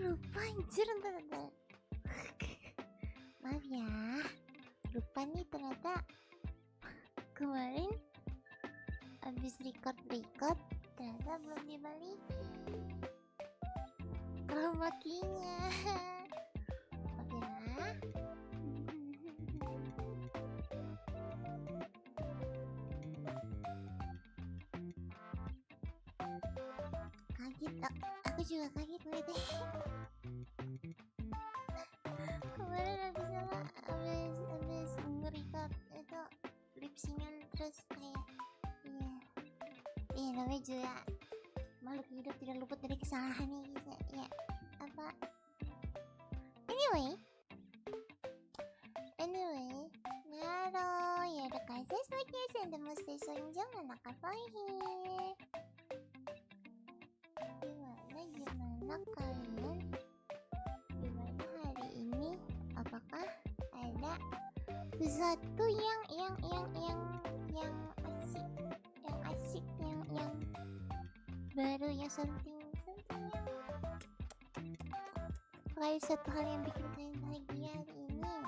lupa anjir, bentar. Maaf ya, lupa nih ternyata kemarin abis record ternyata belum dibalikin kromakinya. Oke lah. Kaget, aku juga kaget liatnya. Kemarin abis nge-record itu lip-syncan terus kayak iya namanya juga makhluk hidup tidak luput dari kesalahan nih ya apa anyway naro ya udah kasih saja sendiri mesti sonjong anak apa ini gimana kalian gimana hari ini, apakah ada sesuatu yang asik yang baru yang something yang kayak satu hal yang bikin kalian bahagia hari ini.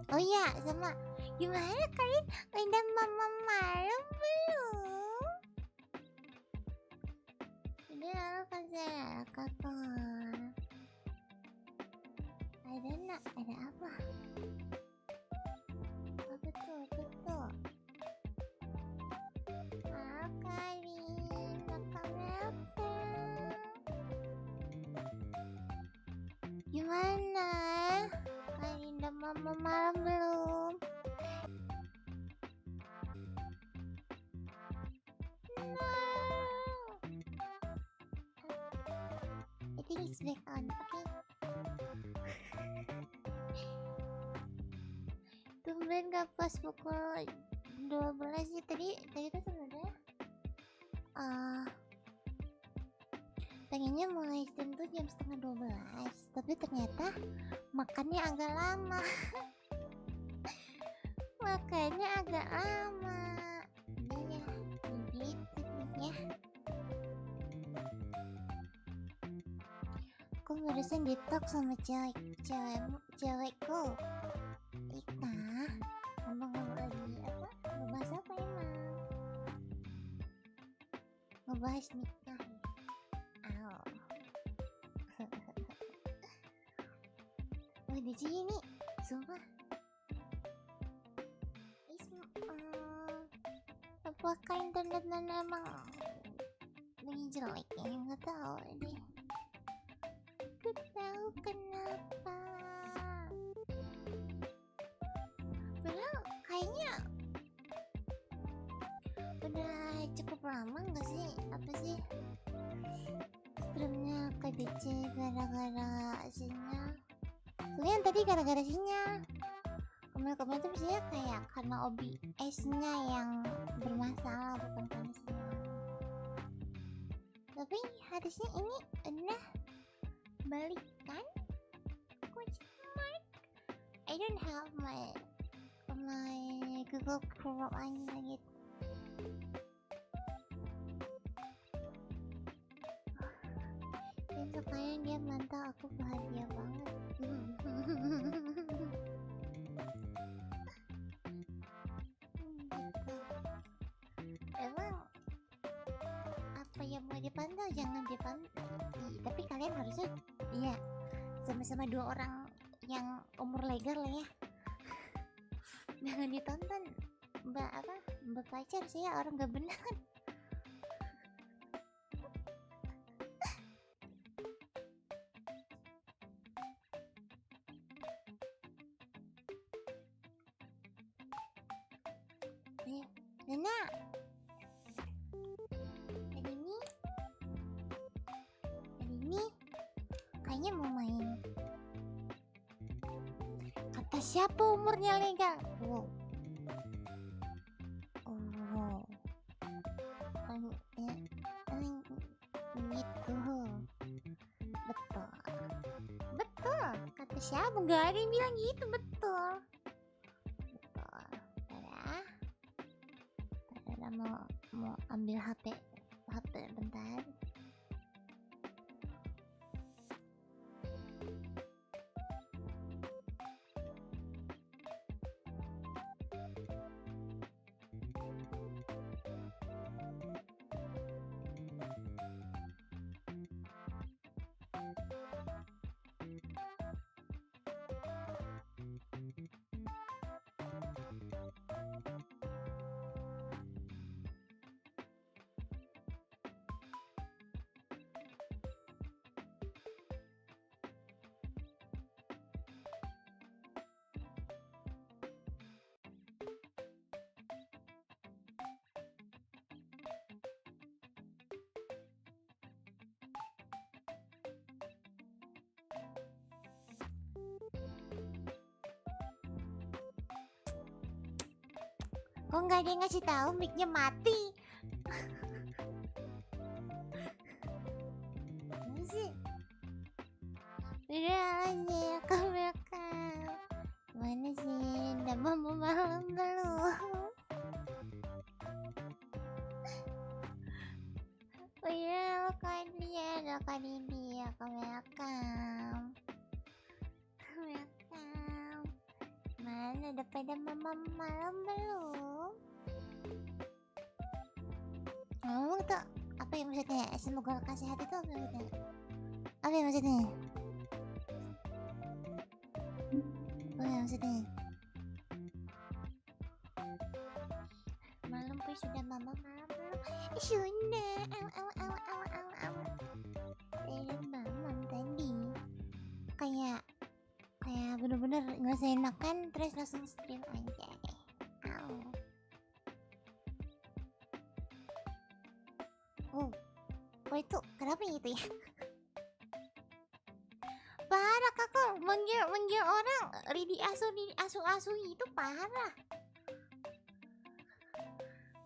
Oh iya, sama gimana kalian udah mama malam belum? Udah kasih kakak. Ada apa? Apa tuh? Gimana? Kalian udah mama malam belum? No. I think it's back on, okay? Tumben gak pas pukul 12 sih tadi tuh sebenarnya pengennya mulai stream tuh jam 11:30, tapi ternyata makannya agak lama. Iya gitu ya. Aku barusan detox sama cewekku Ika. Ngomong lagi apa? Ngebahas apa emang? Ngebahas nikah. Wah di sini, sumpah. Apakah internet emang lagi jelek ya? Nggak tahu deh. Nggak tahu kenapa. Padahal kayaknya udah cukup lama nggak sih? Apa sih? Streamnya ke DC gara-gara sinyal. Soalnya tadi gara-gara sinyal. Kemarin tuh biasanya kayak karena OBS-nya yang bermasalah, bukan karena sinyal. Tapi harusnya ini udah balikan? Question mark? I don't have my Google Chrome lagi. Dan sekarang dia mantau aku bahagia banget. Emang apa yang mau dipantau jangan dipantau. Tapi kalian harusnya iya sama-sama dua orang yang umur legal lah ya. Jangan ditonton mbak pacar saya orang gak benar. Nana, hari ini kayaknya mau main. Kata siapa umurnya legal? Wow. Gitu. Betul. Kata siapa? Gak ada yang bilang gitu, betul. Mau ambil HP bentar. Kok nggak ada yang ngasih tahu mic-nya mati? Apa sih? Udah aja ya kamu. Mana sih? Udah mau malam belum? Oh iya, lokan dia kamu. Mana udah pada malam belum? Ngomong tuh apa yang maksudnya? Semoga kasih hati tuh apa maksudnya? Apa yang maksudnya? Apa yang maksudnya? Malam pun sudah malam belum? Sudah. Malam tadi. Kayak bener-bener ngerasain makan terus langsung stream aja. Oh itu kenapa itu ya? Parah kakak, manggil orang di asu itu parah.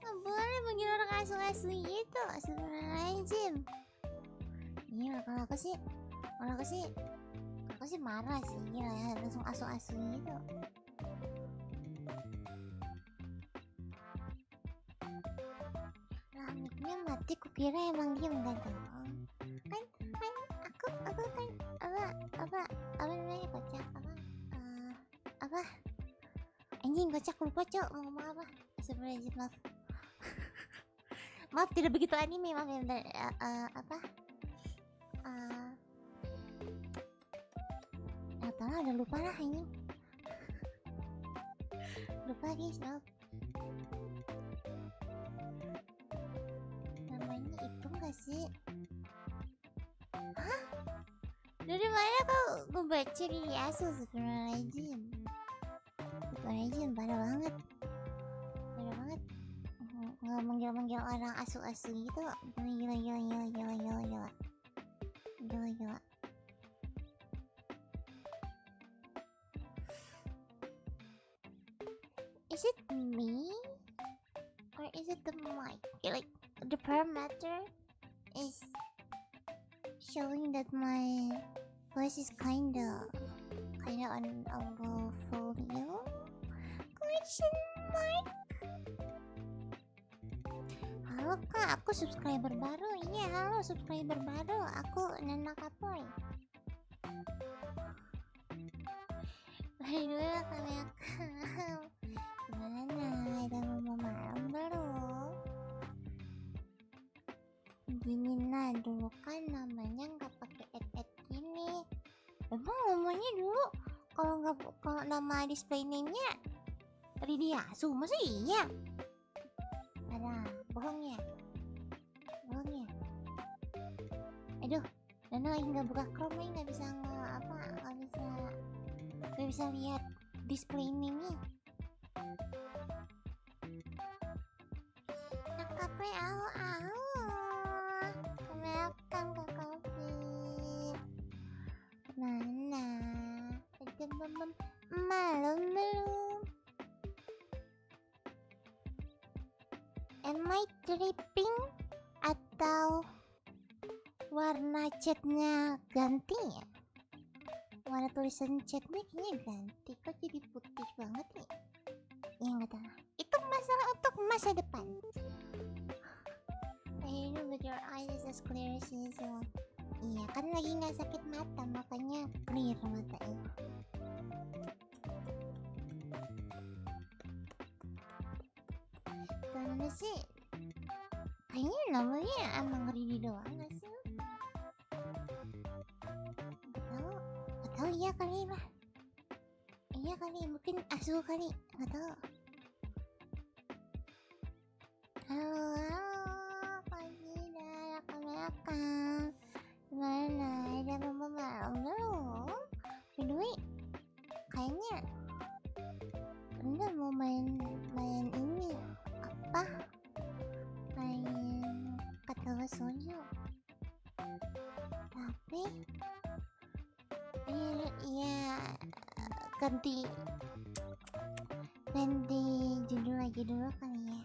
Nggak boleh manggil orang asu itu, astagfirullahaladzim. Iya kalau aku sih marah sih ya, langsung asu itu. Mic-nya mati, kukira emang diem kan tuh. Kan aku kan apa namanya kocak apa anjing kocak lupa cok ngomong apa. Astagfirullahaladzim, maaf. Maaf tidak begitu anime, maaf ya. Tahu udah lupa lah anjing. Lupa guys, maaf. Namanya itu enggak sih? Hah? Dari mana kau ngebaca di asu? Astagfirullahaladzim, parah banget. Manggil orang asu gitu. Gila. Is it me? Or is it the mic? Like, the parameter is showing that my voice is kinda on low volume? Question mark? Halo kak, aku subscriber baru. Iya, halo subscriber baru. Aku Nana Kapoy. Aduh, kalian gimana? Ada mau malam belum? Gini nah, dulu kan namanya nggak pakai et gini. Emang ngomongnya dulu kalau nama display name-nya Ridiasu, masa iya? Ada bohongnya. Aduh, Nana lagi nggak buka Chrome, lagi nggak bisa lihat display name-nya. Kakak Kemelkan kakak Nana. Ada malam belum? Am I tripping? Atau warna chatnya ganti ya? Warna tulisan chatnya kayaknya ganti. Kok jadi putih banget nih? Ya nggak tahu. Itu masalah untuk masa depan. I know with your eyes is as clear as usual. Iya kan lagi nggak sakit mata, makanya clear matanya. Karena sih kayaknya namanya emang Ridi doang gak sih? Gak tau iya kali lah. Iya kali, mungkin asu kali, gak tau. Halo pagi dah, kamu gimana? Ada malam belum? By the way, kayaknya Anda mau main ini apa? Main Katawa Shoujo. Tapi ya ganti ganti judul aja dulu kali ya.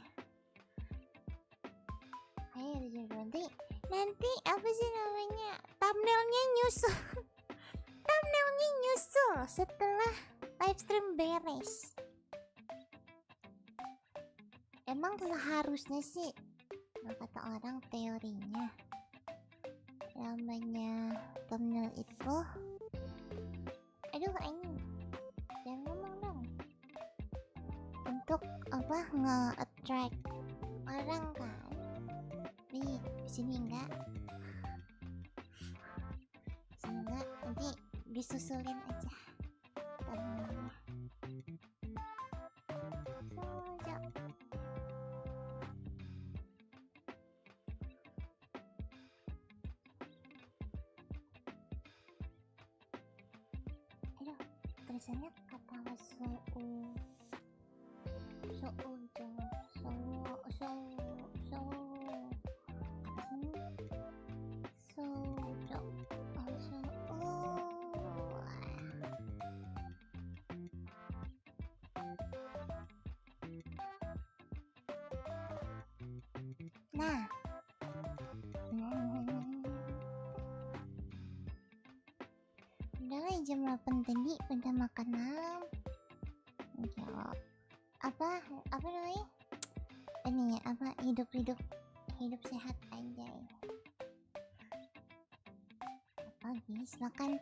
Ayo judul nanti apa sih namanya, thumbnailnya nyusul. Thumbnailnya nyusul setelah live stream beres. Emang seharusnya sih, kata orang teorinya, namanya thumbnail itu, aduh ini jangan ngomong dong, untuk apa, nge-attract orang kan. Nih sini enggak, sini enggak, nanti disusulin aja thumbnailnya. Tulisannya Katawa Shoujo, nah udah jam 8 tadi, udah makan malam. Apa namanya ini ya, apa, hidup sehat aja. Apa guys, makan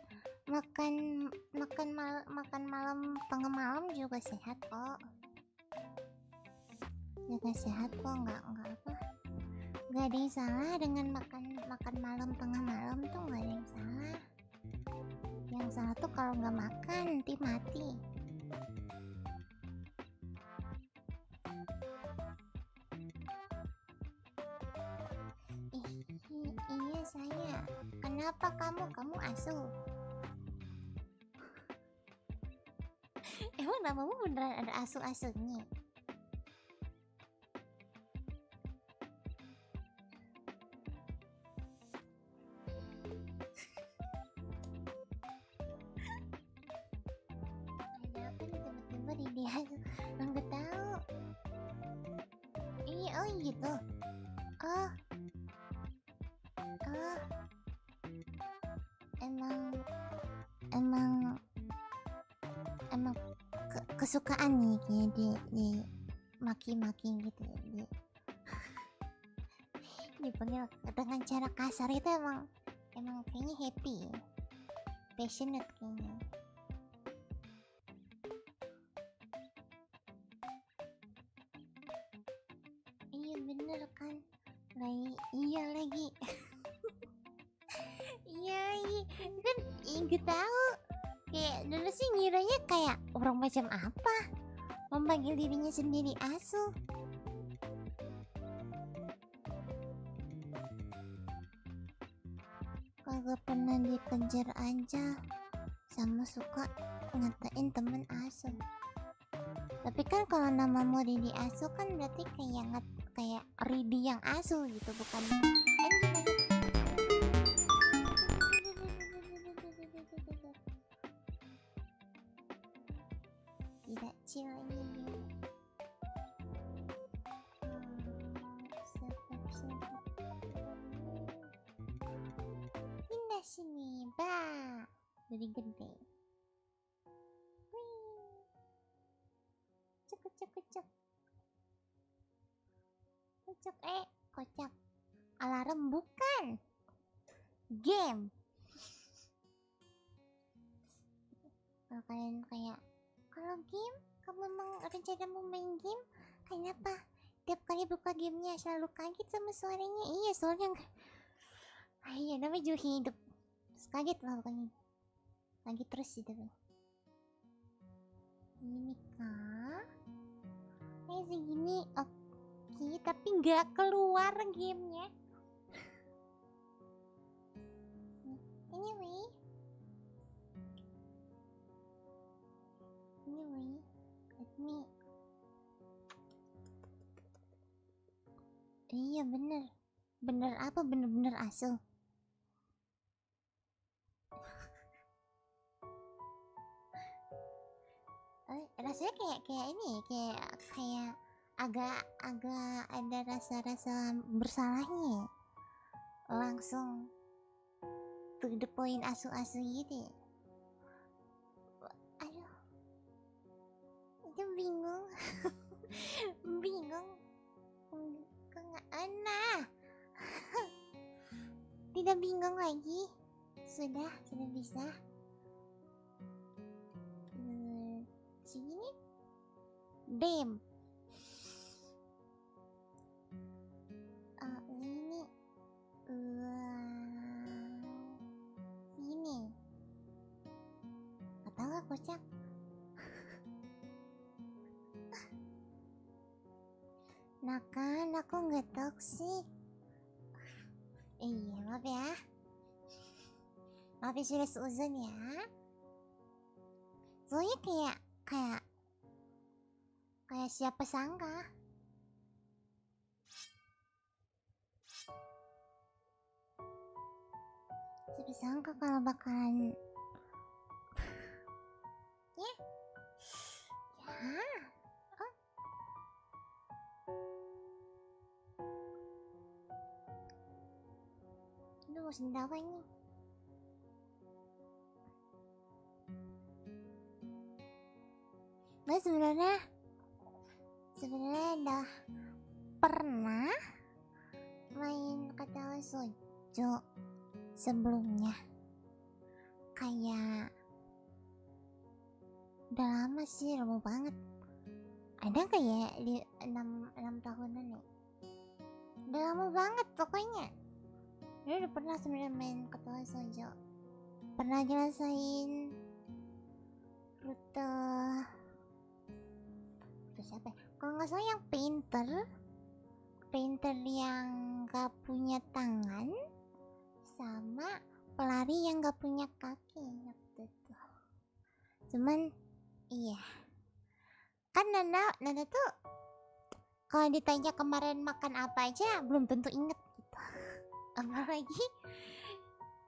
malam tengah malam juga sehat kok. Juga sehat kok, nggak apa, nggak ada yang salah dengan makan malam tengah malam tuh, nggak ada yang salah. Yang salah tuh kalau nggak makan nanti mati. Iya saya. Kenapa kamu asuh? Emang namamu beneran ada asuh-asuhnya? Nggak tahu. Iya, oh gitu. Oh, emang kesukaan nih kayak di maki-maki gitu ya. Dipanggil dengan cara kasar itu emang kayaknya happy, passionate kayaknya. Bener kan, iya lagi. Iya lagi kan, nggak tahu, kayak dulu sih ngiranya kayak orang macam apa memanggil dirinya sendiri asuh. Kagak pernah dikejar aja sama suka ngatain temen asuh. Tapi kan kalau namamu Ridi asuh kan berarti kayak Ridi yang asuh gitu, bukan tidak chill ini. Pindah sini, bah, jadi gede. Kocak. Alarm bukan game. Kalau kalian kayak, kalau game, kamu memang rencana mau main game, kenapa tiap kali buka gamenya selalu kaget sama suaranya? Iya, soalnya iya, namanya juga hidup, terus kaget lah pokoknya, kaget terus gitu. Ini kah kayak segini, oke, tapi nggak keluar gamenya. Anyway, let me. Iya bener apa, bener asuh. rasanya kayak ini, kayak agak ada rasa bersalahnya. Langsung to the point, asu-asu gitu. Aduh, itu bingung. Bingung. Kok nggak enak? Tidak bingung lagi. Sudah bisa. Sini, Bam. Ini, sini. Gak tahu lah, kocak. Nah kan, aku nggak toksik. Iya, maaf ya. Maaf ya, sudah seuzon ya. Soalnya kayak siapa sangka. Siapa sangka kalau bakalan ya. Ini mau sendawa nih. Nah sebenarnya udah pernah main Katawa Shoujo sebelumnya, kayak udah lama sih, lama banget. Ada kayak di 6 tahunan nih. Udah lama banget pokoknya. Dia udah pernah sebenarnya main Katawa Shoujo. Pernah jelasain rute siapa ya? Kalau nggak salah yang painter yang gak punya tangan, sama pelari yang gak punya kaki waktu itu. Cuman iya kan Nana tuh kalau ditanya kemarin makan apa aja belum tentu inget gitu. Apalagi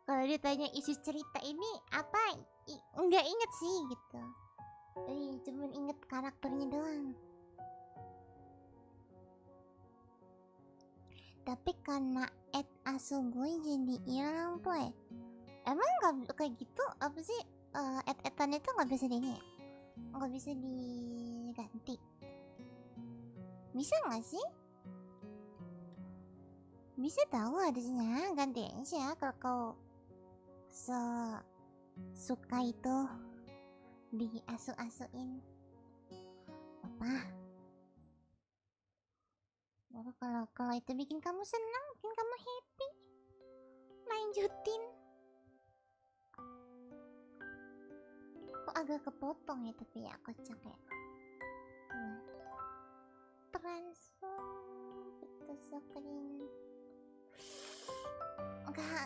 kalau ditanya isi cerita ini apa, nggak inget sih gitu. Cuman inget karakternya doang. Tapi karena asu gue jadi hilang tuh emang nggak kayak gitu apa sih? Etan itu nggak bisa ini ya? Nggak bisa diganti. Bisa nggak sih? Bisa tahu harusnya ganti aja kalau kau suka itu diasu-asuin apa? Kalau itu bikin kamu senang, bikin kamu happy, lanjutin. Kok agak kepotong ya, tapi ya kocak ya. Transform itu screen.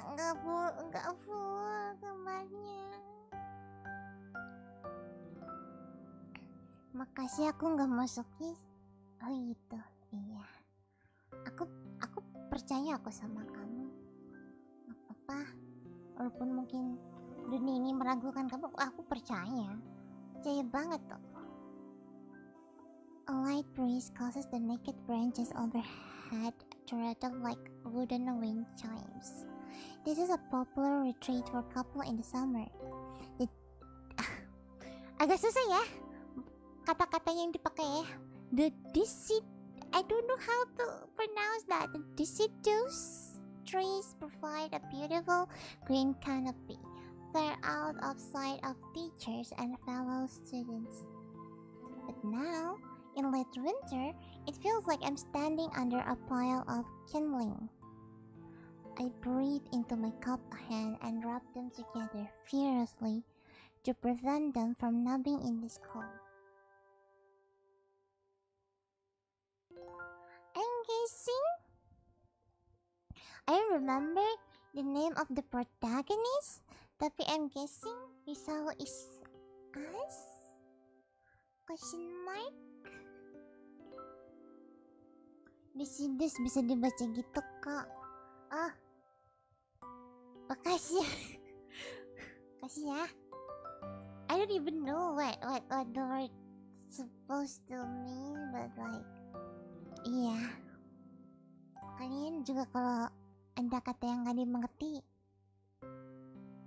Enggak full gambarnya. Makasih, aku nggak masukin. Oh gitu, iya. Aku percaya aku sama kamu. Apa? Walaupun mungkin dunia ini meragukan kamu, aku percaya banget tuh. A light breeze causes the naked branches overhead to rattle like wooden wind chimes. This is a popular retreat for couple in the summer. Agak susah ya kata-kata yang dipakai ya. I don't know how to pronounce that. The deciduous trees provide a beautiful green canopy. They're out of sight of teachers and fellow students. But now, in late winter, it feels like I'm standing under a pile of kindling. I breathe into my cupped hand and rub them together furiously to prevent them from numbing in this cold. I'm guessing I remember the name of the protagonist, tapi I'm guessing Risau is us? Question mark? Decidus bisa dibaca gitu kok. Oh, makasih. Makasih ya. I don't even know what the word supposed to mean, but like, iya. Kalian juga kalau ada kata yang gak dimengerti,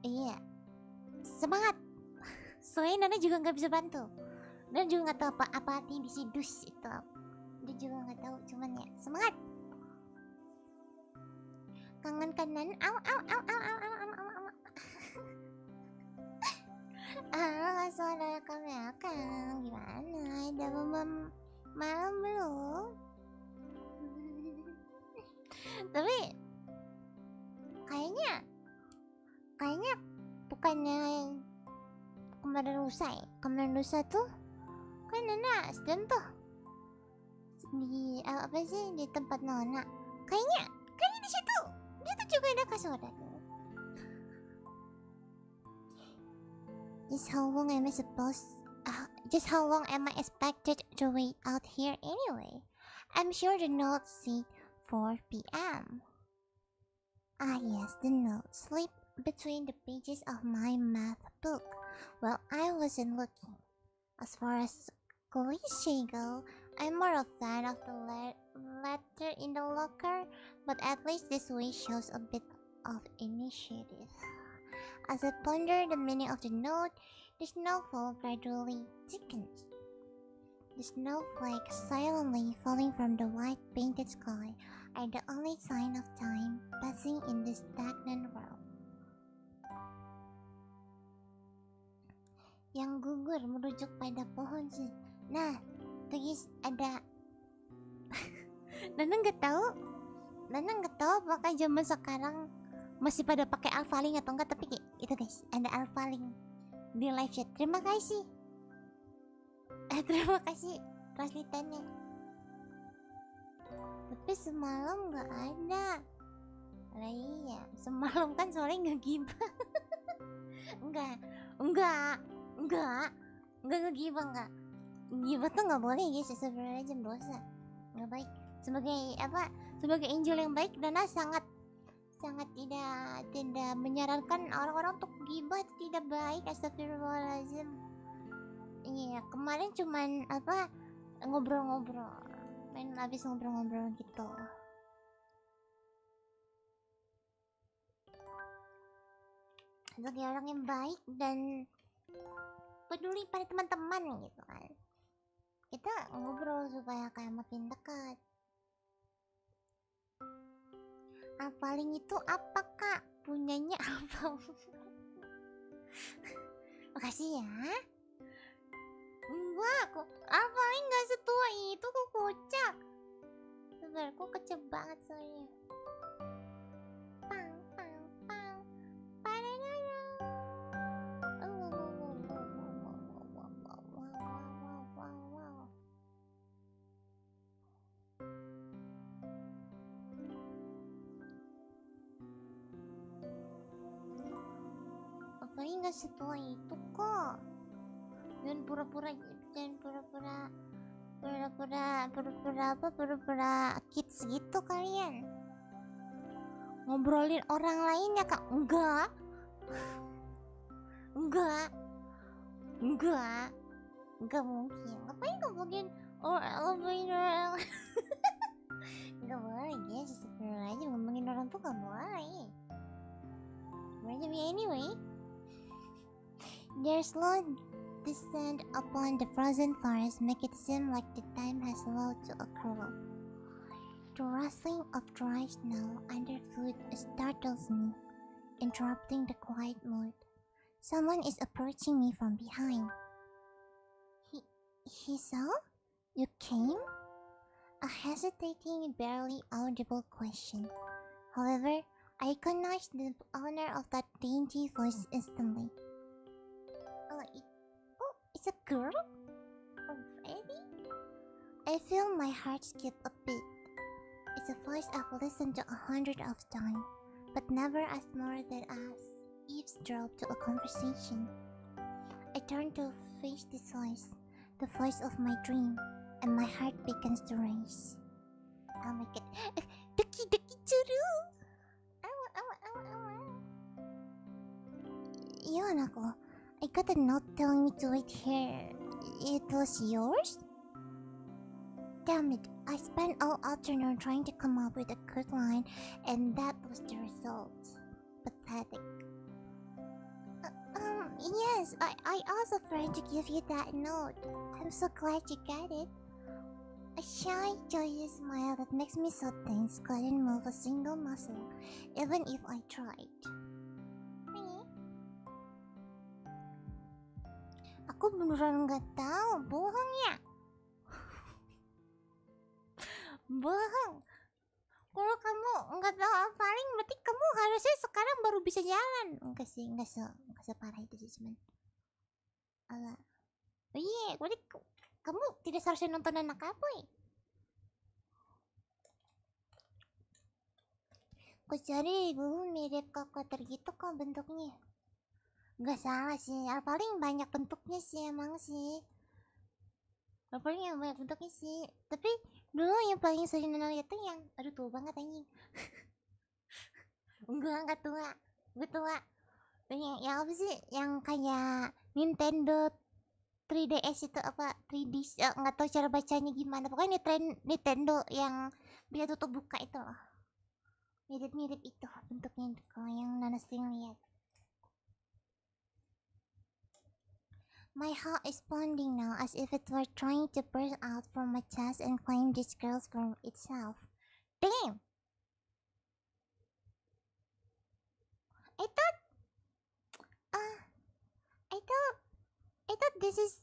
iya, semangat. Soalnya Nana juga nggak bisa bantu. Dan juga nggak tahu apa arti disidus itu. Dia juga nggak tahu, cuman ya semangat. Kangen kanan, au au au au au au au au au. Suara kami akan gimana? Udah malam belum? Tapi kayaknya bukannya kemarin lusa tuh kan Nana sedang tuh di apa sih di tempat Nona. Kayaknya di situ dia tuh juga ada kasuran. Just how long am I expected to wait out here anyway? I'm sure the note said 4 p.m. Ah yes, the note slipped between the pages of my math book. Well, I wasn't looking. As far as cliché go, I'm more a fan of the letter in the locker, but at least this way shows a bit of initiative. As I ponder the meaning of the note, the snowfall gradually thickens. The snowflakes silently falling from the white painted sky are the only sign of time passing in this stagnant world. Yang gugur merujuk pada pohon sih. Nah, guys, ada Nana nggak tahu apakah zaman sekarang masih pada pakai alphaling atau enggak, tapi itu guys, ada alphaling di live chat. Terima kasih translatannya. Tapi semalam nggak ada. Lah iya, semalam kan sore nggak gibah. enggak ngegibah, enggak. Gibah tuh nggak boleh guys, sebenarnya jam dosa, nggak baik. Sebagai angel yang baik, Dana sangat tidak menyarankan orang-orang untuk gibah, itu tidak baik. Astagfirullahaladzim. Iya, kemarin cuman ngobrol-ngobrol, habis ngobrol-ngobrol gitu. Sebagai orang yang baik dan peduli pada teman-teman gitu kan, kita ngobrol supaya kayak makin dekat. Alphaling itu apa kak? Punyanya apa? Makasih ya. Enggak kok, Alphaling gak setua itu, kok kocak. Sebentar, kok kecil banget soalnya. Pang pang pang. Padadada. Wow. Alphaling gak setua itu kok. Dan pura-pura kids gitu kalian. Ngobrolin orang lain ya kak? Enggak mungkin. Ngapain ngomongin orang? Nggak boleh guys, sebenarnya ngomongin orang tuh nggak boleh. Anyway, their slow descent upon the frozen forest make it seem like the time has slowed to a crawl. The rustling of dry snow underfoot startles me, interrupting the quiet mood. Someone is approaching me from behind. Hiso? You came? A hesitating, barely audible question. However, I recognized the owner of that dainty voice instantly. It's a girl? Already? I feel my heart skip a beat. It's a voice I've listened to 100 of times, but never asked more than as eavesdrop to a conversation. I turn to face this voice, the voice of my dream, and my heart begins to race. Oh my god. Duki churu! Yonako, I got a note telling me to wait here it was yours? Damn it, I spent all afternoon trying to come up with a good line, and that was the result. Pathetic. Yes, I also tried to give you that note. I'm so glad you got it. A shy, joyous smile that makes me so tense couldn't move a single muscle, even if I tried. Aku beneran nggak tahu, bohong ya? Bohong. Kalau kamu nggak tahu paling berarti kamu harusnya sekarang baru bisa jalan. Enggak sih, enggak separah itu sih cuman. Alah. Oh iya, berarti kamu tidak seharusnya nonton anak apa ya? Aku cari dulu mirip karakter gitu kok bentuknya. Nggak salah sih, paling banyak bentuknya sih emang sih. Paling yang banyak bentuknya sih. Tapi dulu yang paling sering lihat tuh yang aduh tua banget anjing. enggak tua. Gue tua. Yang apa sih? Yang kayak Nintendo 3DS itu apa? 3D nggak tahu cara bacanya gimana. Pokoknya Nintendo yang bisa tutup buka itu loh. Mirip-mirip itu bentuknya kalau yang Nana sering lihat. My heart is pounding now as if it were trying to burst out from my chest and claim this girl for itself. Damn! I thought this is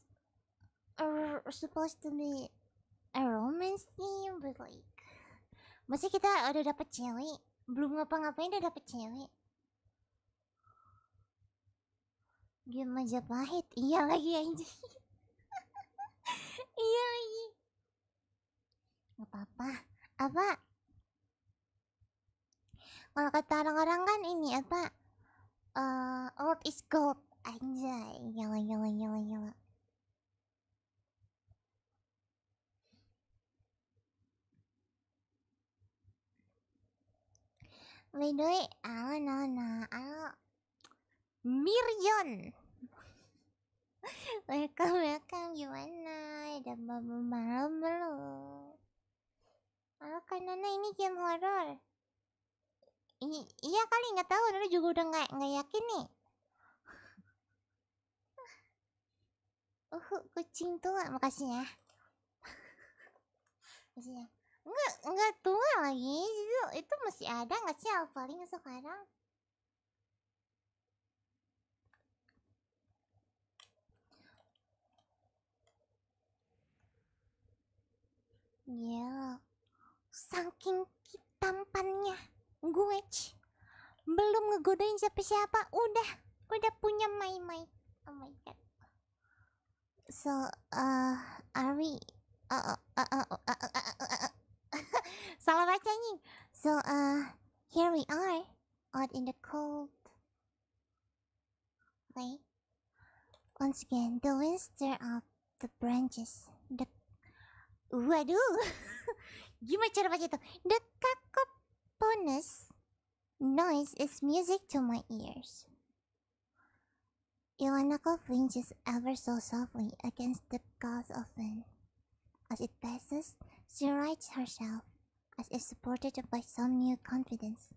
supposed to be a romance theme, but like, masa kita udah dapet cewek, belum ngapa-ngapain udah dapet cewek. Game Majapahit, iya lagi anjing. Iya lagi. Gak apa-apa. Apa? Kalau kata orang-orang kan ini apa? Old is gold. Anjay, gila. By the way, Mirjon. Welcome gimana? Udah malam belum? Kan Nana ini game horror. Iya kali nggak tahu, Nana juga udah nggak yakin nih. Kucing tua, makasih ya. Makasih ya. Enggak tua lagi. Itu masih ada nggak sih paling sekarang? Ya, saking tampannya gue belum ngegodain siapa-siapa, udah punya mai. Oh my god. So, are we salah baca nih. So, here we are out in the cold. Okay. Once again, the wind stir out the branches. Waduh. Gimana cara baca itu? The cacophonous noise is music to my ears. Iwanako flinches ever so softly against the glass of wind. As it passes, she rights herself, as if supported by some new confidence.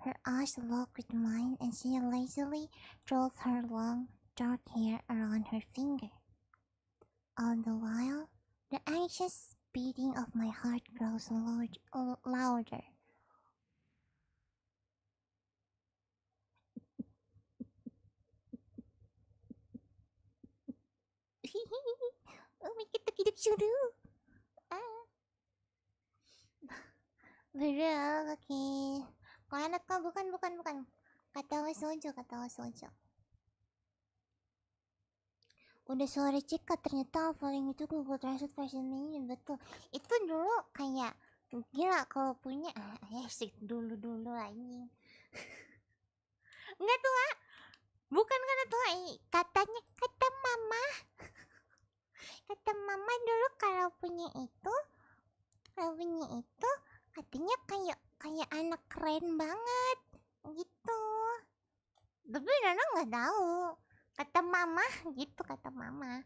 Her eyes lock with mine, and she lazily draws her long, dark hair around her finger. All the while, the anxious beating of my heart grows louder. Oh my god, hidup sudu. Betul, oke. Kalau anak kau bukan. Katawa Shoujo. Udah suara cika ternyata paling itu Google Translate version mini, betul. Itu dulu kayak gila kalau punya sih dulu anjing. Enggak tua. Bukan karena tua, katanya kata mama. Kata mama dulu kalau punya itu katanya kayak anak keren banget gitu. Tapi Nana nggak tahu. Kata mama gitu, kata mama.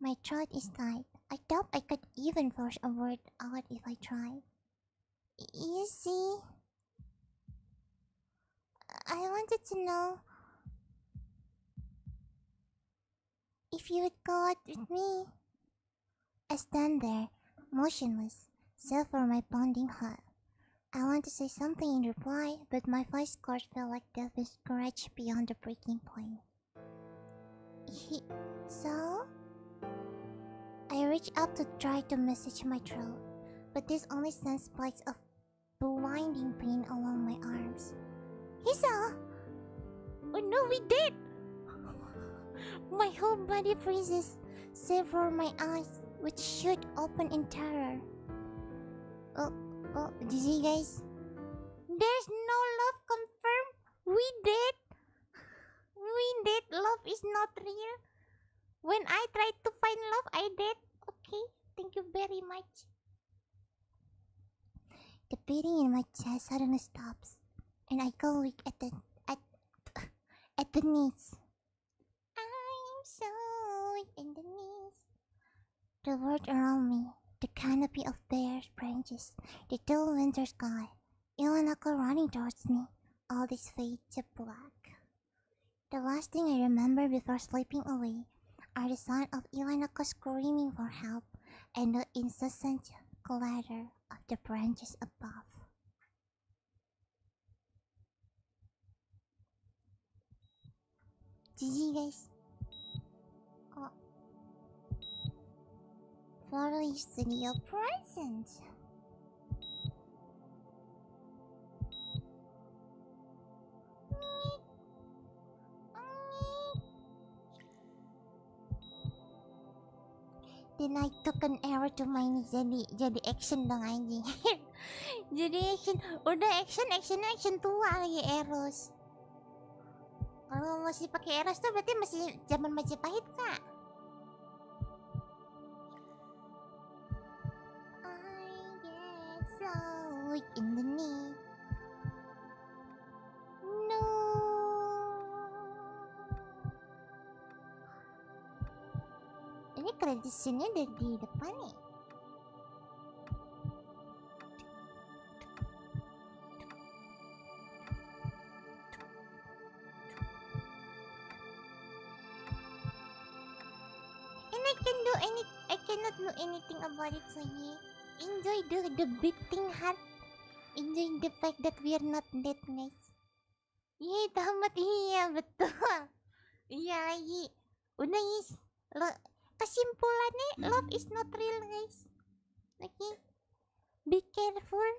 My throat is tight. I doubt I could even force a word out if I tried. You see, I wanted to know if you would go out with me. I stand there, motionless, still for my pounding heart. I want to say something in reply, but my voice cords felt like death was scratched beyond the breaking point. So? I reach out to try to message my throat, but this only sends spikes of blinding pain along my arms. Hisa! Oh no, we did! My whole body freezes, save for my eyes, which shoot open in terror. Oh, did you guys? There's no love confirmed. We did. Love is not real. When I tried to find love, I did. Okay, thank you very much. The beating in my chest suddenly stops, and I go weak at the knees. I'm so weak in the knees. The world around me, the canopy of bare branches, the dull winter sky, Ilanaka running towards me, all this fades to black. The last thing I remember before slipping away are the sound of Ilanaka screaming for help and the incessant clatter of the branches above. GG guys. Oh. Florally studio present. Then I took an arrow to my knees. Jadi action dong anjing. Jadi action. Udah action tua lagi arrows. Kalau masih pakai arrows tuh berarti masih zaman Majapahit kak. I get so weak in the knee. No. Ini credit scene-nya ada di depan nih. And I cannot do anything about it, so yeah. Enjoy the beating heart. Enjoy the fact that we are not dead, guys. Iya, tamat. Iya, betul. Iya lagi. Udah, guys. Kesimpulannya, love is not real, guys. Okay? Be careful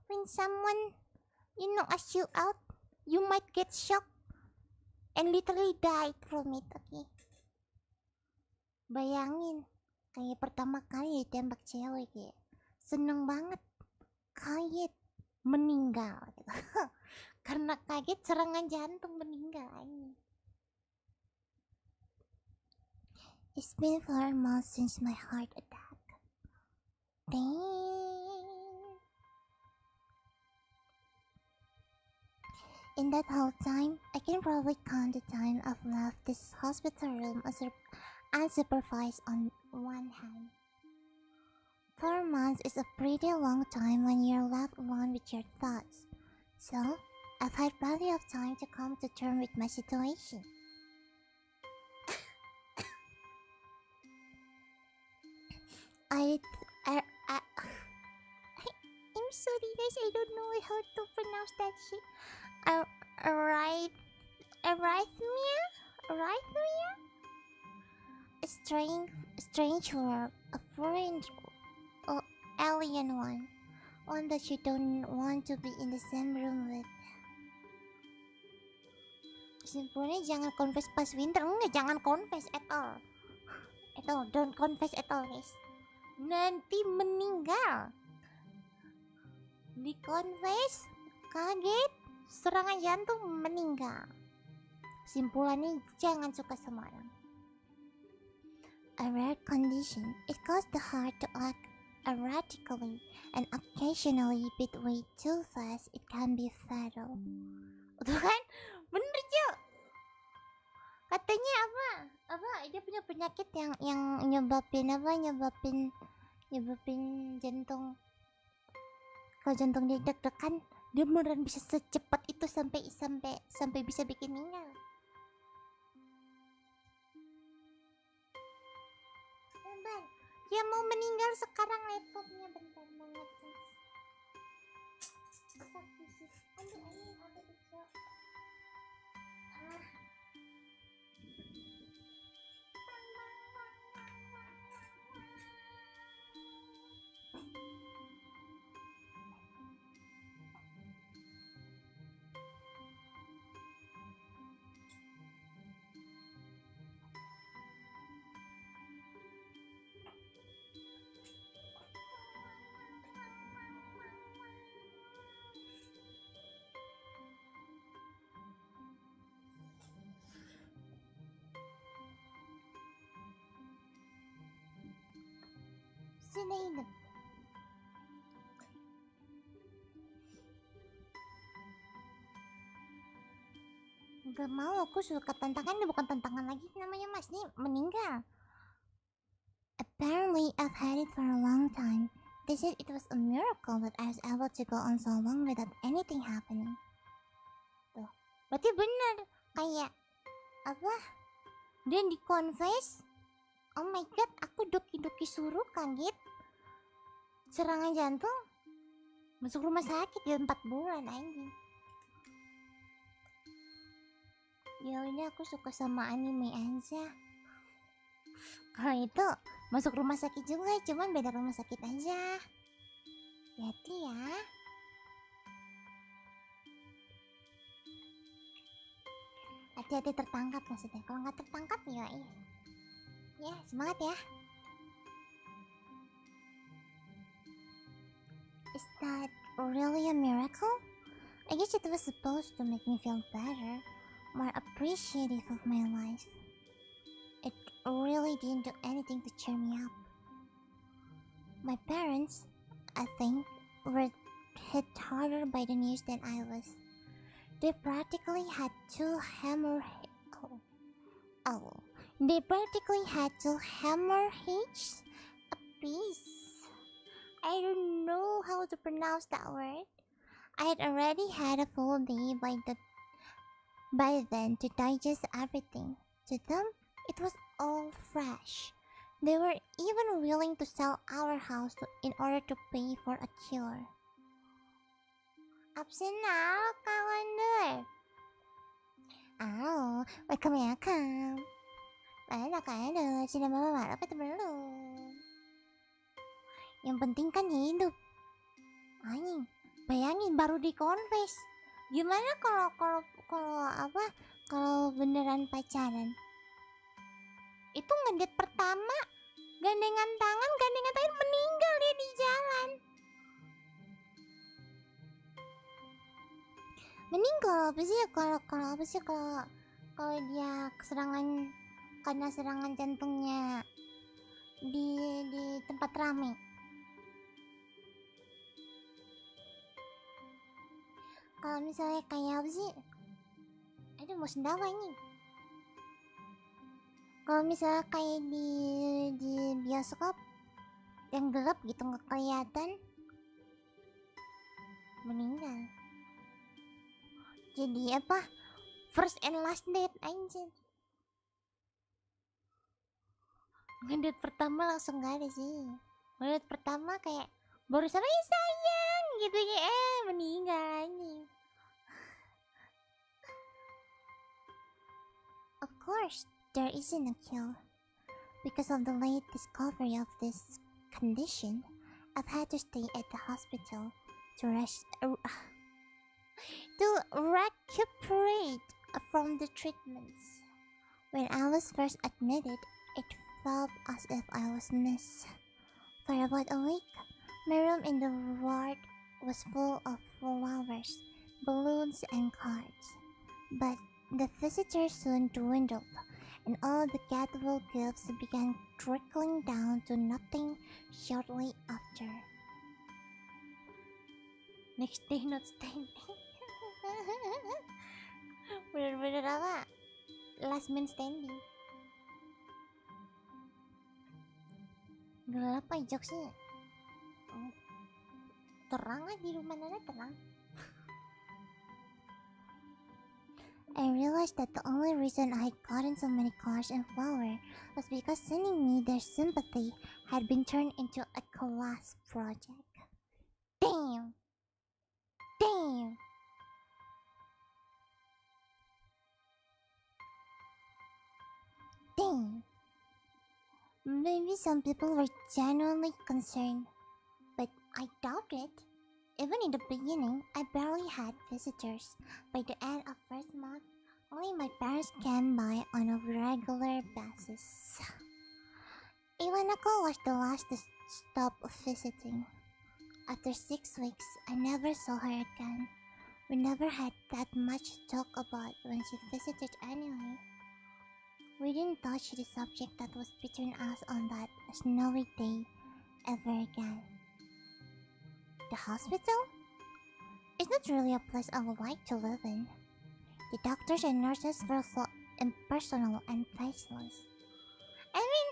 when someone, asks you out. You might get shocked and literally die from it, okay? Bayangin, kayak pertama kali ditembak cewek, kayak seneng banget, kaget, meninggal. Gitu. Karena kaget serangan jantung meninggal ini. It's been 4 months since my heart attack. Dang. In that whole time, I can probably count the time I've left this hospital room unsupervised on one hand. 4 months is a pretty long time when you're left alone with your thoughts. So, I've had plenty of time to come to terms with my situation. I'm sorry guys, I don't know how to pronounce that shit. Arrhythmia? A strange word, a foreign alien one. One that you don't want to be in the same room with. Simpulnya jangan confess pas winter. Enggak, jangan confess at all. Don't confess at all guys. Nanti meninggal. Di-confess, kaget, serangan jantung, meninggal. Simpulannya jangan suka sama orang. A rare condition, it causes the heart to act erratically and occasionally beat way too fast. It can be fatal. Tuh kan? Bener Jo. Katanya apa dia punya penyakit yang nyebabin jantung, kalau jantung dia deg-degan dia beneran bisa secepat itu sampai bisa bikin meninggal. Bentar, dia mau meninggal sekarang, laptopnya bentar mau ngecas. Aduh, ini apa tuh? Sini hidup. Gak mau, aku suka tantangan. Ini bukan tantangan lagi namanya mas, ini meninggal. Apparently I've had it for a long time. They said it was a miracle that I was able to go on so long without anything happening. Tuh, berarti bener. Kayak apa, dia di confess, oh my god, aku doki-doki suruh kaget serangan jantung, masuk rumah sakit ya 4 bulan anjing. Ya udah, aku suka sama anime aja. Kalau itu masuk rumah sakit juga, cuman beda rumah sakit aja. Hati ya. Hati-hati tertangkap maksudnya. Kalau nggak tertangkap ya ya semangat ya. Is that really a miracle? I guess it was supposed to make me feel better, more appreciative of my life. It really didn't do anything to cheer me up. My parents, I think, were hit harder by the news than I was. They practically had two hemorrhages apiece. I don't know how to pronounce that word. I had already had a full day by then to digest everything. To them, it was all fresh. They were even willing to sell our house in order to pay for a cure. Absen now, kawander. Oh, welcome. Ada, sudah mama apa itu belum? Yang penting kan hidup. Anjing, bayangin baru di confess. Gimana kalau beneran pacaran? Itu ngedate pertama, gandengan tangan meninggal dia di jalan. Meninggal kalau dia karena serangan jantungnya di tempat rame. Kalau misalnya kayak apa sih? Aduh, mau sendawa ini. Kalau misalnya kayak di bioskop yang gelap gitu nggak kelihatan, meninggal. Jadi apa? First and last date anjir. Ngedate pertama langsung gak ada sih. Ngedate pertama kayak baru sama ya sayang gitu ya, meninggal anjing. Of course, there isn't a cure. Because of the late discovery of this condition, I've had to stay at the hospital to recuperate from the treatments. When I was first admitted, it felt as if I was missed. For about a week, my room in the ward was full of flowers, balloons, and cards. But the visitors soon dwindled, and all the goodwill gifts began trickling down to nothing shortly after. Next day not staying. Bener-bener apa? last man standing. Gelap aja jokesnya. Terang aja di rumah Nana, terang. I realized that the only reason I had gotten so many cards and flowers was because sending me their sympathy had been turned into a class project. Damn! Damn! Damn! Maybe some people were genuinely concerned, but I doubt it. Even in the beginning, I barely had visitors. By the end of first month, only my parents came by on a regular basis. Iwanako was the last to stop visiting. After 6 weeks, I never saw her again. We never had that much to talk about when she visited anyway. We didn't touch the subject that was between us on that snowy day ever again. The hospital? It's not really a place I would like to live in. The doctors and nurses feel so impersonal and faceless. I mean,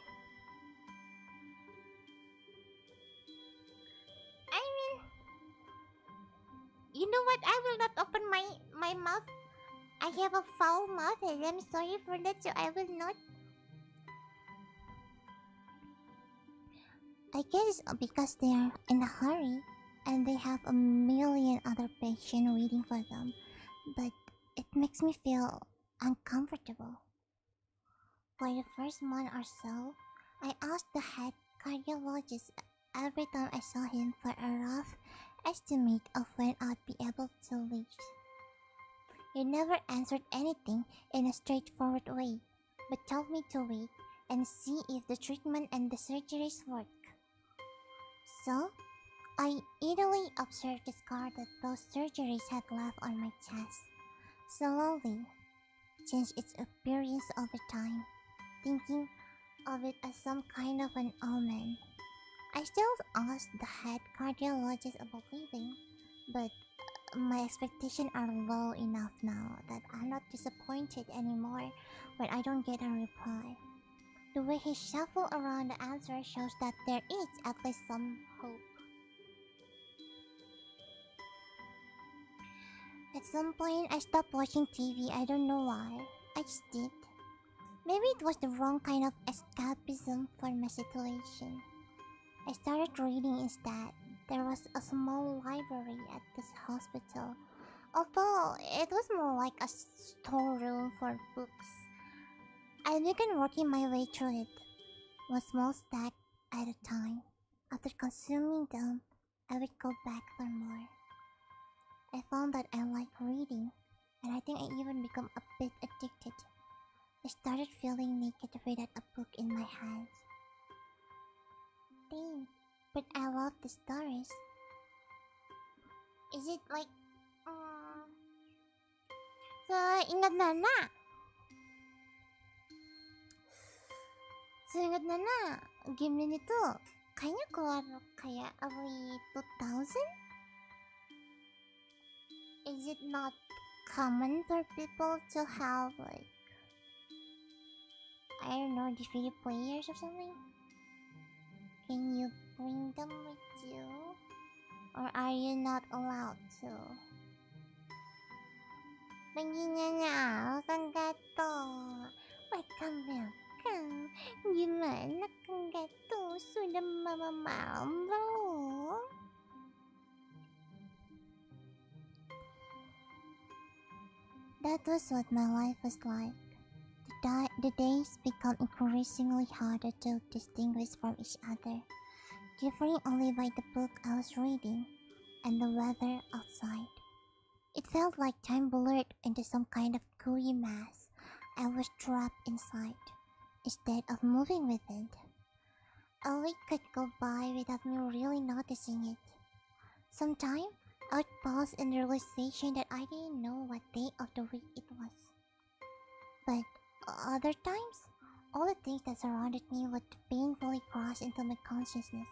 you know what? I will not open my mouth. I have a foul mouth and I'm sorry for that, so I will not. I guess it's because they are in a hurry and they have a million other patients waiting for them, but it makes me feel uncomfortable. For the first month or so, I asked the head cardiologist every time I saw him for a rough estimate of when I'd be able to leave. He never answered anything in a straightforward way, but told me to wait and see if the treatment and the surgeries work. So, I eagerly observed the scar that those surgeries had left on my chest. Slowly changed its appearance over time, thinking of it as some kind of an omen. I still asked the head cardiologist about leaving, but my expectations are low enough now that I'm not disappointed anymore when I don't get a reply. The way he shuffled around the answer shows that there is at least some hope. At some point, I stopped watching TV. I don't know why. I just did. Maybe it was the wrong kind of escapism for my situation. I started reading instead. There was a small library at this hospital, although it was more like a storeroom for books. I began working my way through it, one small stack at a time. After consuming them, I would go back for more. I found that I like reading, and I think I even become a bit addicted. I started feeling naked without a book in my hands. Damn, but I love the stories. Is it like... Seingat Nana, game ini tuh kayaknya keluar kayak early 2000? Is it not common for people to have like, I don't know, DVD players or something? Can you bring them with you? Or are you not allowed to? Bagaimana Kang Gato? Welcome. Gimana Kang Gato? Sudah malam belum? That was what my life was like. The days become increasingly harder to distinguish from each other, differing only by the book I was reading and the weather outside. It felt like time blurred into some kind of gooey mass. I was trapped inside, instead of moving with it. A week could go by without me really noticing it. Sometimes, I would pause in the realization that I didn't know what day of the week it was. But other times, all the things that surrounded me would painfully cross into my consciousness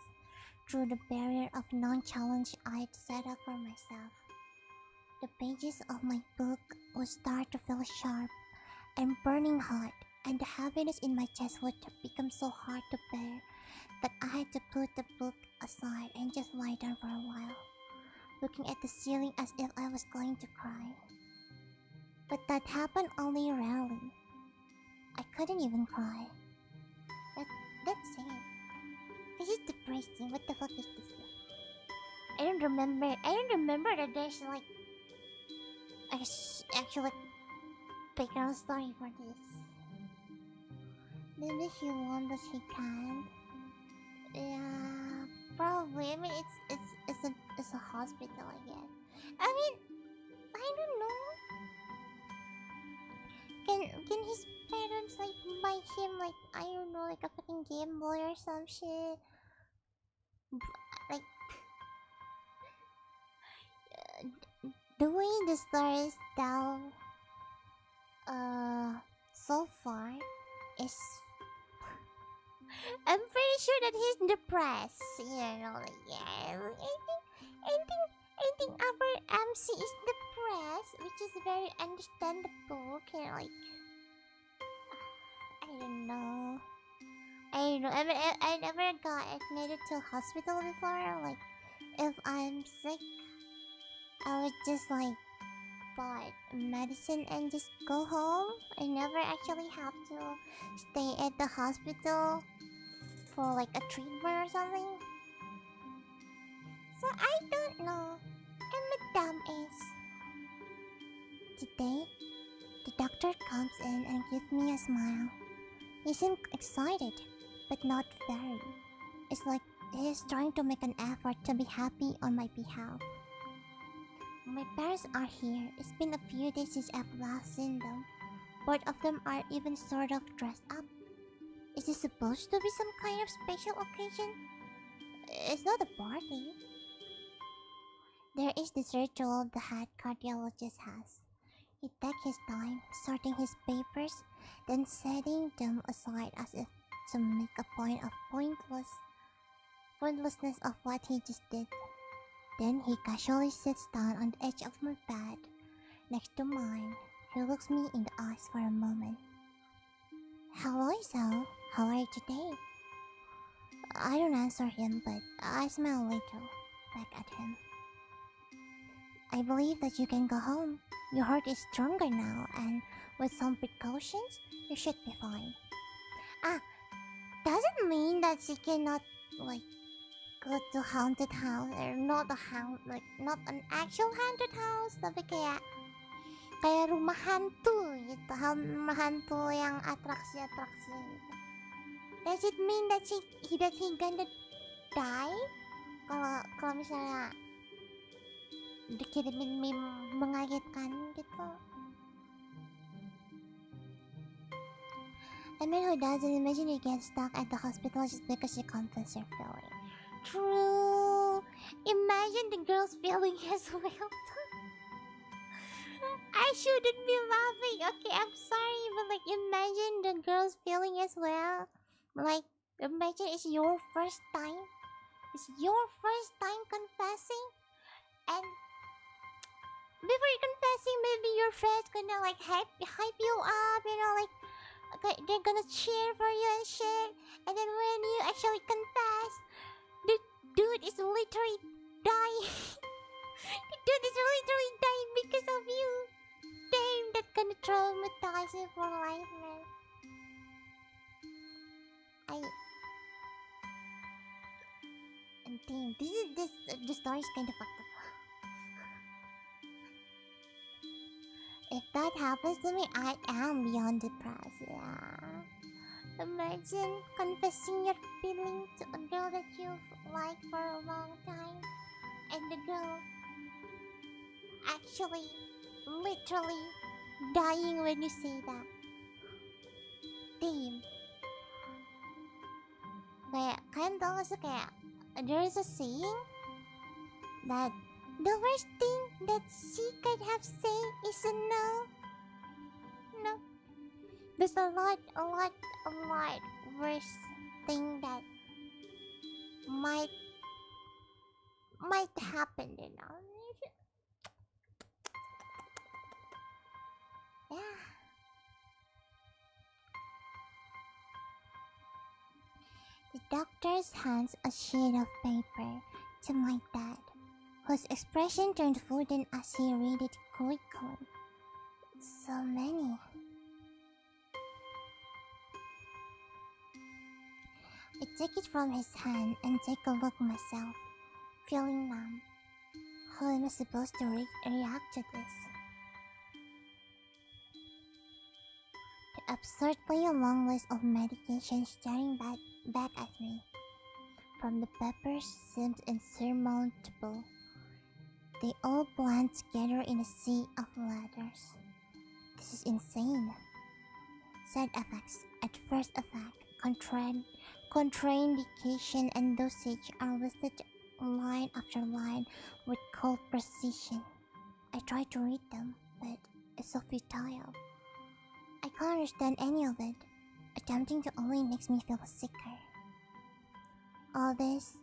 through the barrier of non-challenge I had set up for myself. The pages of my book would start to feel sharp and burning hot, and the heaviness in my chest would become so hard to bear that I had to put the book aside and just lie down for a while, looking at the ceiling as if I was going to cry. But that happened only rarely. I couldn't even cry. That's it. This is depressing. What the fuck is this? I don't remember that there's like actual like background story for this. Maybe he won, but he can't. Yeah, probably. I mean, it's a hospital, I guess. I mean, I don't know. Can his parents like buy him like, I don't know, like a fucking Game Boy or some shit? Like the way the stories tell so far is I'm pretty sure that he's depressed. You know, like, yeah. I think our MC is depressed, which is very understandable. Okay, like, I don't know. I mean, I never got admitted to a hospital before. Like, if I'm sick, I would just like buy medicine and just go home. I never actually have to stay at the hospital for like a treatment or something. So I don't know. I'm a dumbass. Today, the doctor comes in and gives me a smile. He seemed excited, but not very. It's like he's trying to make an effort to be happy on my behalf. My parents are here. It's been a few days since I've last seen them. Both of them are even sort of dressed up. Is this supposed to be some kind of special occasion? It's not a party. There is this ritual the head cardiologist has. He takes his time, sorting his papers, then setting them aside as if to make a point of pointlessness of what he just did. Then he casually sits down on the edge of my bed, next to mine. He looks me in the eyes for a moment. Hello, Isel. How are you today? I don't answer him, but I smile a little back at him. I believe that you can go home. Your heart is stronger now, and with some precautions, you should be fine. Doesn't mean that she cannot, like, go to haunted house, or not not an actual haunted house, tapi kayak rumah hantu gitu, rumah hantu yang atraksi-atraksi gitu. Does it mean that he gonna die? Kalau misalnya dikirimin meme mengagetkan gitu. A man who doesn't imagine you get stuck at the hospital just because you confess your feeling. True. Imagine the girl's feeling as well. I shouldn't be laughing. Okay, I'm sorry, but like, imagine the girl's feeling as well. Like, imagine it's your first time. It's your first time confessing, and before you confessing, maybe your friends gonna like hype you up, you know, like they're gonna cheer for you and shit. And then when you actually confess, the dude is literally dying. The dude is literally dying because of you. Damn, that's gonna traumatize you for life, man. And damn, the story is kind of fucked up. If that happens to me, I am beyond depressed, yeah. Imagine confessing your feeling to a girl that you've liked for a long time, and the girl actually, literally dying when you say that. Damn. Kayak, kalian tau gak sih kayak, there is a saying that the worst thing that she could have said is a no. No. There's a lot worse thing that might happen, you know. Yeah. doctor hands a sheet of paper to my dad, whose expression turned wooden as he read it quickly. So many. I take it from his hand and take a look myself, feeling numb. How am I supposed to react to this? The absurdly long list of medications staring back at me. From the peppers seemed insurmountable. They all blend together in a sea of letters. This is insane. Side effects, adverse effect, contraindication, and dosage are listed line after line with cold precision. I try to read them, but it's so futile. I can't understand any of it. Attempting to only makes me feel sicker. All this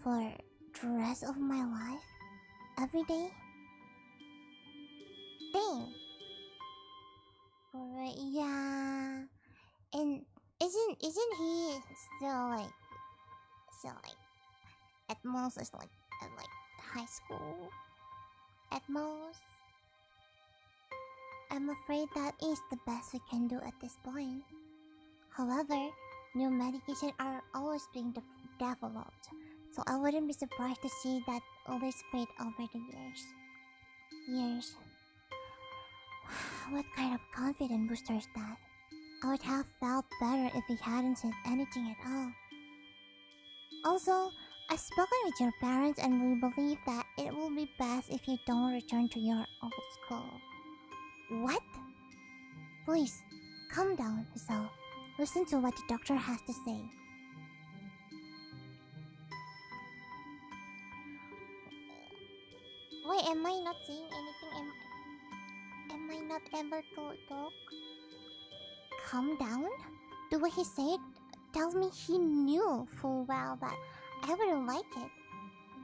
for the rest of my life? Every day? Dang! Alright, yeah. And isn't he still like at most it's like at like high school? At most? I'm afraid that is the best we can do at this point. However, new medications are always being developed, so I wouldn't be surprised to see that always fade over the years. What kind of confidence booster is that? I would have felt better if he hadn't said anything at all. Also, I've spoken with your parents and we believe that it will be best if you don't return to your old school. What? Please, calm down, Michelle. Listen to what the doctor has to say. Wait, am I not saying anything? Am I not able to talk? Calm down? The way he said tells me he knew full well that I wouldn't like it.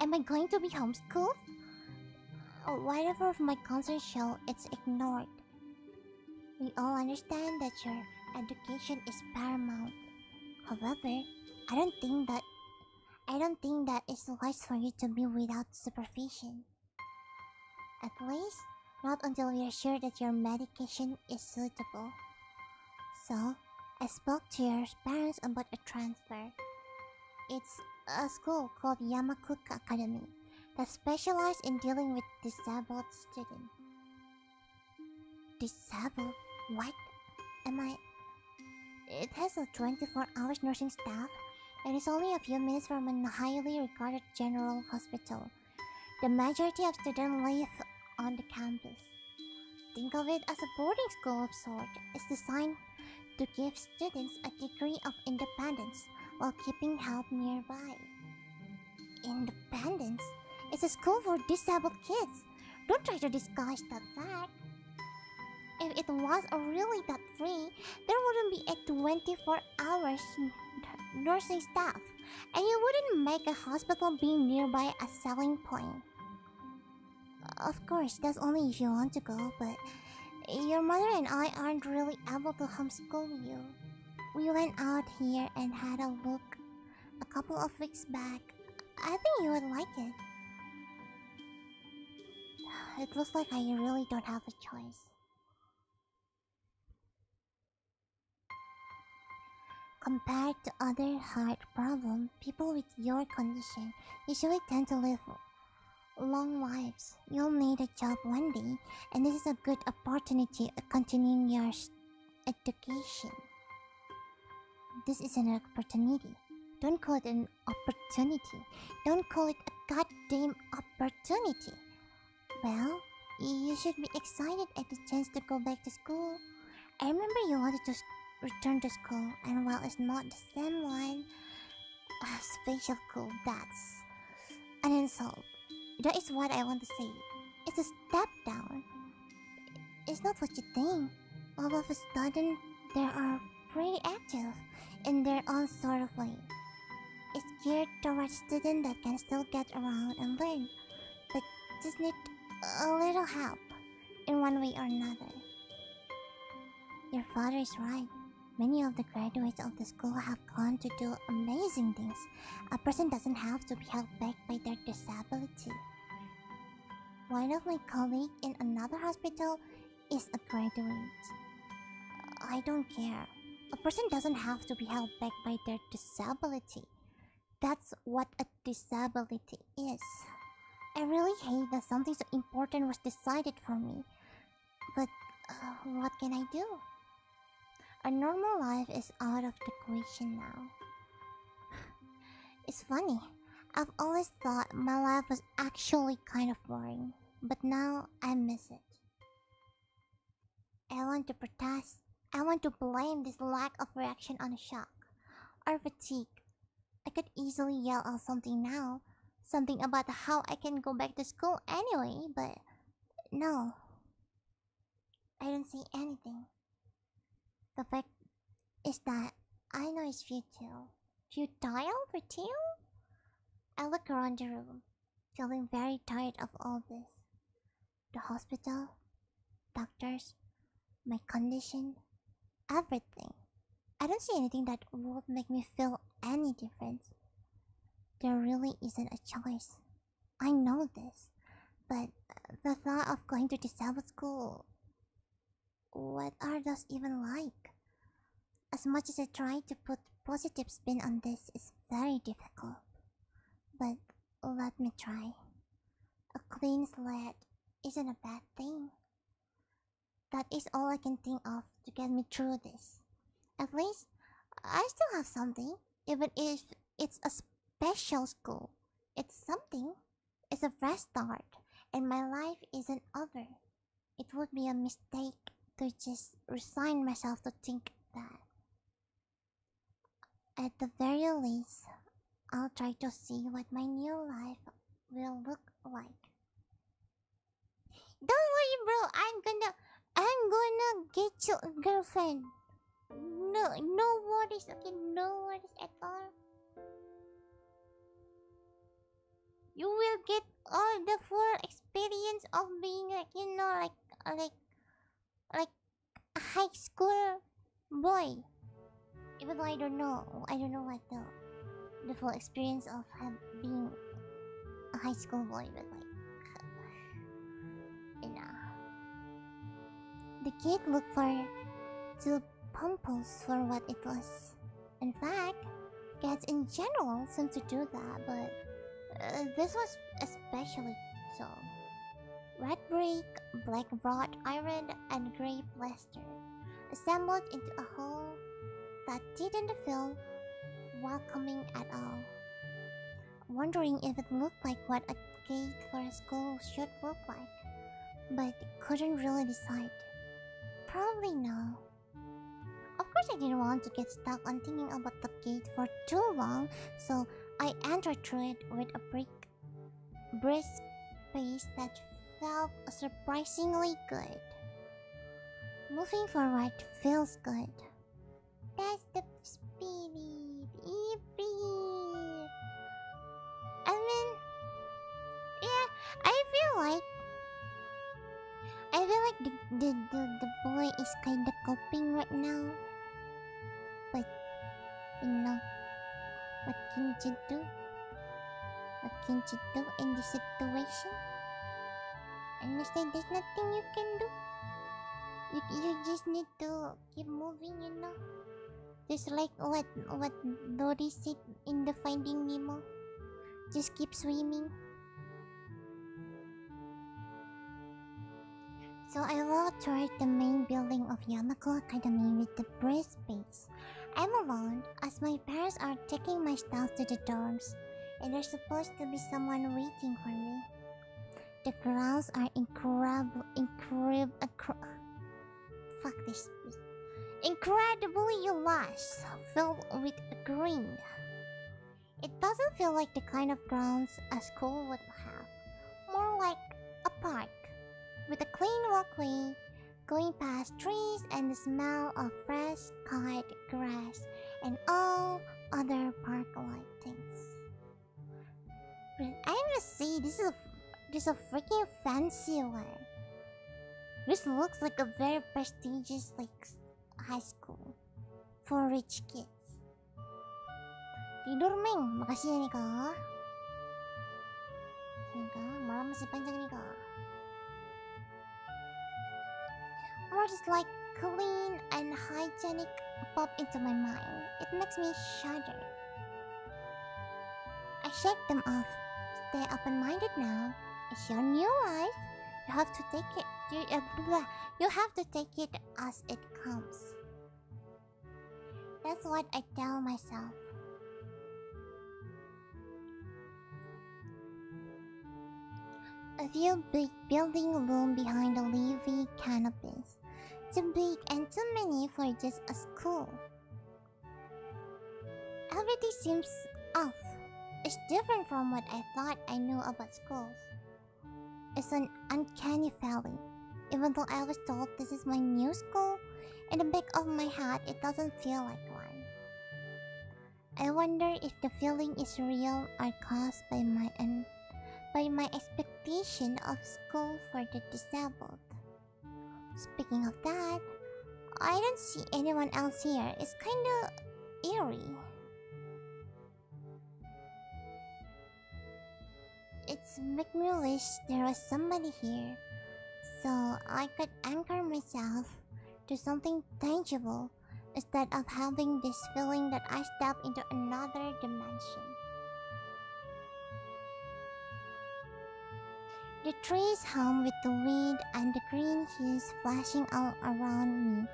Am I going to be homeschooled? Whatever of my concerns show, it's ignored. We all understand that your education is paramount. However, I don't think that it's wise for you to be without supervision. At least, not until we are sure that your medication is suitable. So, I spoke to your parents about a transfer. It's a school called Yamakuka Academy that specializes in dealing with disabled students. Disabled? What? It has a 24-hour nursing staff and is only a few minutes from a highly regarded general hospital. The majority of students live on the campus. Think of it as a boarding school of sorts. It's designed to give students a degree of independence while keeping help nearby. Independence? It's a school for disabled kids. Don't try to disguise that fact. If it was really that free, there wouldn't be a 24-hour nursing staff, and you wouldn't make a hospital being nearby a selling point. Of course, that's only if you want to go, but your mother and I aren't really able to homeschool you. We went out here and had a look a couple of weeks back. I think you would like it. It looks like I really don't have a choice. Compared to other heart problems, people with your condition usually tend to live long lives. You'll need a job one day, and this is a good opportunity of continuing your education. This is an opportunity. Don't call it an opportunity. Don't call it a goddamn opportunity. Well, you should be excited at the chance to go back to school. I remember you wanted to return to school, and while it's not the same one, special school, that's an insult. That is what I want to say. It's a step down. It's not what you think. All of a sudden, they are pretty active in their own sort of way. It's geared towards students that can still get around and learn, but just need a little help in one way or another. Your father is right. Many of the graduates of the school have gone to do amazing things. A person doesn't have to be held back by their disability. One of my colleagues in another hospital is a graduate. I don't care. A person doesn't have to be held back by their disability. That's what a disability is. I really hate that something so important was decided for me. But what can I do? A normal life is out of the question now. It's funny. I've always thought my life was actually kind of boring. But now I miss it. I want to protest. I want to blame this lack of reaction on shock or fatigue. I could easily yell out something now. Something about how I can go back to school anyway, but no. I don't see anything. The fact is that I know it's futile. Futile? Futile? I look around the room, feeling very tired of all this. The hospital, doctors, my condition, everything. I don't see anything that would make me feel any different. There really isn't a choice. I know this, but the thought of going to disabled school, what are those even like? As much as I try to put positive spin on this, is very difficult. But let me try. A clean slate isn't a bad thing. That is all I can think of to get me through this. At least, I still have something, even if it's a special school. It's something. It's a fresh start, and my life isn't over. It would be a mistake to just resign myself to think that. At the very least, I'll try to see what my new life will look like. Don't worry, bro. I'm gonna get you a girlfriend. No worries, okay? No worries at all. You will get all the full experience of being like a high school boy. Even though I don't know what the full experience of being a high school boy, but the kid looked for two pumples for what it was. In fact, cats in general seem to do that, but this was especially so. Red brick, black wrought iron, and gray plaster assembled into a whole that didn't feel welcoming at all. Wondering if it looked like what a gate for a school should look like, but couldn't really decide. Probably no. Of course I didn't want to get stuck on thinking about the gate for too long, so I entered through it with a brisk pace that felt surprisingly good. Moving forward feels good. That's the spirit. Yippee! I mean, yeah, I feel like the boy is kinda coping right now. But, what can you do? What can you do in this situation? Honestly, there's nothing you can do. You just need to keep moving, Just like what Dory said in the Finding Nemo. Just keep swimming. So I walked toward the main building of Yamako Academy with the brisk pace. I'm alone, as my parents are taking my stuff to the dorms, and there's supposed to be someone waiting for me. The grounds are incredibly lush, filled with green. It doesn't feel like the kind of grounds a school would have. More like a park, with a clean walkway, going past trees and the smell of fresh cut grass and all other park-like things. I must say, this is a freaking fancy one. This looks like a very prestigious high school. for rich kids. Tidur, Meng. Makasih ya, Nika. Nika, malam masih panjang, Nika. Words like clean and hygienic pop into my mind. It makes me shudder. I shake them off. Stay open-minded now. It's your new life. You have to take it. You have to take it as it comes. That's what I tell myself. A few big buildings loom behind the leafy canopies. Too big and too many for just a school. Everything seems off. It's different from what I thought I knew about schools. It's an uncanny feeling. Even though I was told this is my new school, in the back of my head it doesn't feel like one. I wonder if the feeling is real or caused by my expectation of school for the disabled. Speaking of that, I don't see anyone else here. It's kinda eerie. It's make me wish there was somebody here, so I could anchor myself to something tangible instead of having this feeling that I stepped into another dimension. The trees hum with the wind and the green hues flashing all around me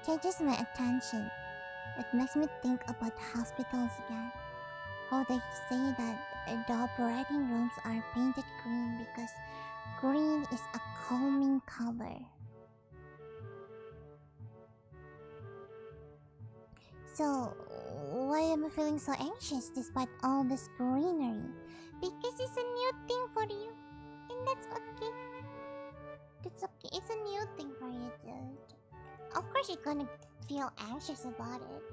catches my attention. It makes me think about hospitals again. How they say that the operating rooms are painted green because green is a calming color. So, why am I feeling so anxious despite all this greenery? Because it's a new thing for you. And that's okay. That's okay. It's a new thing for you, dude. Of course you're gonna feel anxious about it.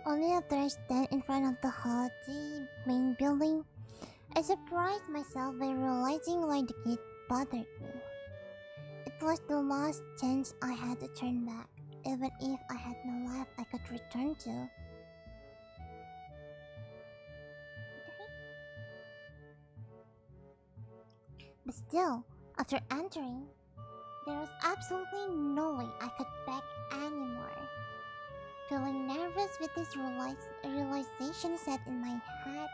Only after I stand in front of the haughty main building, I surprised myself by realizing why the gate bothered me. It was the last chance I had to turn back, even if I had no life I could return to. But still, after entering, there was absolutely no way I could back anymore. Feeling nervous with this realization set in my head,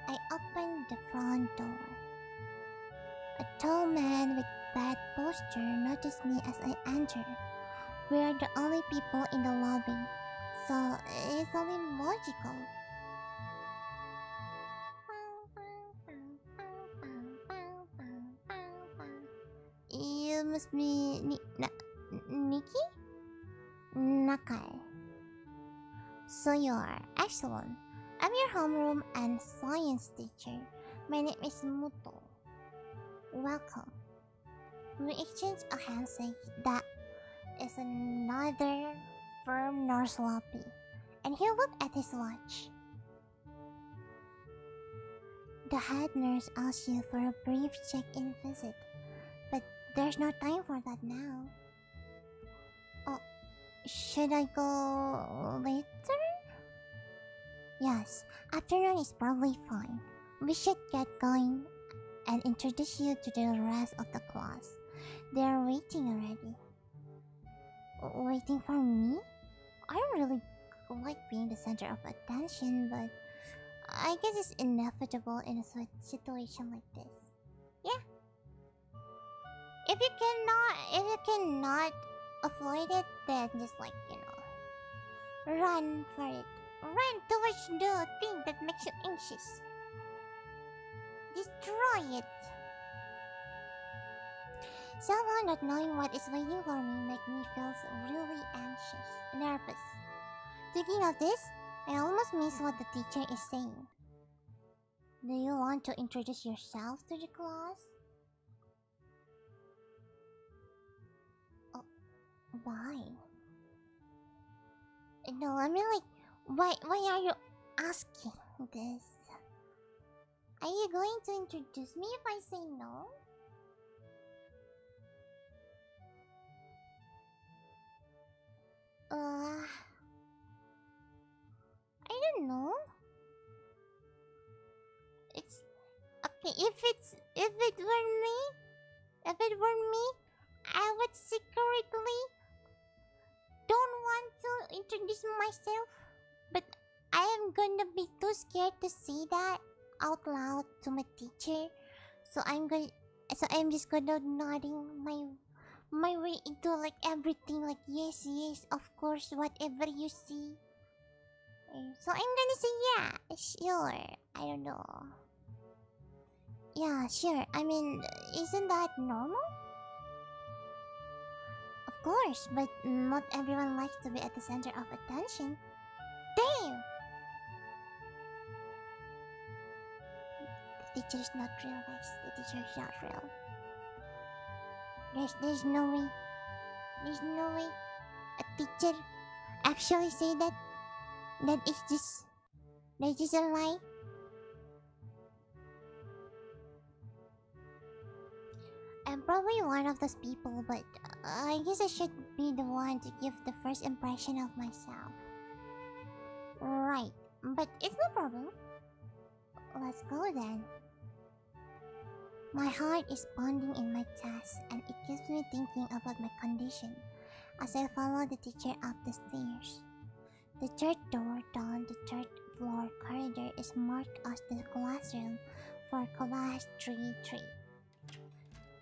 I opened the front door. A tall man with bad posture noticed me as I entered. We are the only people in the lobby, so it's only logical. You must be Nikki? Nakai. So you are. Excellent. I'm your homeroom and science teacher. My name is Muto. Welcome. We exchanged a handshake that is neither firm nor sloppy, and he looked at his watch. The head nurse asked you for a brief check-in visit, but there's no time for that now. Oh, should I go later? Yes, afternoon is probably fine. We should get going and introduce you to the rest of the class. They are waiting already. Waiting for me? I don't really like being the center of attention, but I guess it's inevitable in a situation like this. Yeah. If you cannot avoid it, then just run for it. Run towards the thing that makes you anxious. Destroy it. Somehow not knowing what is waiting for me makes me feel really anxious, nervous. Thinking of this, I almost miss what the teacher is saying. Do you want to introduce yourself to the class? Why? No, I mean like, why are you asking this? Are you going to introduce me if I say no? I don't know. It's okay if it were me, I would secretly don't want to introduce myself, but I am gonna be too scared to say that out loud to my teacher. So I'm just gonna nodding my way into like everything, like yes, of course, whatever you see. So I'm gonna say yeah, sure. I don't know. Yeah, sure. I mean, isn't that normal? Of course, but not everyone likes to be at the center of attention. Damn! The teacher is not real, guys. The teacher is not real. There's no way. There's no way a teacher actually say that. That's just a lie. I'm probably one of those people, but I guess I should be the one to give the first impression of myself. Right, but it's no problem. Let's go then. My heart is pounding in my chest, and it keeps me thinking about my condition as I follow the teacher up the stairs. The third door down the third floor corridor is marked as the classroom for class 3-3.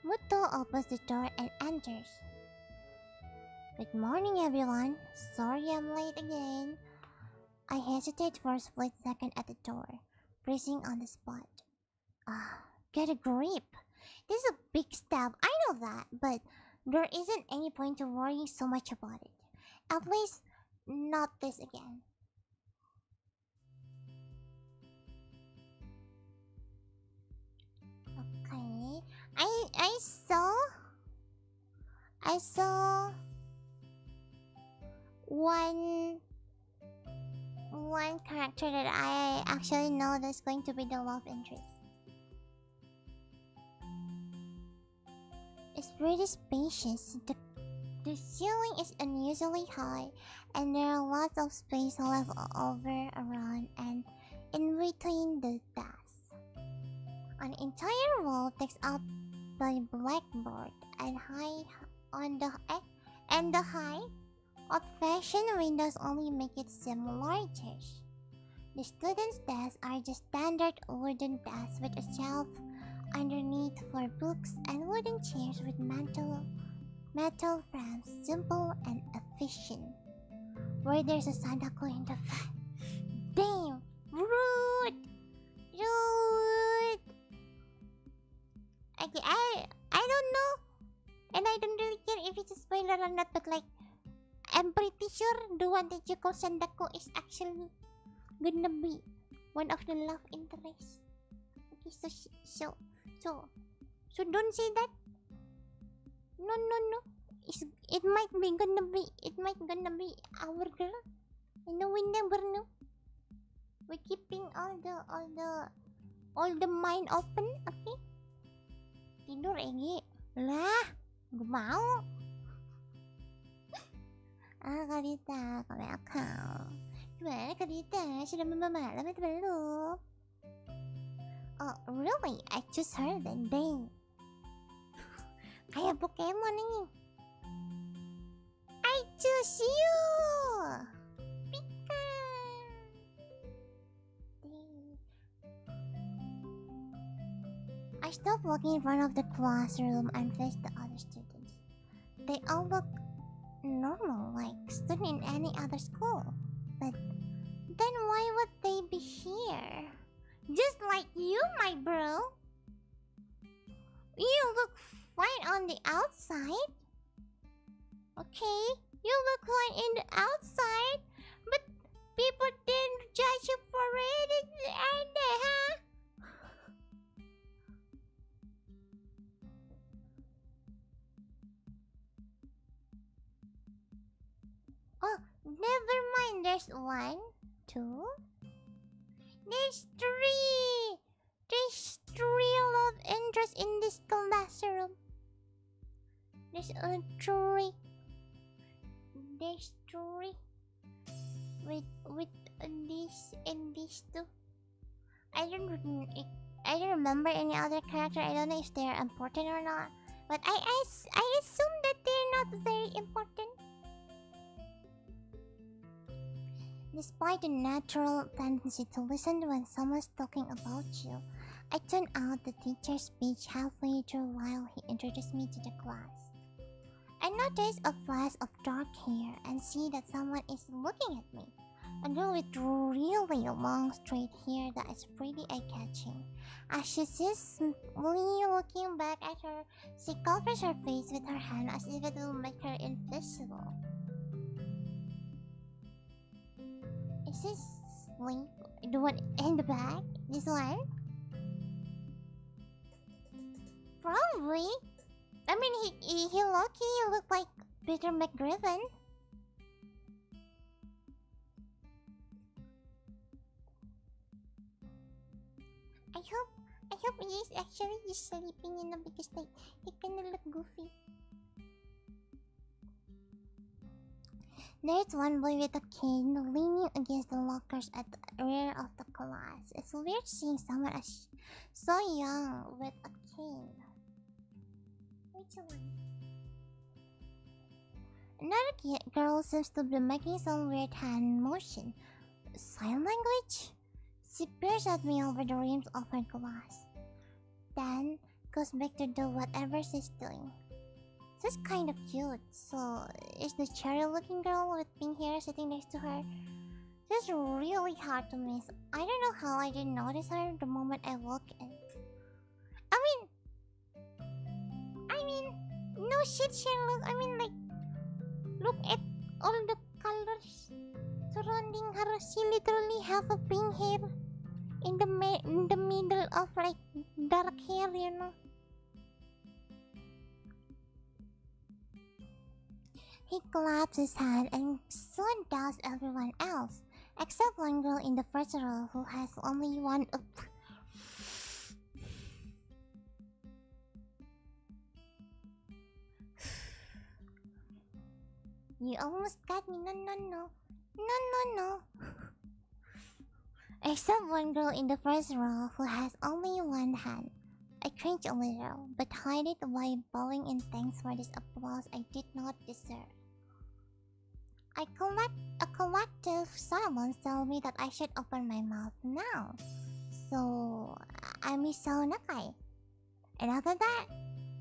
Muto opens the door and enters. Good morning, everyone. Sorry I'm late again. I hesitate for a split second at the door, freezing on the spot. Get a grip. This is a big step, I know that, but there isn't any point to worrying so much about it. At least, not this again. Okay. I saw one character that I actually know that's going to be the love interest. It's pretty spacious. The ceiling is unusually high, and there are lots of space left over around and in between the desks. An entire wall takes up the blackboard, and the high, old-fashioned windows only make it seem larger. The students' desks are just standard wooden desks with a shelf underneath for books and wooden chairs with metal frames, simple and efficient. Where there's a Sadako in the front. Damn! Rude! Okay, I don't know. And I don't really care if it's a spoiler or not, but like, I'm pretty sure the one that you call Sandako is actually gonna be one of the love interests. Okay, so don't say that. No. It might gonna be our girl. You know, we never know. We're keeping all the mind open, okay? Tidur Egi. Lah, gue mau. Kalita, kami akal. Gimana Kalita? Sudah malam itu belum? Oh, really? I just heard that dang. Kayak Pokemon ini. I choose you. Pika. I stopped walking in front of the classroom and faced the other students. They all look normal, like student in any other school. But then why would they be here? Just like you, my bro. You look fine on the outside. Okay, you look fine in the outside, but people didn't judge you for it, are they, huh? Never mind, there's 1, 2. There's 3! There's 3 love interests in this classroom. There's 3. There's 3. With this and this too. I don't remember any other character. I don't know if they're important or not. But I assume that they're not very important. Despite the natural tendency to listen when someone's talking about you, I turned out the teacher's speech halfway through while he introduced me to the class. I noticed a flash of dark hair and see that someone is looking at me. A girl with really long straight hair that is pretty eye-catching. As she sits looking back at her, she covers her face with her hand as if it will make her invisible. Is this Link? The one in the back? This one? Probably. I mean, he looked like Peter McGriffin. I hope he is actually just sleeping, you know, because like he kinda look goofy. There's one boy with a cane leaning against the lockers at the rear of the class. It's weird seeing someone as so young with a cane. Which one? Another girl seems to be making some weird hand motion. Sign language? She peers at me over the rims of her glass. Then goes back to do whatever she's doing. She's kind of cute, so is the cherry-looking girl with pink hair sitting next to her. She's really hard to miss. I don't know how I didn't notice her the moment I walked in. I mean, no shit, Sherlock. I mean, like, look at all the colors surrounding her. She literally have a pink hair in the middle of like dark hair, you know. He claps his hand and so does everyone else, except one girl in the first row who has only one. You almost got me. No. Except one girl in the first row who has only one hand. I cringe a little, but hide it by bowing in thanks for this applause I did not deserve. A collective silence told me that I should open my mouth now. So I miss Nakai. And after that,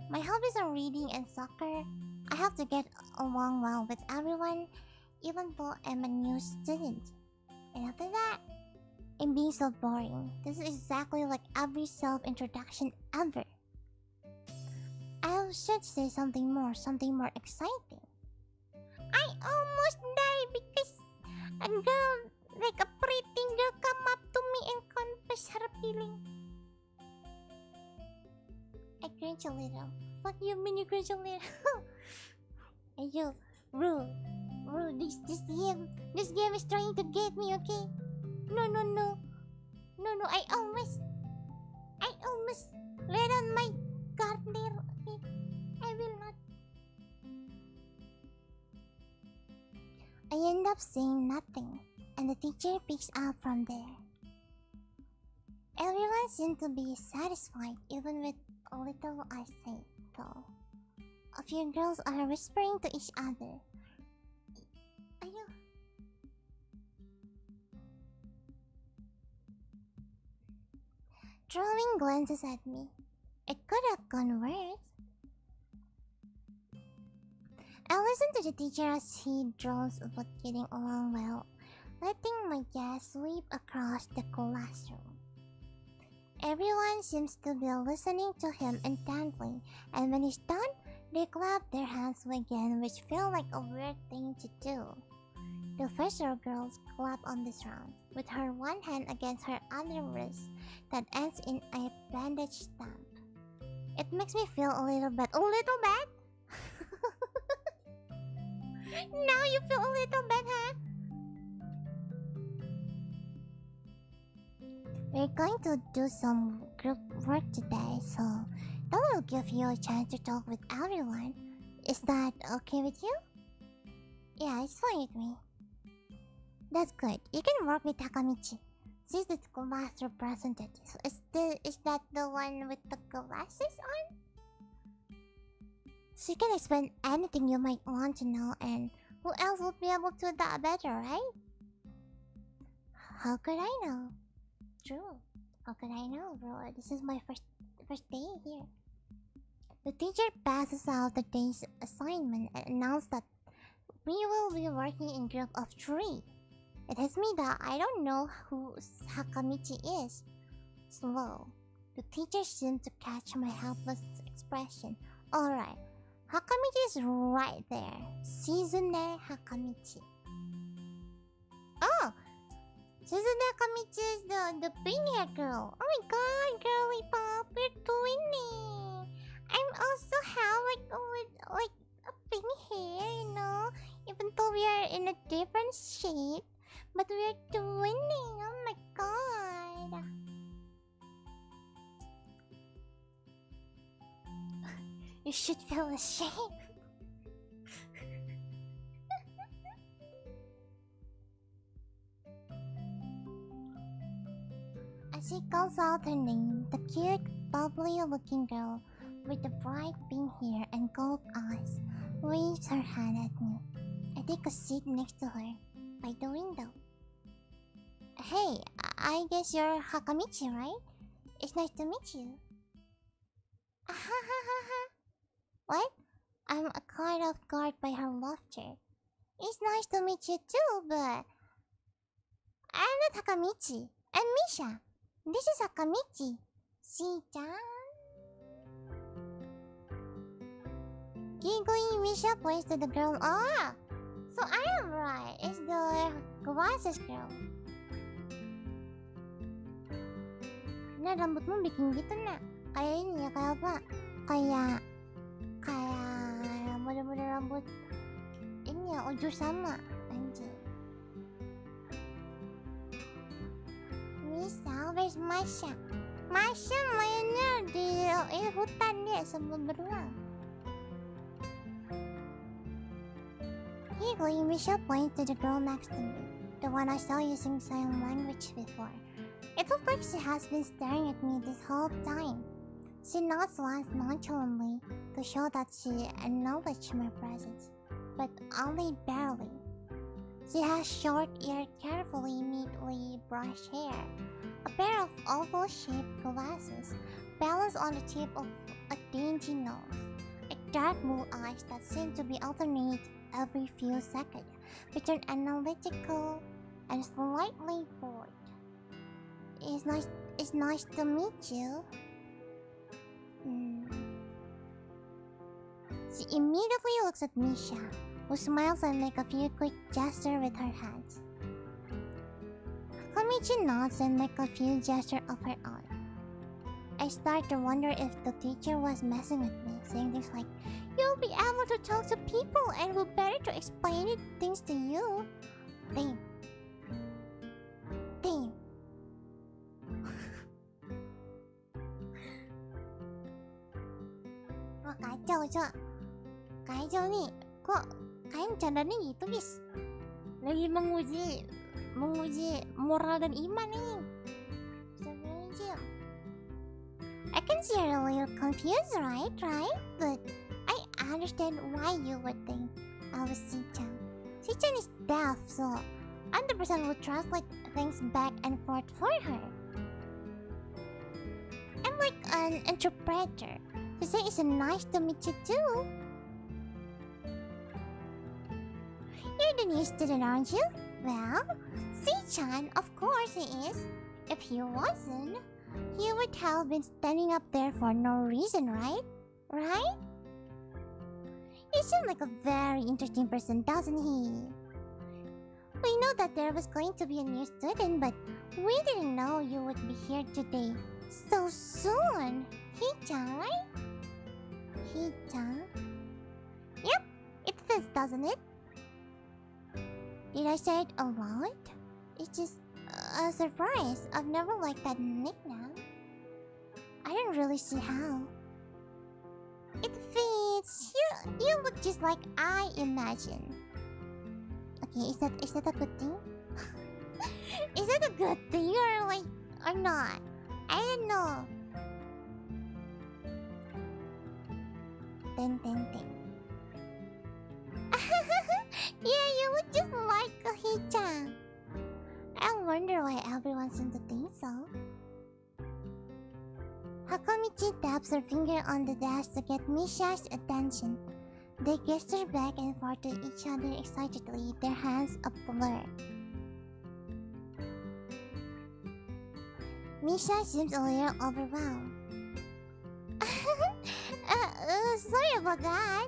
my hobbies are reading and soccer. I have to get along well with everyone, even though I'm a new student. And after that, I'm being so boring. This is exactly like every self-introduction ever. I should say something more exciting. I almost died because a girl, like a pretty girl, come up to me and confess her feeling. I cringe a little. Fuck you, mean you cringe a little? Hey yo, bro, this game is trying to get me, okay? No, I almost read on my card there, okay? I will not. I end up saying nothing, and the teacher picks up from there. Everyone seemed to be satisfied, even with a little I say, though. A few girls are whispering to each other. Ayo. Throwing glances at me. It could have gone worse. I listen to the teacher as he draws about getting along well, letting my gaze sweep across the classroom. Everyone seems to be listening to him intently, and when he's done, they clap their hands again, which feel like a weird thing to do. The first row girls clap on this round, with her one hand against her other wrist that ends in a bandage stamp. It makes me feel a little bad. A little bad? Now you feel a little bad, huh? We're going to do some group work today, so that will give you a chance to talk with everyone. Is that okay with you? Yeah, it's fine with me. That's good. You can work with Takamichi. She's the class representative. Is that the one with the glasses on? She can explain anything you might want to know, and who else would be able to do that better, right? How could I know? True. How could I know, bro? This is my first day here. The teacher passes out the day's assignment and announces that we will be working in group of 3. It hits me that I don't know who Sakamichi is. Slow. The teacher seemed to catch my helpless expression. Alright. Hakamichi is right there. Shizune Hakamichi. Oh! Shizune Hakamichi is the pink hair girl. Oh my god, girly pop, you're twinning. I'm also have like a pink hair, you know? Even though we are in a different shade. But we're twinning. Oh my god. You should feel ashamed. As she calls out her name, the cute, bubbly looking girl with the bright pink hair and gold eyes waves her hand at me. I take a seat next to her by the window. Hey, I guess you're Hakamichi, right? It's nice to meet you. What? I'm caught off guard by her laughter. It's nice to meet you too, but I'm not Hakamichi. I'm Misha. This is Hakamichi. Shi-chan. Giggling, Misha points to the girl. Ah! So I am right. It's the glasses girl. Nah, rambutmu bikin gitu, nak. Kayak ini ya, kayak apa? Kayak model-model rambut ini ya, Ojo sama. Anjir. Misal, where's Masha? Masha mainnya di hutan dia sebelum beruang. Giggling, Misha points to the girl next to me, the one I saw using sign language before. It looks like she has been staring at me this whole time. She nods once nonchalantly to show that she acknowledged my presence, but only barely. She has short-eared, carefully, neatly brushed hair, a pair of oval-shaped glasses balanced on the tip of a dainty nose, and dark blue eyes that seem to be alternate every few seconds between analytical and slightly bored. It's nice to meet you. She immediately looks at Misha, who smiles and makes a few quick gestures with her hands. Hakamichi nods and makes a few gestures of her own. I start to wonder if the teacher was messing with me, saying things like, "You'll be able to talk to people and we'll better to explain things to you." Damn. Wah, kacau, Cok. Kacau nih. Kok kalian bercandanya gitu, guys? Lagi menguji moral dan iman nih. Astagfirullahaladzim. I can see you're a little confused, right? But I understand why you would think I was Shi-chan. Shi-chan is deaf, so I'm the person who translates things back and forth for her. I'm like an interpreter. To say it's nice to meet you too. You're the new student, aren't you? Well, Shi-chan, of course he is. If he wasn't, he would have been standing up there for no reason, right? Right? He seems like a very interesting person, doesn't he? We know that there was going to be a new student, but we didn't know you would be here today so soon. Hi-chan, right? Hi-chan? Yep, it fits, doesn't it? Did I say it a lot? It's just... surprised. I've never liked that nickname. I don't really see how. It fits. You look just like I imagine. Okay, is that a good thing? Is that a good thing or not? I don't know. Ten. Yeah, you look just like Hee-chan. I wonder why everyone seems to think so. Hakamichi taps her finger on the dash to get Misha's attention. They gesture back and forth to each other excitedly, their hands a blur. Misha seems a little overwhelmed. Sorry about that.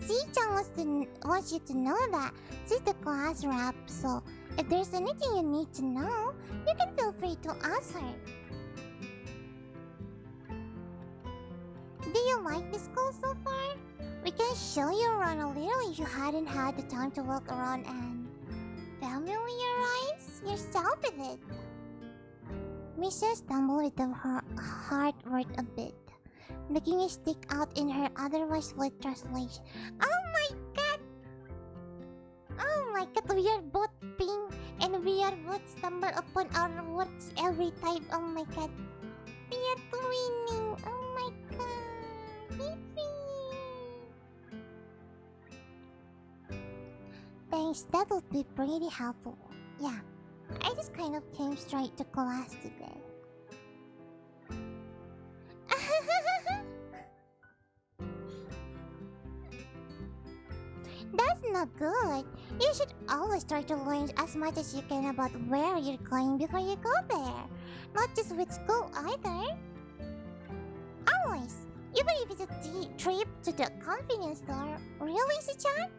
Sii-chan wants you to know that she's the class rep, so if there's anything you need to know, you can feel free to ask her. Do you like the school so far? We can show you around a little if you hadn't had the time to look around and familiarize yourself with it. Misha stumbled with her heart worked a bit, making it stick out in her otherwise fluid translation. Oh my god! Oh my god, we are both pink and we are both stumble upon our words every time. Oh my god. We are twinning. Oh my god. Thanks, that would be pretty helpful. Yeah, I just kind of came straight to class today. That's not good. You should always try to learn as much as you can about where you're going before you go there. Not just with school either. Always. Even if it's a trip to the convenience store. Really, Sichan?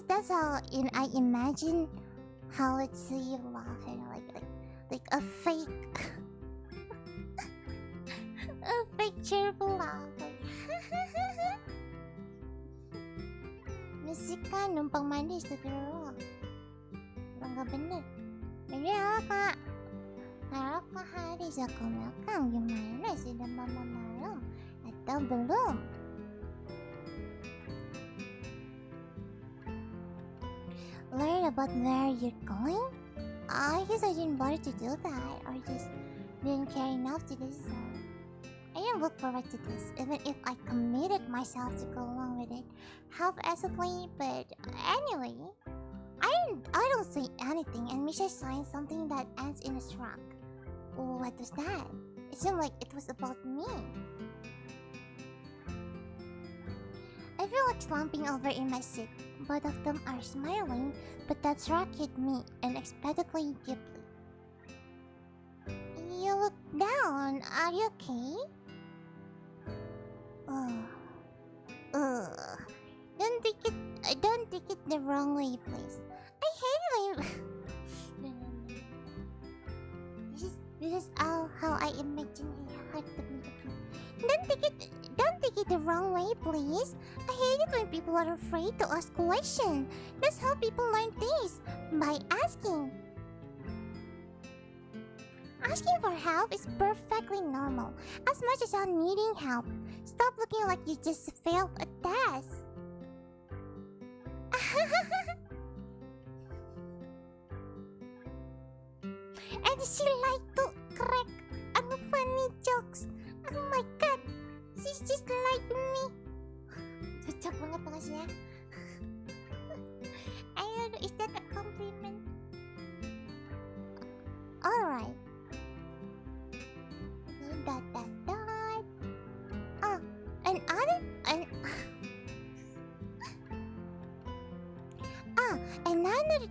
That's how I imagine how it's see you laughing like a fake a fake cheerful laugh. Musika numpang manis siguro. Bangga bener. Bener kak. Harap hari sa kumakang gimana sudah mama malam atau belum? Learn about where you're going? I guess I didn't bother to do that, or just didn't care enough to do so. I didn't look forward to this, even if I committed myself to go along with it half-assedly, but anyway, I don't say anything, and Misha signed something that ends in a shrug. What was that? It seemed like it was about me. I feel like slumping over in my seat. Both of them are smiling, but that shrug hit me unexpectedly deeply. You look down. Are you okay? Don't take it the wrong way, please. I hate my... This is all how I imagine it had to be. Don't take it the wrong way, please. I hate it when people are afraid to ask questions. That's how people learn things, by asking. Asking for help is perfectly normal, as much as I'm needing help. Stop looking like you just failed a test. And she liked to crack funny jokes. Oh my god, she's just like me. Cocok banget tuh sih ya. I don't know, is that a compliment? Alright. Dot. Oh, another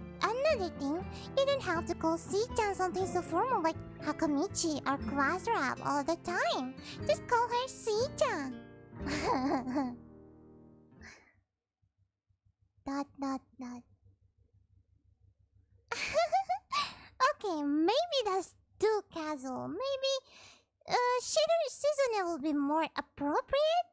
thing, you don't have to call Sii-chan something so formal like Hakamichi or class rep all the time. Just call her Sii-chan. Dot. Okay, maybe that's too casual. Maybe Shidori Suzune will be more appropriate?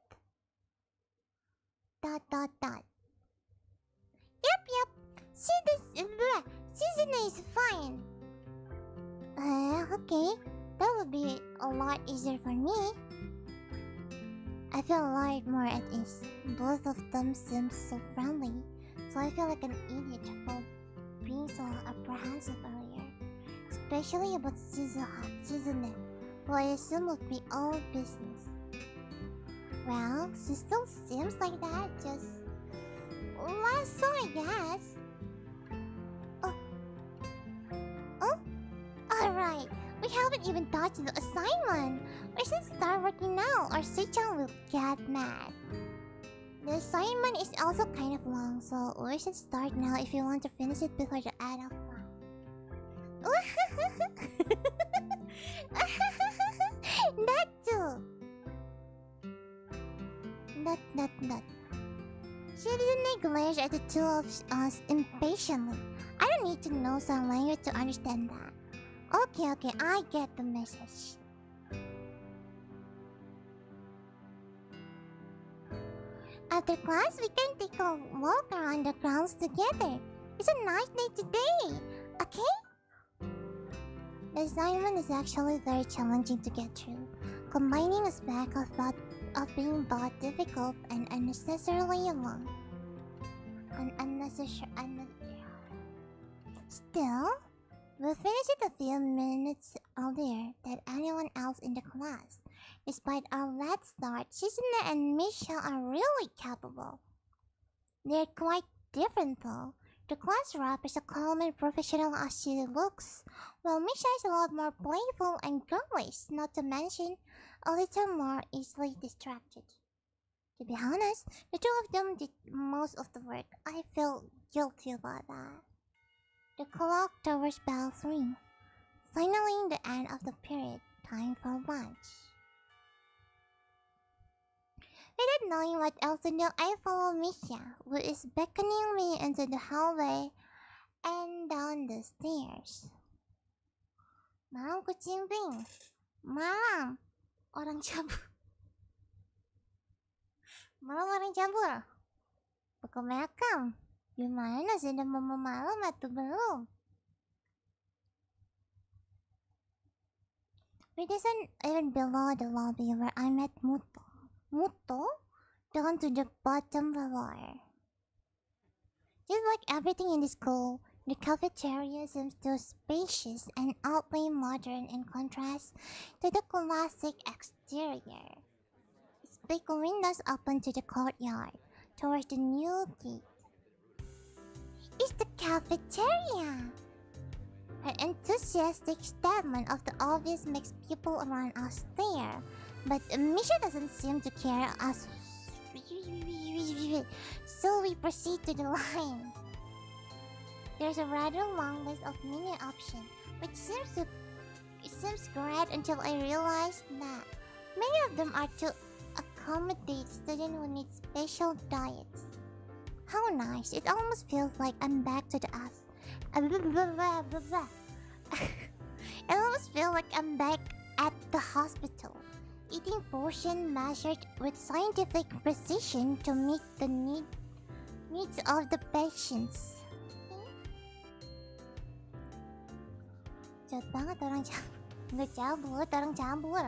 Okay, that would be a lot easier for me. I feel a lot more at ease. Both of them seem so friendly, so I feel like an idiot for being so apprehensive earlier. Especially about season, who I assume would be all business. Well, she still seems like that, just less so, I guess. Oh, alright. We haven't even touched the assignment. We should start working now, or Suchan will get mad. The assignment is also kind of long, so we should start now if you want to finish it before the end of class. That too. Not. She didn't glare at the two of us impatiently. I don't need to know some language to understand that. Okay, I get the message. After class, we can take a walk around the grounds together. It's a nice day today, okay? The assignment is actually very challenging to get through, combining a spec of being both difficult and unnecessarily long. Still, we'll finish it a few minutes earlier than anyone else in the class. Despite our late start, Shizune and Misha are really capable. They're quite different though. The class rep is as calm and professional as she looks, while Misha is a lot more playful and girlish, not to mention a little more easily distracted. To be honest, the two of them did most of the work. I feel guilty about that. The clock towers bells ring, signaling the end of the period. Time for lunch. Without knowing what else to do, I follow Misha, who is beckoning me into the hallway and down the stairs. Malam kucing pink. Malam orang cabul. Malam orang cabul. Berkomentar. Gimana sudah mau malam atau belum? We descend even below the lobby where I met Muto. Muto? Down to the bottom floor. Just like everything in the school, the cafeteria seems too spacious and oddly modern in contrast to the classic exterior. Its big windows open to the courtyard, towards the new gate. It's the cafeteria! Her enthusiastic statement of the obvious makes people around us stare, but Misha doesn't seem to care as so we proceed to the line. There's a rather long list of menu options, which seems great until I realized that many of them are to accommodate students who need special diets. How nice! It almost feels like I'm back to the us. I almost feel like I'm back at the hospital, eating portion measured with scientific precision to meet the needs of the patients. Cepet banget orang cabut. Nggak cabut, orang cabul.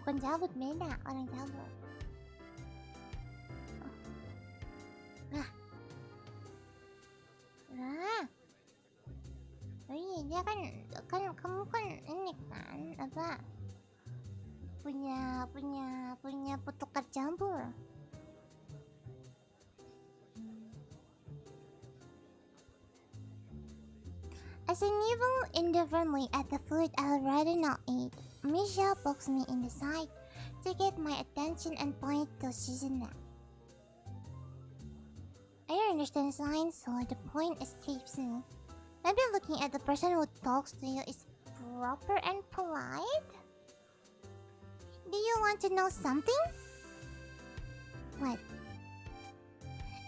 Bukan cabut, beda, orang cabul. Oh iya, dia kan kamu kan ini kan apa punya petukar campur. As I nibble indifferently at the food I'd rather not eat, Michelle pokes me in the side to get my attention and point to Susanna. I don't understand signs, so the point escapes me. Maybe looking at the person who talks to you is proper and polite? Do you want to know something? What?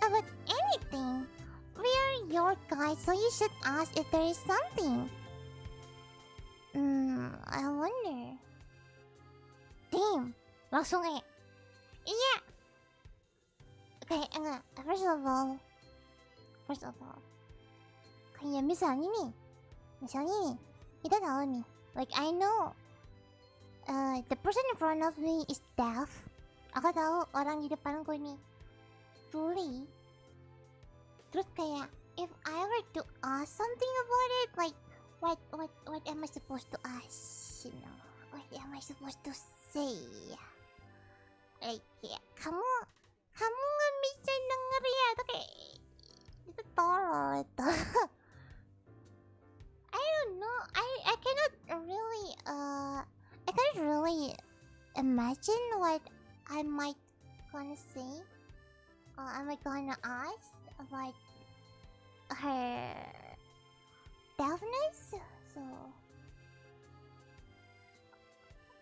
About anything. We're your guide, so you should ask if there is something. I wonder. Damn, langsung kayak iya. Kayak enggak. First of all, kayak misalnya nih, kita tahu nih, Like I know the person in front of me is deaf. Aku tahu orang di depanku ini tuli. Terus kayak if I were to ask something about it, like what am I supposed to ask? You know, what am I supposed to say? Like kayak kamu nggak bisa denger ya, tuh kayak itu tolol itu. I don't know. I cannot really imagine what I might gonna say. Am I gonna ask about her deafness? So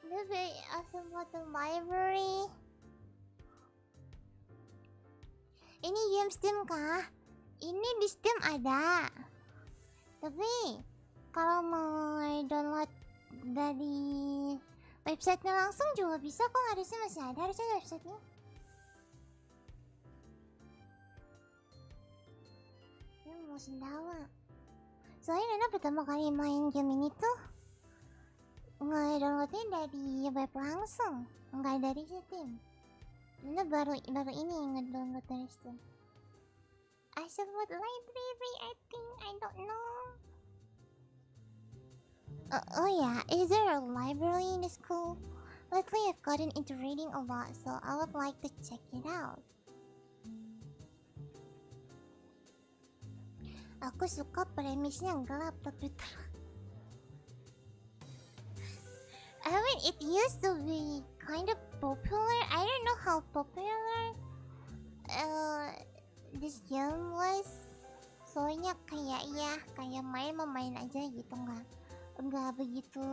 maybe ask about the library. Ini game Steam kah? Ini di Steam ada. Tapi kalau mau download dari websitenya langsung juga bisa kok, harusnya masih ada, harusnya websitenya. Ini mau sendawa. Soalnya Nana pertama kali main game ini tuh nge-downloadnya dari web langsung, nggak dari Steam. Nana baru ini nge-download dari Steam. I said what library? I think I don't know. Oh yeah, is there a library in the school? Lately I've gotten into reading a lot, so I would like to check it out. Aku suka premisnya yang gelap tapi I mean, it used to be kind of popular. I don't know how popular this game was. Soalnya kayak main aja gitu, nggak begitu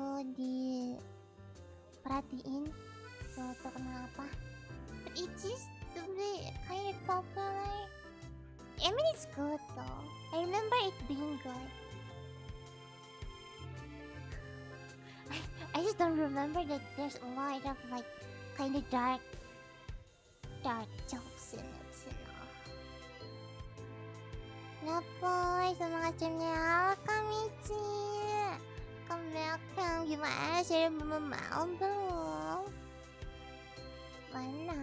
diperhatiin. So itu kenapa? But it used to be kind of popular. I mean, it's good though. I remember it being good. I just don't remember that there's a lot of like kind of dark jokes in it, you know. Napoy, semangat jamnya Kamichi. Welcome. Gimana sih, mau belum? Mana?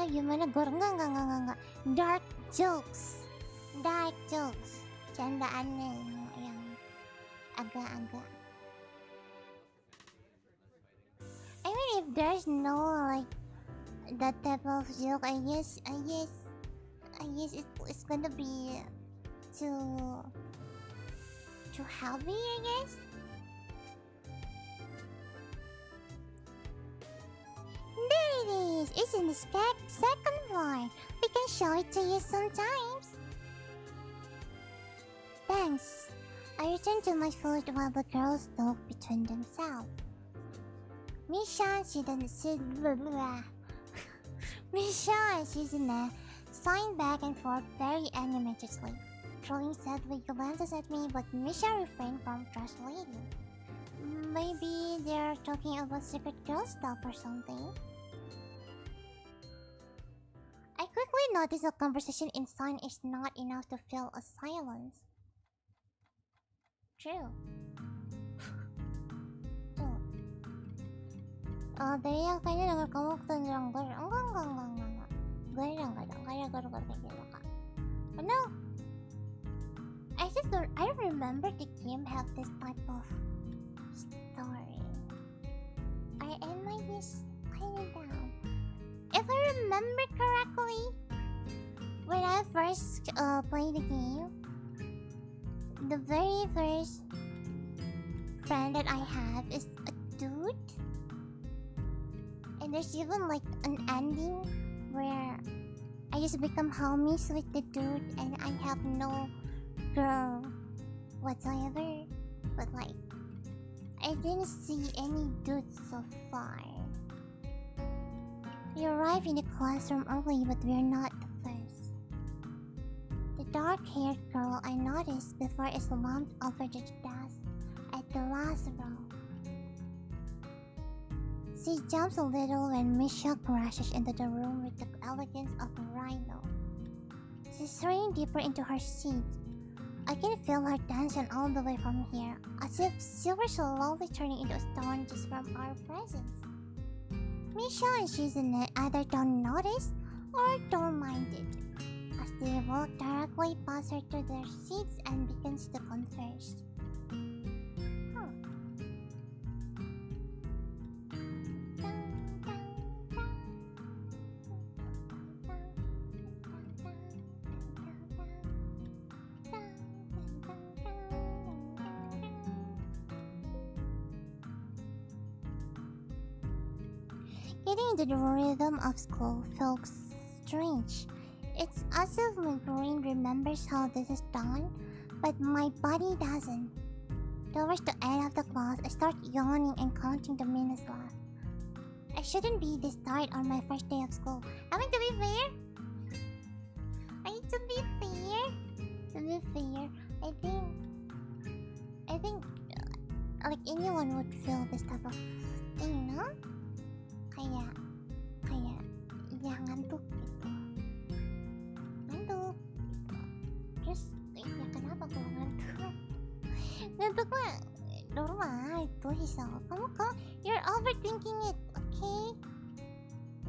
Gimana Gor? Enggak. Dark jokes. Candaannya yang agak-agak. I mean, if there's no like that type of joke, I guess it's gonna be too heavy, I guess. There it is. It's in the second floor. We can show it to you sometimes. Thanks. I returned to my food while the girls talk between themselves. Misha, she's signed back and forth very animatedly, throwing sideways glances at me, but Misha refrained from translating. Maybe they're talking about secret girl stuff or something. I quickly noticed a conversation in sign is not enough to fill a silence. True. Tuh. Dari yang kayaknya denger kamu ketenjerang ger. Enggak. Gue enggak ada gar-gar kayak gitu, Kak. But no. I remember the game have this type of story. I might just kind of down. If I remember correctly, when I first played the game, the very first friend that I have is a dude, and there's even like an ending where I just become homies with the dude and I have no girl whatsoever. But like, I didn't see any dudes so far. We arrived in the classroom early, but we're not the first. The dark-haired girl I noticed before is slumped over the desk at the last row. She jumps a little when Misha crashes into the room with the elegance of a rhino. She's straying deeper into her seat, I can feel her tension all the way from here, as if she were slowly turning into a stone just from our presence. Misha and Shizune either don't notice or don't mind it, as they walk directly past her to their seats and begins to converse. Getting into the rhythm of school feels strange. It's as if my brain remembers how this is done, but my body doesn't. Towards the end of the class, I start yawning and counting the minutes left. I shouldn't be this tired on my first day of school. I mean, to be fair, I think, like anyone would feel this type of thing, no? Kayak, ya ngantuk gitu. Ngantuk gitu. Terus, ya kenapa kalau ngantuk? Ngantuk mah normal itu, Hisal. You're overthinking it, okay?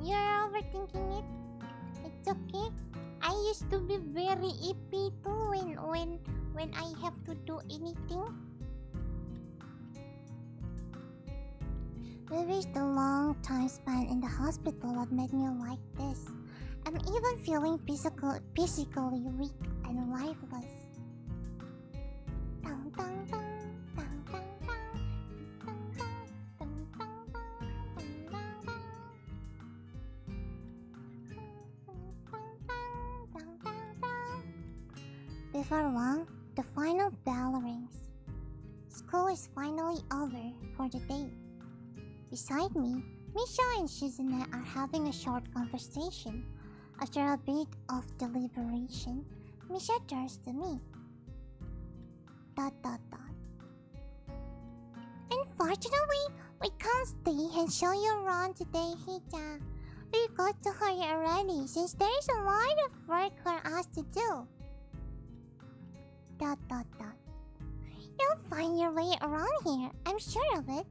You're overthinking it. It's okay. I used to be very ippy too when I have to do anything. Maybe it's the long time spent in the hospital that made me like this. I'm even feeling physically weak and lifeless. Dang, dang, dang, dang, dang, dang, dang, dang, dang, dang, dang, dang. Before long, the final bell rings. School is finally over for the day. Beside me, Misha and Shizune are having a short conversation. After a bit of deliberation, Misha turns to me. ... Unfortunately, we can't stay and show you around today, Hija. We got to hurry already since there is a lot of work for us to do. ... You'll find your way around here, I'm sure of it.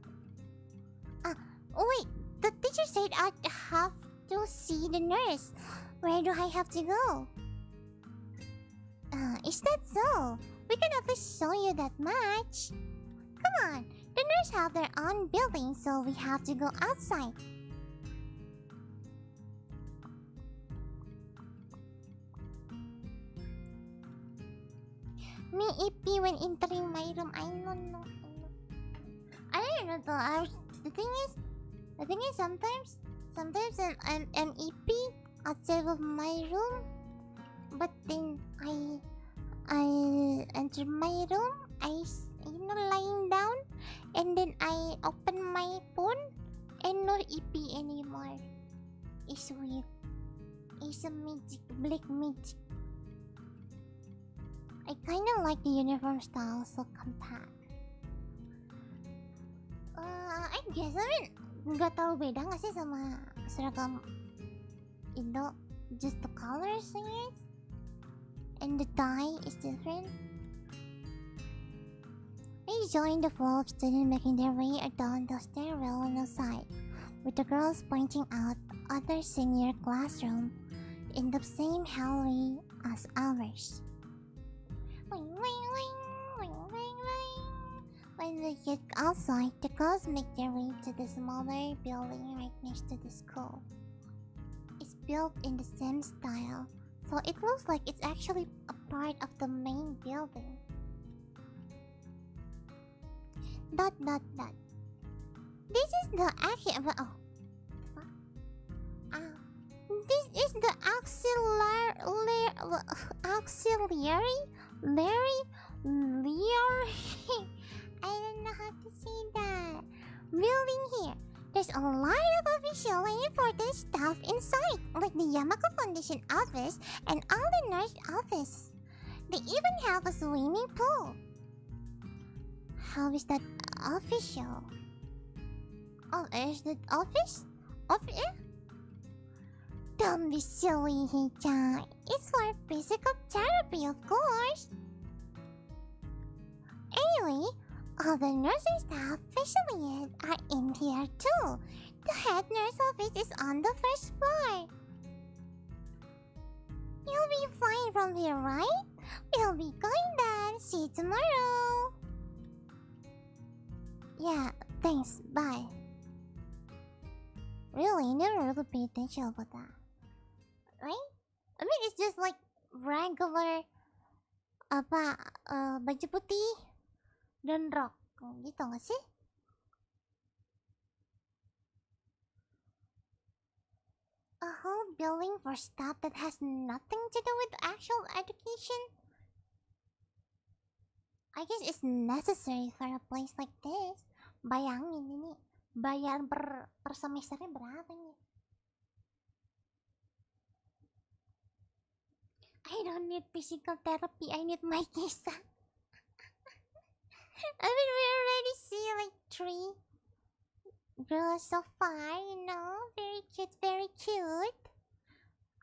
Wait, the teacher said I'd have to see the nurse. Where do I have to go? Is that so? We can at least show you that much. Come on, the nurse have their own building, so we have to go outside. Me ippy when entering my room. I don't know. The thing is, sometimes I'm ippy outside of my room, but then I enter my room, lying down, and then I open my phone, and not ippy anymore. It's weird. It's a magic, black magic. I kinda like the uniform style, so compact. I guess, nggak terlalu beda nggak sih sama seragam Indo? Just the colors, I guess, and the dye is different. They join the flow of students making their way down the stairwell on the side, with the girls pointing out other senior classroom in the same hallway as ours. When we get outside, the girls make their way to the smaller building right next to the school. It's built in the same style, so it looks like it's actually a part of the main building. ... This is the This is the auxiliary I don't know how to say that building here. There's a lot of official and important stuff inside, like the Yamako Foundation office and all the nurse office. They even have a swimming pool. How is that official? Oh, is that office? Don't be silly, Hichan. It's for physical therapy, of course. All the nursing staff, especially are in here too. The head nurse office is on the first floor. You'll be flying from here, right? We'll be going then. See you tomorrow. Yeah, thanks. Bye. Really, you never really paid attention about that. Right? I mean, it's just like regular baju putih dan rok gitu gak sih? A whole building for stuff that has nothing to do with actual education? I guess it's necessary for a place like this. Bayangin ini, bayar per semesternya berapa ini? I don't need physical therapy, I need my kisa. I mean, we already see like 3 girls so far, you know? Very cute, very cute.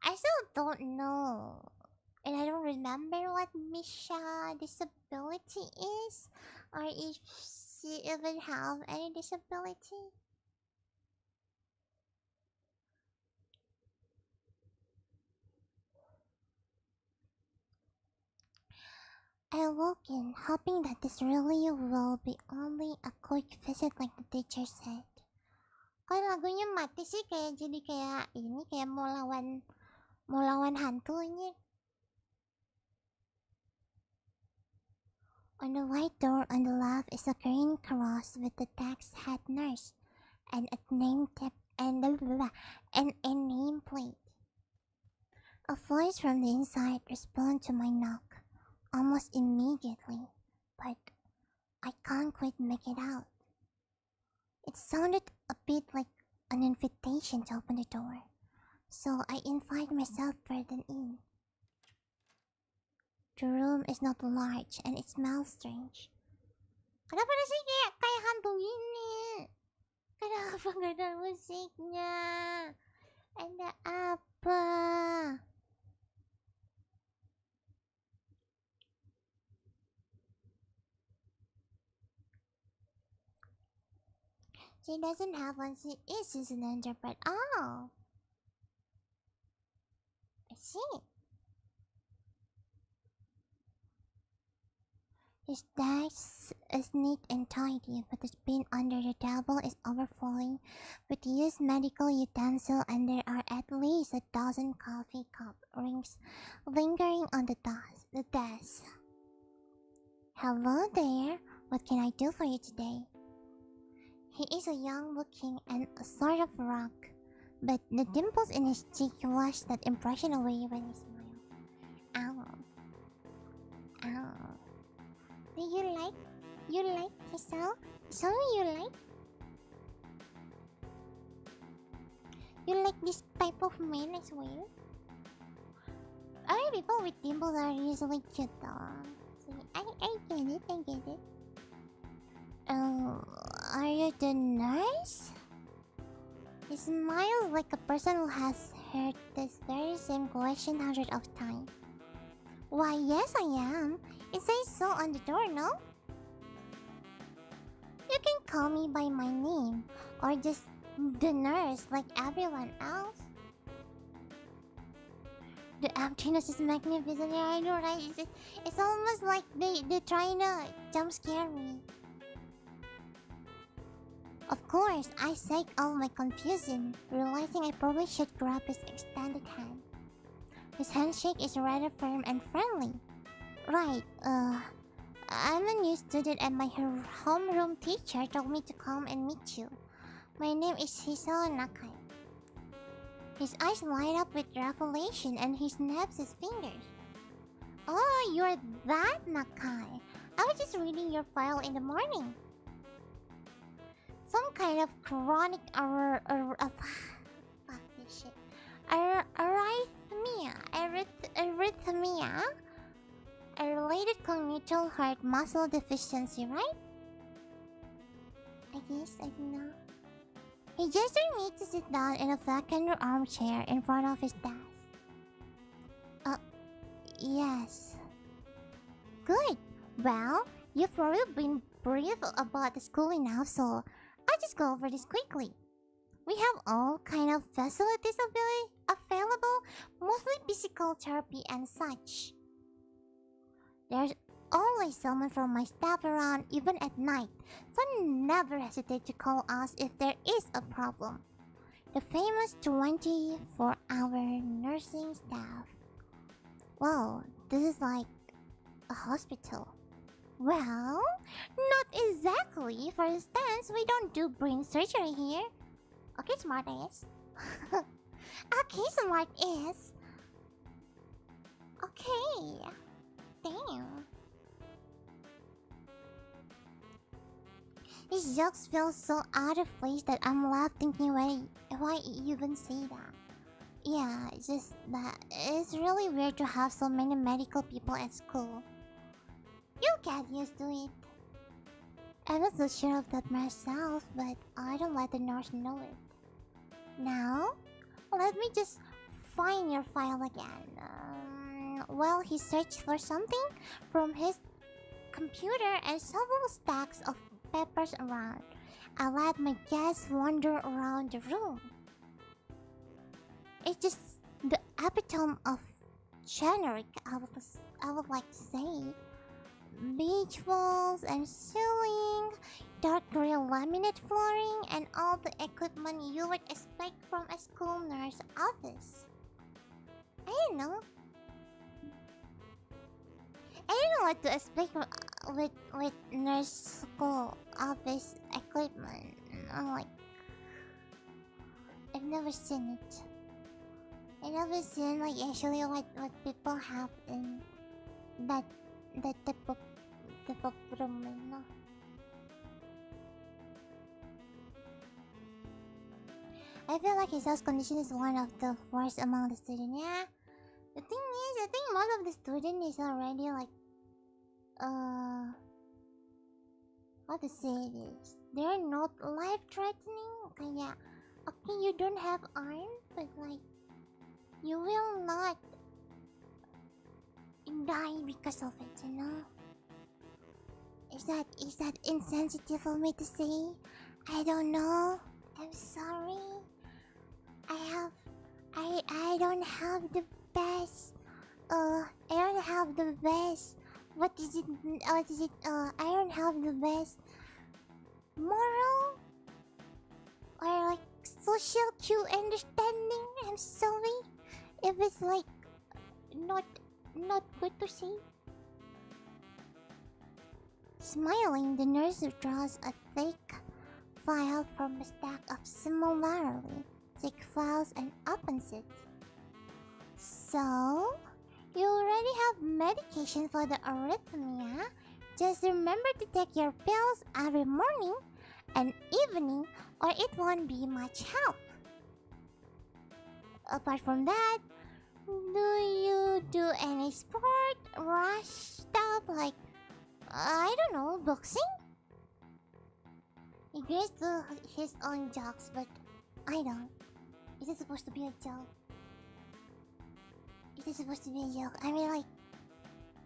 I still don't know. And I don't remember what Misha's disability is. Or if she even have any disability. I woke in, hoping that this really will be only a quick visit like the teacher said. Kok lagunya mati sih, kayak jadi kayak ini, kayak mau lawan hantunya. On the white door on the left is a green cross with the text head nurse and a name tip and a nameplate. A voice from the inside responded to my knock almost immediately, but I can't quite make it out. It sounded a bit like an invitation to open the door, so I invite myself further in. The room is not large and it smells strange. Kenapa sih kayak hantu gini? Kenapa gak ada musiknya? Ada apa? She doesn't have one. She is an interpret. Oh, I see. His desk is neat and tidy, but the bin under the table is overflowing with used medical utensils, and there are at least a dozen coffee cup rings lingering on the desk. Hello there. What can I do for you today? He is a young-looking and a sort of rock, but the dimples in his cheek wash that impression away when he smiles. Ow. Ow. Do you like yourself? So you like this type of man as well? Other people with dimples are usually cute though. So I get it. Are you the nurse? He smiles like a person who has heard this very same question hundreds of times. Why, yes, I am. It says so on the door, no? You can call me by my name, or just the nurse like everyone else. The emptiness is magnificent. Yeah, I know, right? It's almost like they're trying to jump scare me. Of course, I shake all my confusion, realizing I probably should grab his extended hand. His handshake is rather firm and friendly. Right, I'm a new student and my homeroom teacher told me to come and meet you. My name is Hiso Nakai. His eyes light up with revelation and he snaps his fingers. Oh, you're that Nakai. I was just reading your file in the morning. Some kind of chronic fuck this shit. Arrhythmia? A related congenital heart muscle deficiency, right? I guess, I don't know. He gestured me to sit down in a vacant armchair in front of his desk. Yes. Good. Well, You've already been briefed about the schooling now, so I'll just go over this quickly. We have all kind of facilities available, mostly physical therapy and such. There's always someone from my staff around, even at night, so never hesitate to call us if there is a problem. The famous 24-hour nursing staff. Wow, this is like a hospital. Well, not exactly. For instance, we don't do brain surgery here. Okay, smart ass. Okay, smart ass. Okay. Damn. These jokes feel so out of place that I'm left thinking why you even say that. Yeah, it's just that it's really weird to have so many medical people at school. You'll get used to it. I'm not so sure of that myself, but I don't let the nurse know it. Now, let me just find your file again. While he searched for something from his computer and several stacks of papers around, I let my gaze wander around the room. It's just the epitome of generic, I would like to say. Beige walls and ceiling, dark gray laminate flooring, and all the equipment you would expect from a school nurse office. I don't know what to expect with nurse school office equipment. I'm like, I've never seen it. I've never seen like actually what people have in that type of room, you know. I feel like his health condition is one of the worst among the students. Yeah. The thing is, I think most of the student is already like how to say this? They're not life-threatening. Kaya, okay, you don't have arm, but like you will not die because of it, you know? Is that insensitive for me to say? I don't know. I'm sorry. I don't have the best. I don't have the best. What is it? I don't have the best moral or like social cue understanding. I'm sorry if it's like not good to see. Smiling, the nurse draws a thick file from a stack of similarly thick files and opens it. So, you already have medication for the arrhythmia. Just remember to take your pills every morning and evening, or it won't be much help. Apart from that, do you do any sport, rush stuff like, I don't know, boxing? He agrees to his own jokes, but I don't. Is it supposed to be a joke? Is it supposed to be a joke? I mean, like,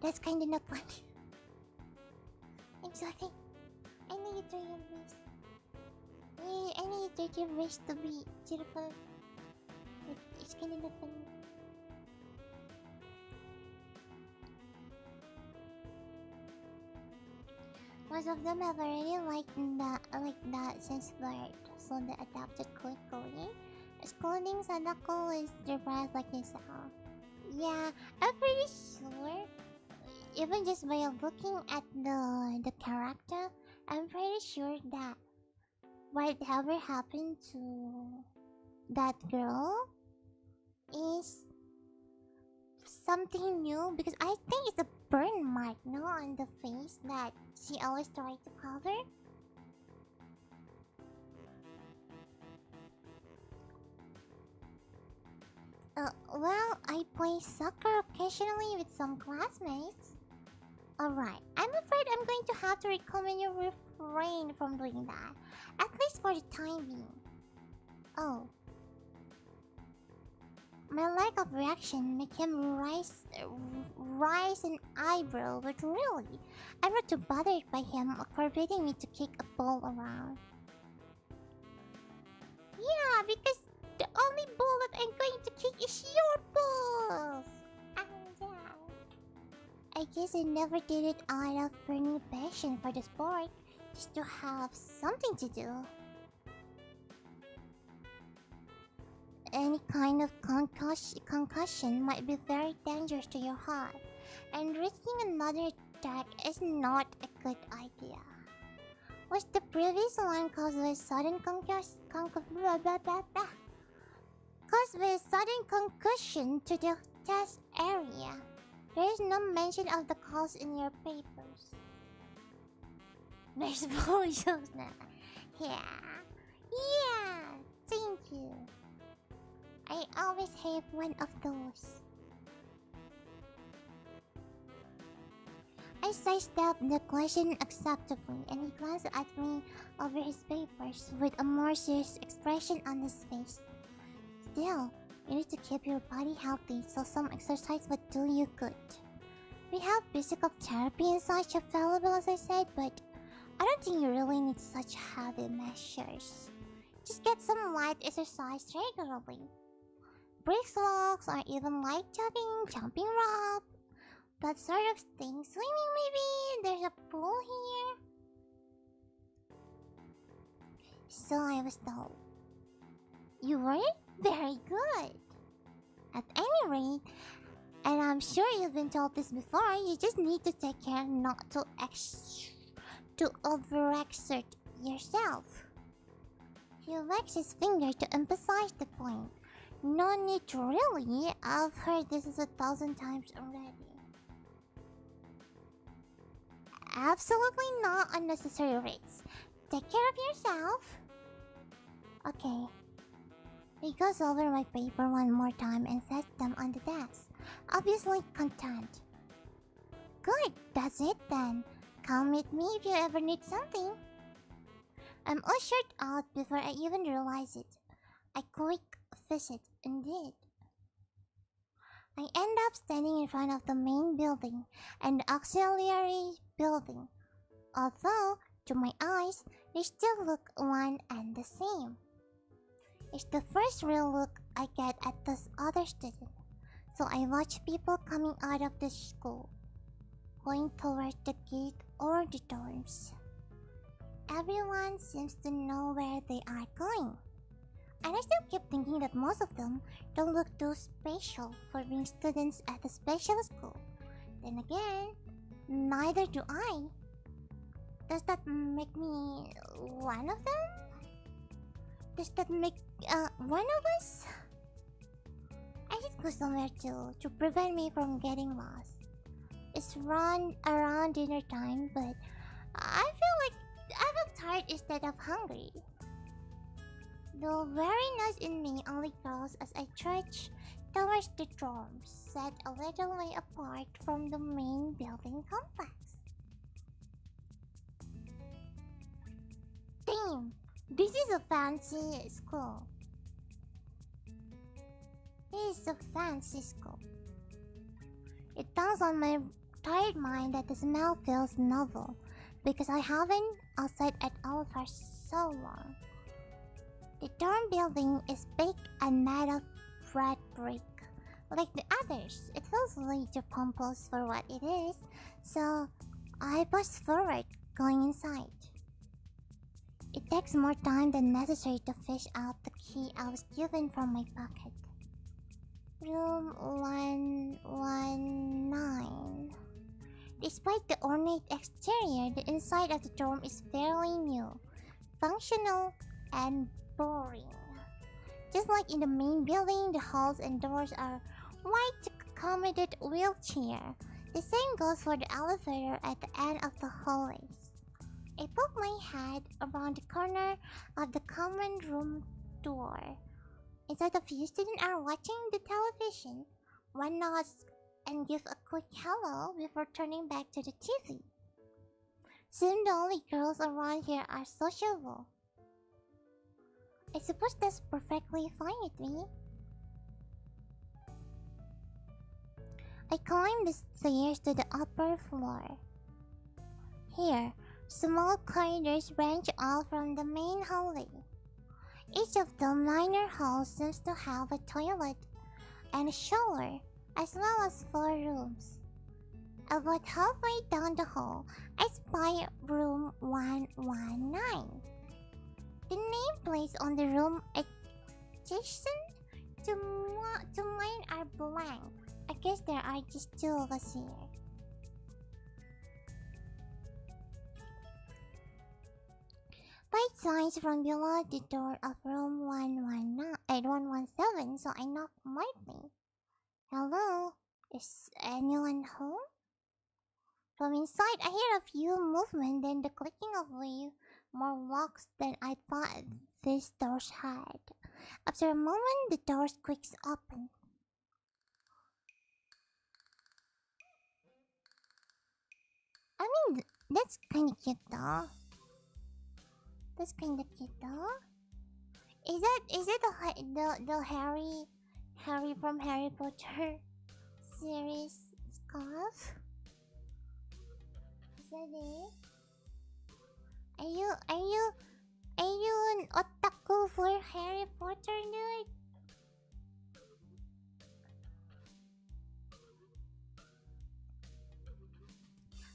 that's kinda not funny. I'm sorry. I know you try your best. I know you try your best to be cheerful, but it's kinda not funny. Most of them have already liked that since birth, so they adapted quickly. Excluding Sadako is depressed like yourself. Yeah, I'm pretty sure. Even just by looking at the character, I'm pretty sure that whatever happened to that girl is something new, because I think it's a burn mark, no, on the face that she always tried to cover. Well, I play soccer occasionally with some classmates. Alright, I'm afraid I'm going to have to recommend you refrain from doing that, at least for the time being. Oh. My lack of reaction make him rise an eyebrow, but really, I'm not too bothered by him forbidding me to kick a ball around. Yeah, because the only ball that I'm going to kick is your balls! Yeah. I guess I never did it out of burning passion for the sport, just to have something to do. Any kind of concussion might be very dangerous to your heart, and risking another attack is not a good idea. Was the previous one caused by sudden concussion to the test area? There is no mention of the cause in your papers. There's photos now. Yeah, thank you. I always have one of those. I sidestepped the question acceptably, and he glanced at me over his papers with a more serious expression on his face. Still, you need to keep your body healthy, so some exercise would do you good. We have physical therapy and such available, as I said, but I don't think you really need such heavy measures. Just get some light exercise regularly. Brisk walks, or even light jogging, jumping rope, that sort of thing. Swimming maybe? There's a pool here. So I was told. You weren't very good. At any rate, and I'm sure you've been told this before, you just need to take care not to overexert yourself. He wags his finger to emphasize the point. No need to really. I've heard this 1,000 times already. Absolutely not unnecessary risks. Take care of yourself. Okay. He goes over my paper one more time and sets them on the desk, obviously content. Good, that's it then. Come meet me if you ever need something. I'm ushered out before I even realize it. A quick visit indeed. I end up standing in front of the main building and the auxiliary building, although to my eyes they still look one and the same. It's the first real look I get at this other student, so I watch people coming out of the school, going towards the gate or the dorms. Everyone seems to know where they are going. And I still keep thinking that most of them don't look too special for being students at a special school. Then again, neither do I. Does that make me one of them? Does that make one of us? I should go somewhere to prevent me from getting lost. It's run around dinner time, but I feel tired instead of hungry. The weariness in me only grows as I trudge towards the dorms, set a little way apart from the main building complex. Damn, this is a fancy school. This is a fancy school. It dawns on my tired mind that the smell feels novel, because I haven't outside at all for so long. The dorm building is big and made of red brick. Like the others, it feels way too pompous for what it is, so I push forward, going inside. It takes more time than necessary to fish out the key I was given from my pocket. Room 119. Despite the ornate exterior, the inside of the dorm is fairly new, functional, and boring. Just like in the main building, the halls and doors are wide to accommodate wheelchair. The same goes for the elevator at the end of the hallways. I poke my head around the corner of the common room door. Instead of few students are watching the television, one nods and gives a quick hello before turning back to the TV. Soon the only girls around here are sociable. I suppose that's perfectly fine with me. I climbed the stairs to the upper floor. Here, small corridors branch off from the main hallway. Each of the minor halls seems to have a toilet and a shower, as well as 4 rooms. About halfway down the hall, I spy room 119. The nameplates on the room adjacent to mine are blank. I guess there are just 2 of us here. Light signs from below the door of room 117, so I knock lightly. Hello? Is anyone home? From inside, I hear a few movement, then the clicking of way more locks than I thought these doors had. After a moment, the door squeaks open. I mean, that's kinda cute though. That's kinda cute though. Is it the Harry from Harry Potter series scarf? Is that it? Are you an otaku for Harry Potter, dude?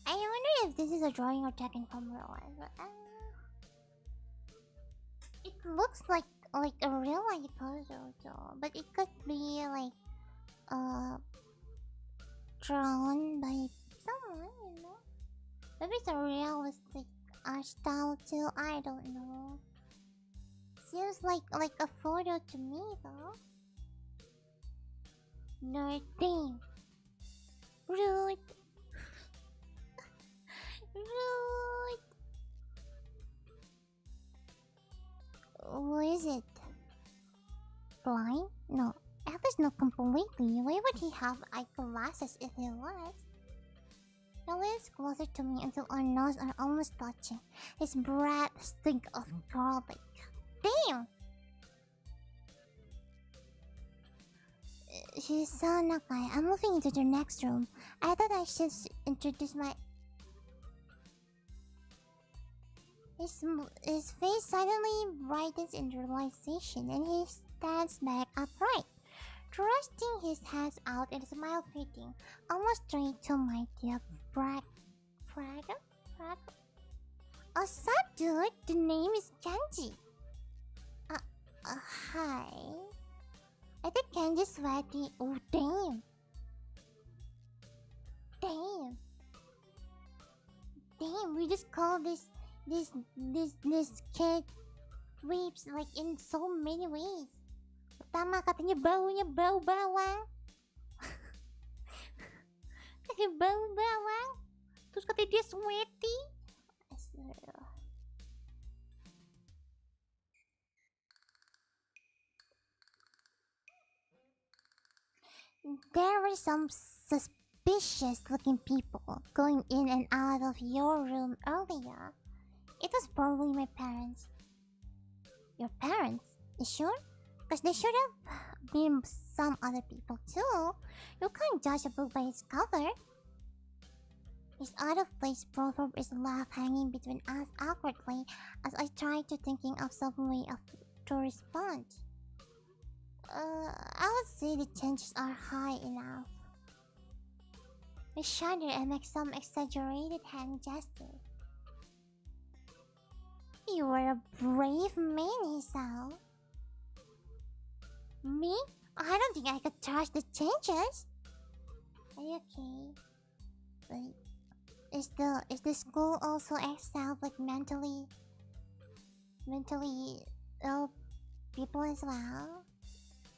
I wonder if this is a drawing or taken from real life. But, it looks like a real life photo, though, but it could be like drawn by someone, you know. Maybe it's a realistic art style too. I don't know. Seems like a photo to me, though. Nerding. Rude. Rude. What is it? Blind? No. At least not completely. Why would he have eyeglasses if he was? He leans closer to me until our noses are almost touching. His breath stinks of garlic. Damn! She's so Nakai. I'm moving into the next room. I thought I should introduce my... His face suddenly brightens in realization, and he stands back upright, thrusting his hands out and smile fitting, almost straight to my diaphragm. What's up, dude? The name is Kenji. Hi. I think Kenji's sweaty. Oh, damn. Damn, we just call this kid rapes like in so many ways. Tama, katanya baunya bau bawang. Katanya bau bawang. Terus katanya dia sweaty. There were some suspicious looking people going in and out of your room earlier. It was probably my parents. Your parents? You sure? Because there should have been some other people too. You can't judge a book by its cover. His out-of-place proverb is left hanging between us awkwardly as I try to thinking of some way to respond. I would say the chances are high enough. I shudder and make some exaggerated hand gesture. You were a brave man, Hisao. Me? I don't think I could trust the changes. Are you okay? Wait, is the school also exiled like mentally ill people as well?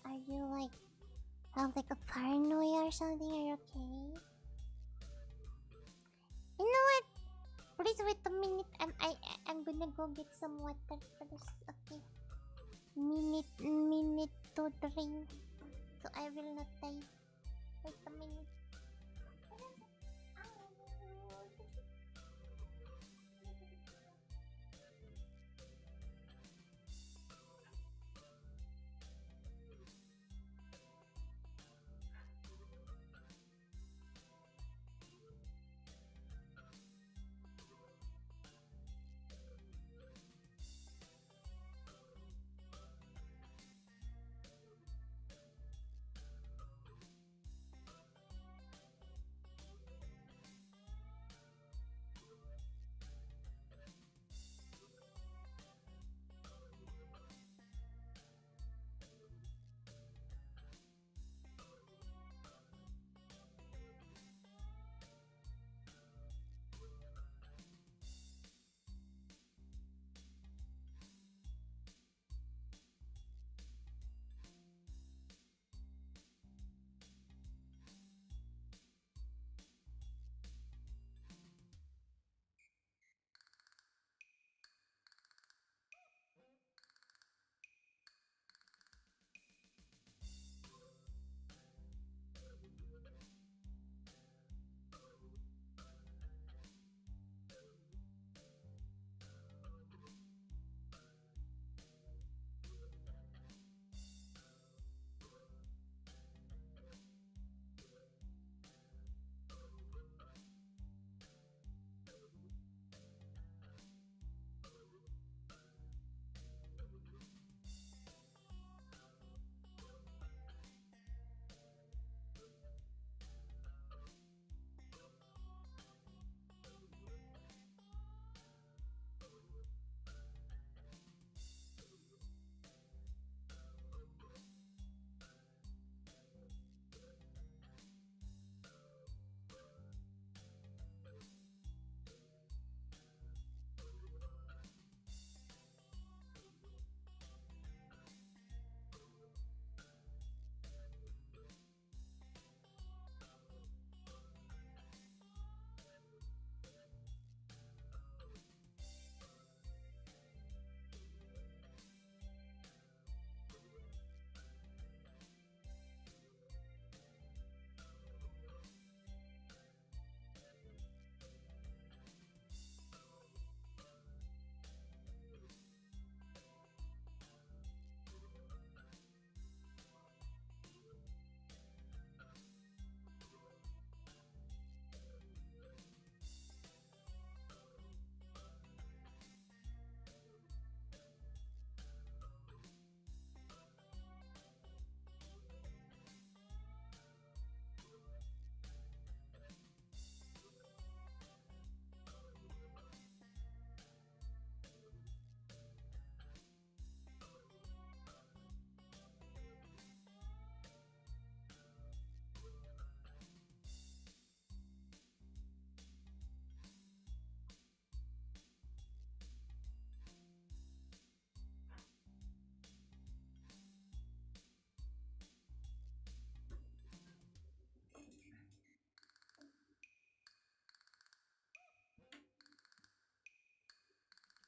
Are you like have like a paranoia or something? Are you okay? You know what? Please wait a minute. I'm gonna go get some water first. Okay. Minute to drink. So I will not die. Wait a minute.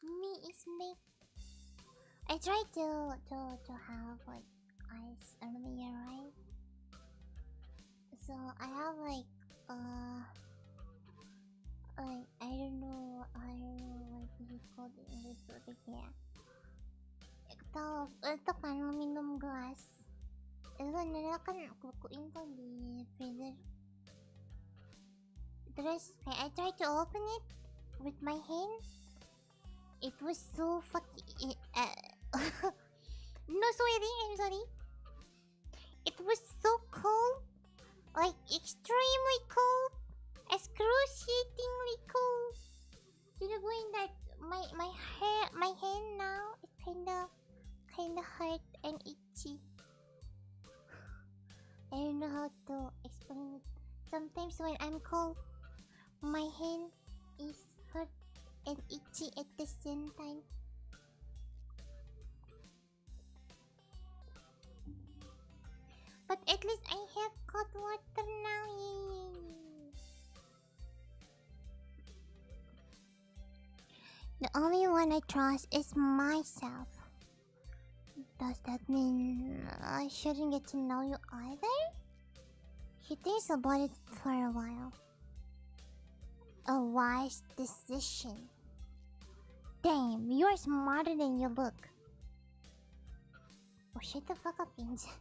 Me is me. I tried to have like eyes earlier, right? So I have like I don't know what is it called in English, but yeah. Ito kan minum gelas. Itu kan kukuin tuh di freezer. Terus kayak I tried to open it with my hand. It was so fucking no swearing, I'm sorry. It was so cold, like extremely cold, excruciatingly cold. To the point that my hand now is kinda hurt and itchy. I don't know how to explain it. Sometimes when I'm cold, my hand is hurt and itchy at the same time. But at least I have cold water now. Yay. The only one I trust is myself. Does that mean I shouldn't get to know you either? He thinks about it for a while. A wise decision. Damn, you're smarter than you look. Oh, shut the fuck up, Kinji.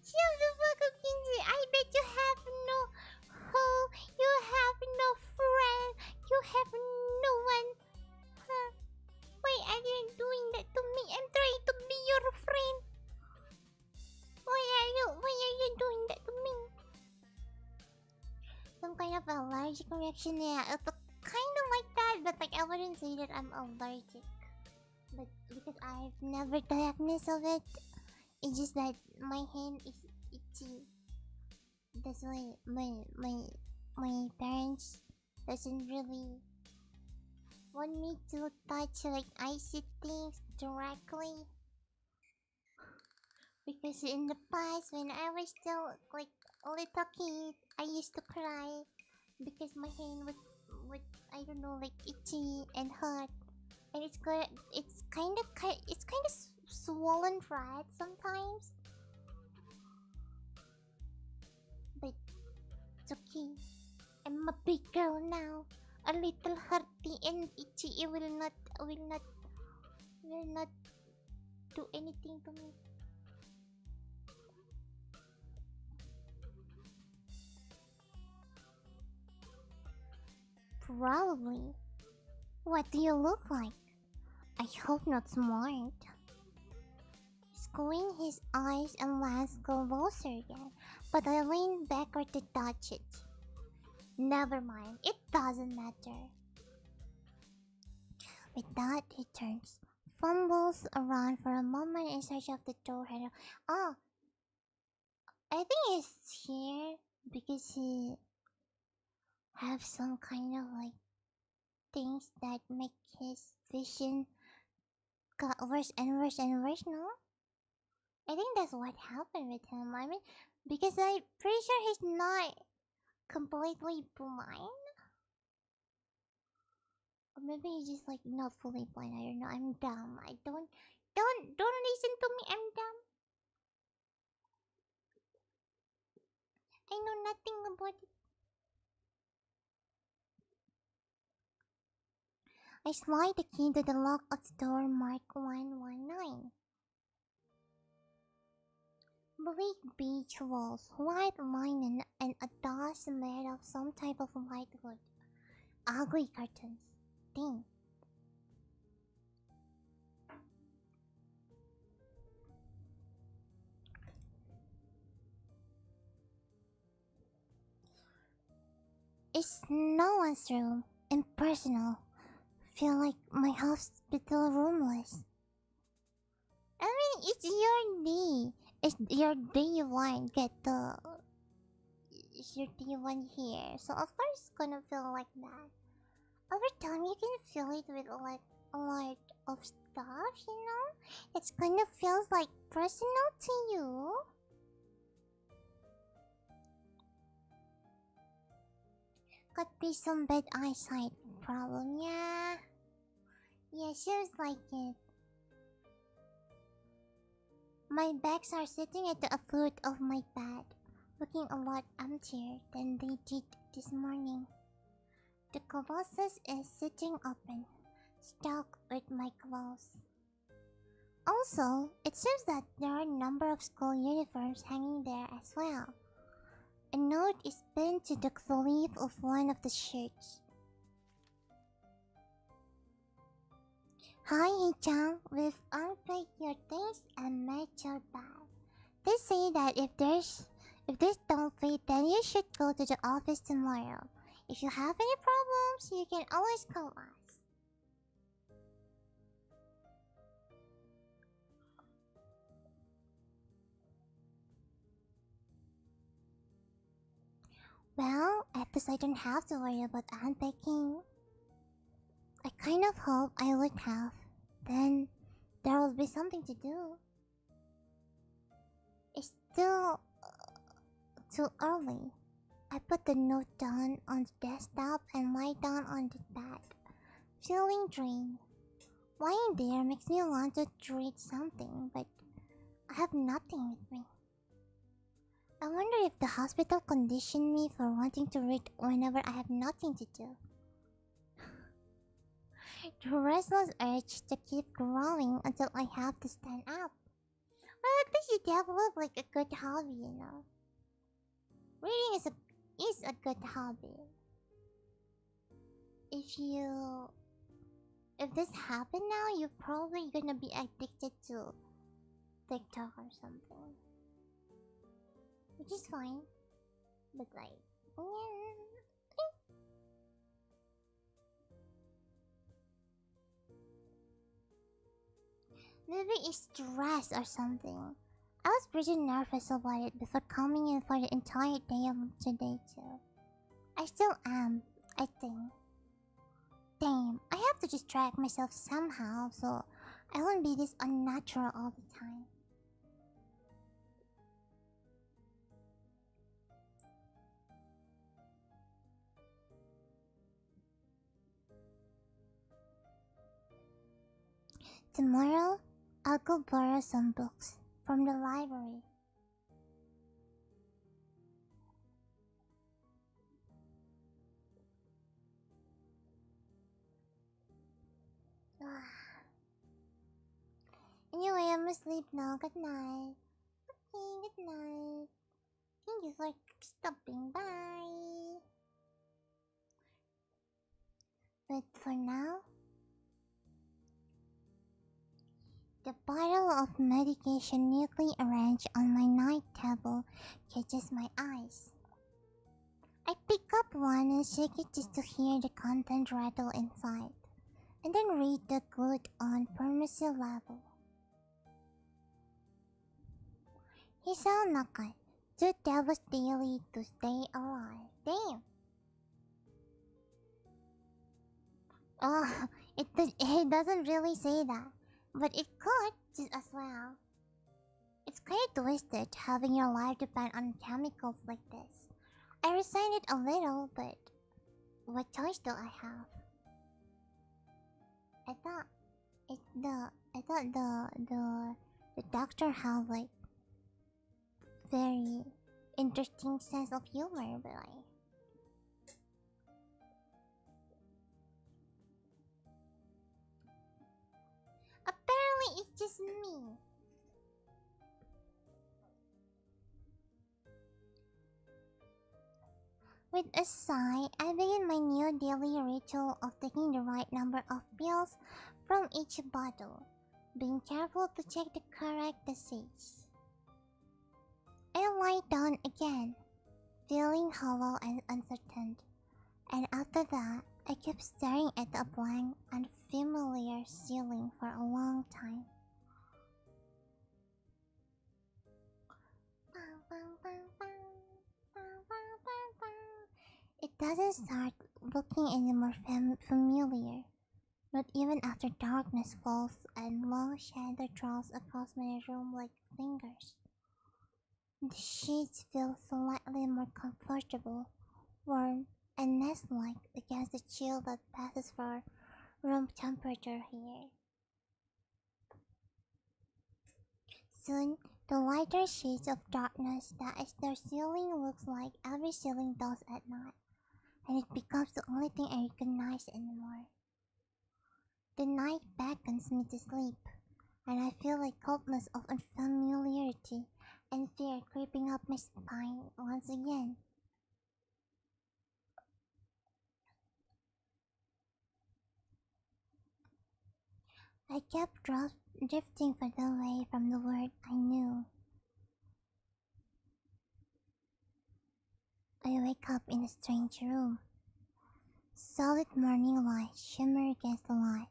Shut the fuck up, Kinji. I bet you have no home. You have no friend. You have no one. Huh? Why are you doing that to me? I'm trying to be your friend. Why are you doing that to me? Some kind of allergic reaction, yeah. It's kind of like that, but like I wouldn't say that I'm allergic. But because I've never diagnosed of it, it's just that my hand is itchy. That's why my parents doesn't really want me to touch like icy things directly. Because in the past, when I was still like a little kid, I used to cry because my hand would I don't know, like itchy and hurt, and it's kind of swollen right sometimes. But it's okay. I'm a big girl now. A little hurty and itchy. It will not do anything to me. Probably. What do you look like? I hope not smart. Squint his eyes and lens closer again, but I leaned backward to touch it. Never mind, it doesn't matter. With that, he turns, fumbles around for a moment in search of the door handle. Oh, I think he's here because he have some kind of like things that make his vision got worse and worse and worse, no? I think that's what happened with him. I mean, because I'm pretty sure he's not completely blind. Or maybe he's just like not fully blind. I don't know. I'm dumb. I don't listen to me. I'm dumb. I know nothing about it. I slide the key to the lock of the door marked 119. Bleak beach walls, white linen, and a dust made of some type of white wood. Ugly curtains. Dang. It's no one's room. Impersonal. Feel like my hospital roomless. I mean, it's your day. It's your day one. It's your day one here. So of course it's gonna feel like that. Over time you can feel it with like a lot of stuff, you know? It's kind of feels like personal to you. Could be some bad eyesight problem, yeah. Yeah, seems like it. My bags are sitting at the foot of my bed, looking a lot emptier than they did this morning. The colossus is sitting open, stuck with my clothes. Also, it seems that there are a number of school uniforms hanging there as well. A note is pinned to the sleeve of one of the shirts. Hi, Hee-chan. We've unpacked your things and made your bag. They say that if this don't fit, then you should go to the office tomorrow. If you have any problems, you can always call us. Well, at least I don't have to worry about unpacking. I kind of hope I would have. Then there will be something to do. It's still too early. I put the note down on the desktop and lie down on the bed, feeling drained. Lying there makes me want to read something, but I have nothing with me. I wonder if the hospital conditioned me for wanting to read whenever I have nothing to do. The restless urge to keep growing until I have to stand up. Well, at least you develop like a good hobby, you know. Reading is a good hobby. If this happened now, you're probably gonna be addicted to TikTok or something. Which is fine. But like, yeah. Maybe it's stress or something. I was pretty nervous about it before coming in for the entire day of today too. I still am, I think. Damn, I have to distract myself somehow so I won't be this unnatural all the time. Tomorrow, I'll go borrow some books from the library. Anyway, I'm asleep now. Good night. Okay, good night. Thank you for stopping by. But for now, the bottle of medication neatly arranged on my night table catches my eyes. I pick up one and shake it just to hear the content rattle inside, and then read the good on pharmacy level. Hisaonaka, 2 tablets daily to stay alive. Damn. Oh, it doesn't really say that, but it could just as well. It's kind of twisted having your life depend on chemicals like this. I resigned it a little, but what choice do I have? I thought the doctor had like very interesting sense of humor, but like apparently it's just me. With a sigh, I begin my new daily ritual of taking the right number of pills from each bottle, being careful to check the correct dosage. I lie down again, feeling hollow and uncertain, and after that, I keep staring at a blank, unfamiliar ceiling for a long time. It doesn't start looking any more familiar, not even after darkness falls and long shadow draws across my room like fingers. The sheets feel slightly more comfortable, warm, and nest-like against the chill that passes for room temperature here. Soon, the lighter shades of darkness that is the ceiling looks like every ceiling does at night, and it becomes the only thing I recognize anymore. The night beckons me to sleep, and I feel like coldness of unfamiliarity and fear creeping up my spine once again. I kept drifting further away from the world I knew. I wake up in a strange room. Solid morning light shimmer against the light,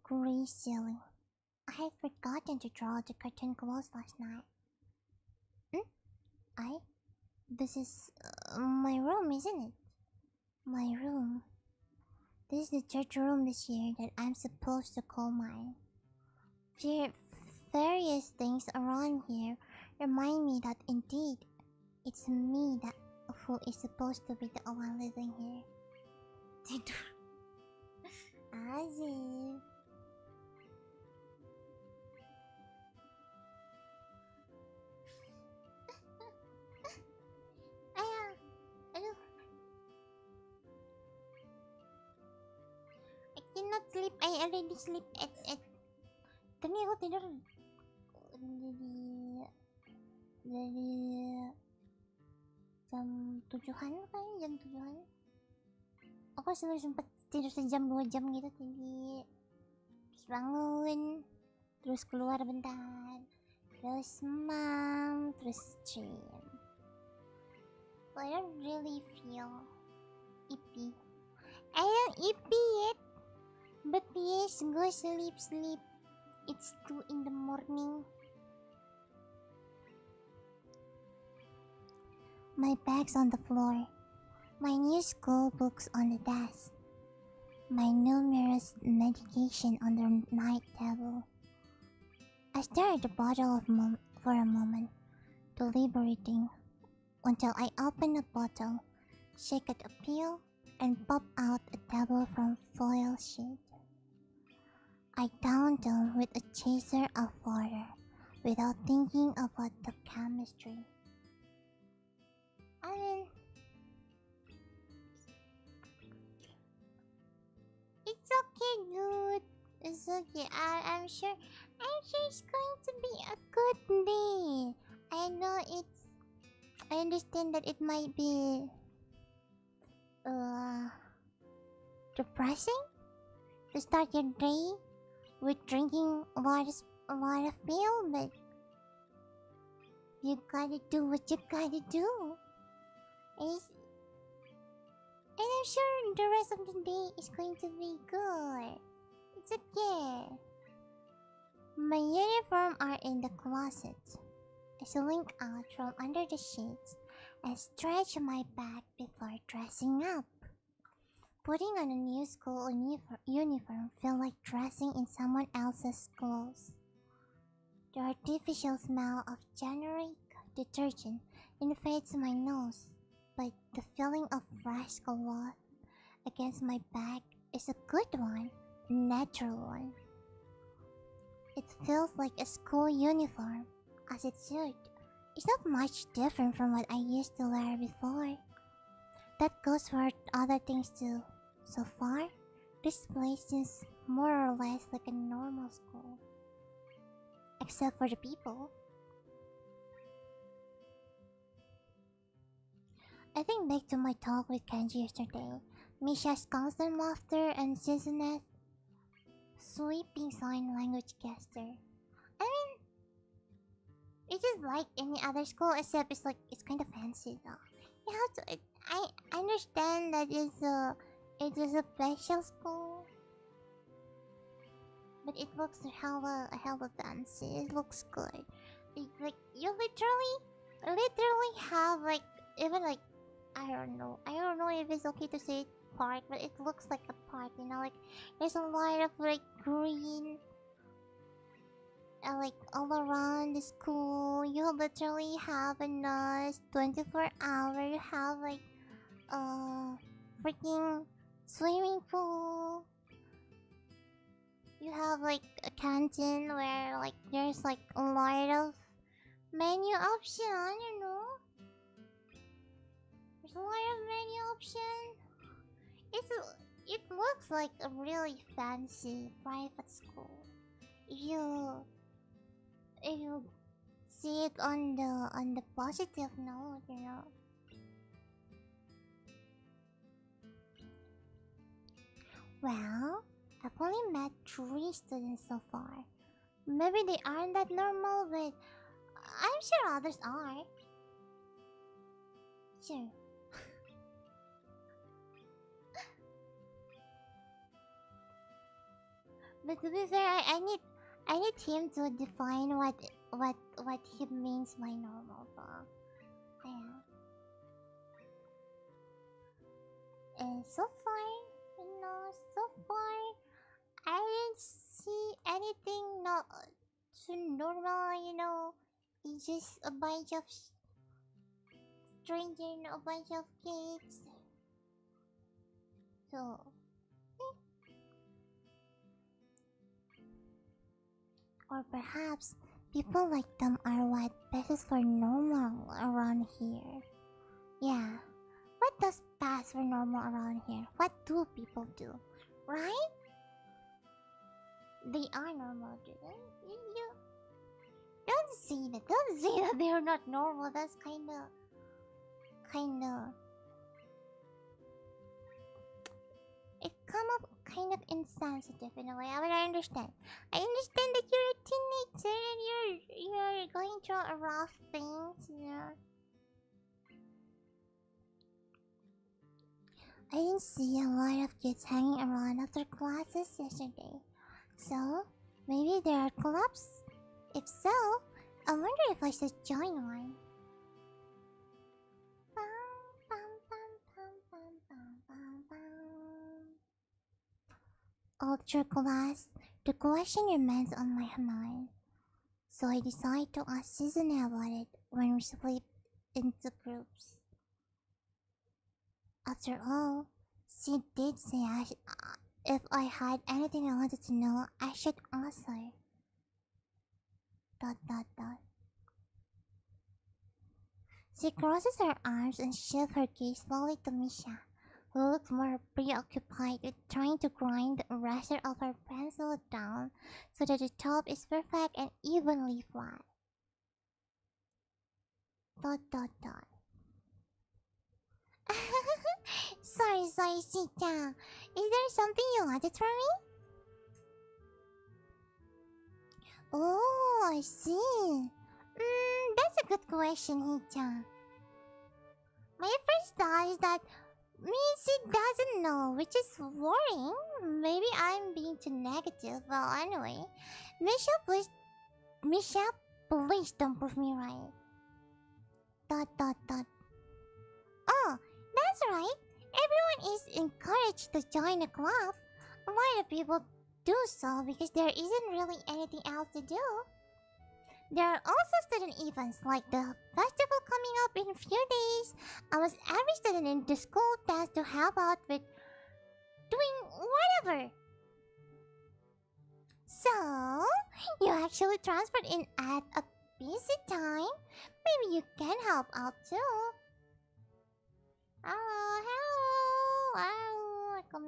gray ceiling. I had forgotten to draw the curtain close last night. I? This is my room, isn't it? My room. This is the third room this year that I'm supposed to call mine. Various things around here remind me that indeed it's me that who is supposed to be the one living here. Tidur. Asik. Ayah, aduh. I cannot sleep. I already sleep at tadi aku tidur dari jam 7-an kayaknya, jam 7-an. Aku sempet tidur sejam 2 jam gitu tadi. Terus bangun, terus keluar bentar, terus mam, terus stream. I don't really feel ippy. I don't ippy yet, but yes, go sleep. It's 2 in the morning. My bag's on the floor. My new school books on the desk. My numerous medication on the night table. I stare at the bottle for a moment, deliberating, until I open the bottle, shake it a peel, and pop out a table from foil sheet. I downed them with a chaser of water, without thinking about the chemistry. I mean, it's okay, dude. It's okay. I'm sure it's going to be a good day. I know I understand that it might be depressing to start your day with drinking a lot of beer, but you gotta do what you gotta do. And I'm sure the rest of the day is going to be good. It's okay. My uniform are in the closet. I slink out from under the sheets and stretch my back before dressing up. Putting on a new school uniform felt like dressing in someone else's clothes. The artificial smell of generic detergent invades my nose, but the feeling of fresh cloth against my back is a good one, a natural one. It feels like a school uniform, as it should. It's not much different from what I used to wear before. That goes for other things too. So far, this place seems more or less like a normal school. Except for the people. I think back to my talk with Kenji yesterday. Misha's constant laughter and Suzune's sweeping sign language gesture. I mean, it's just like any other school, except it's kind of fancy though. You have to. I understand that it is a special school, but it looks hella fancy. It looks good. Like you literally have like even like I don't know if it's okay to say park, but it looks like a park. You know, like there's a lot of like green. Like all around the school, you literally have a nice 24-hour. You have like freaking swimming pool. like a canteen where like there's like a lot of menu option, you know? There's a lot of menu option. It looks like a really fancy private school. If you see it on the positive note, you know. Well, I've only met 3 students so far. Maybe they aren't that normal, but I'm sure others are. Sure. But to be fair, I need him to define what he means by normal. So, yeah. And so far, you know, so far, I didn't see anything not too normal. You know, it's just a bunch of strangers, a bunch of kids. So. Or perhaps people like them are what passes for normal around here. Yeah. What does pass for normal around here? What do people do? Right? They are normal, you don't say that. Don't say that they are not normal. That's kinda it come up kind of insensitive in a way. I mean, I understand. I understand that you're a teenager and you're going through a rough things, you know. I didn't see a lot of kids hanging around after classes yesterday. So, maybe there are clubs? If so, I wonder if I should join one. Ultra class, the question remains on my mind. So I decided to ask Susan about it when we split into groups. After all, she did say if I had anything I wanted to know, I should ask her. ... She crosses her arms and shifts her gaze slowly to Misha, who looks more preoccupied with trying to grind the eraser of her pencil down so that the top is perfect and evenly flat. ... Sorry, Sita. Is there something you wanted from me? Oh, I see. That's a good question, Hichan. My first thought is that means she doesn't know, which is worrying. Maybe I'm being too negative. Well, anyway, Michelle, please don't prove me right. ... Oh, that's right. Everyone is encouraged to join a club. A lot of people do so because there isn't really anything else to do. There are also student events like the festival coming up in a few days. Almost every student in the school tends to help out with doing whatever. So, you actually transferred in at a busy time. Maybe you can help out too. Hello. Welcome.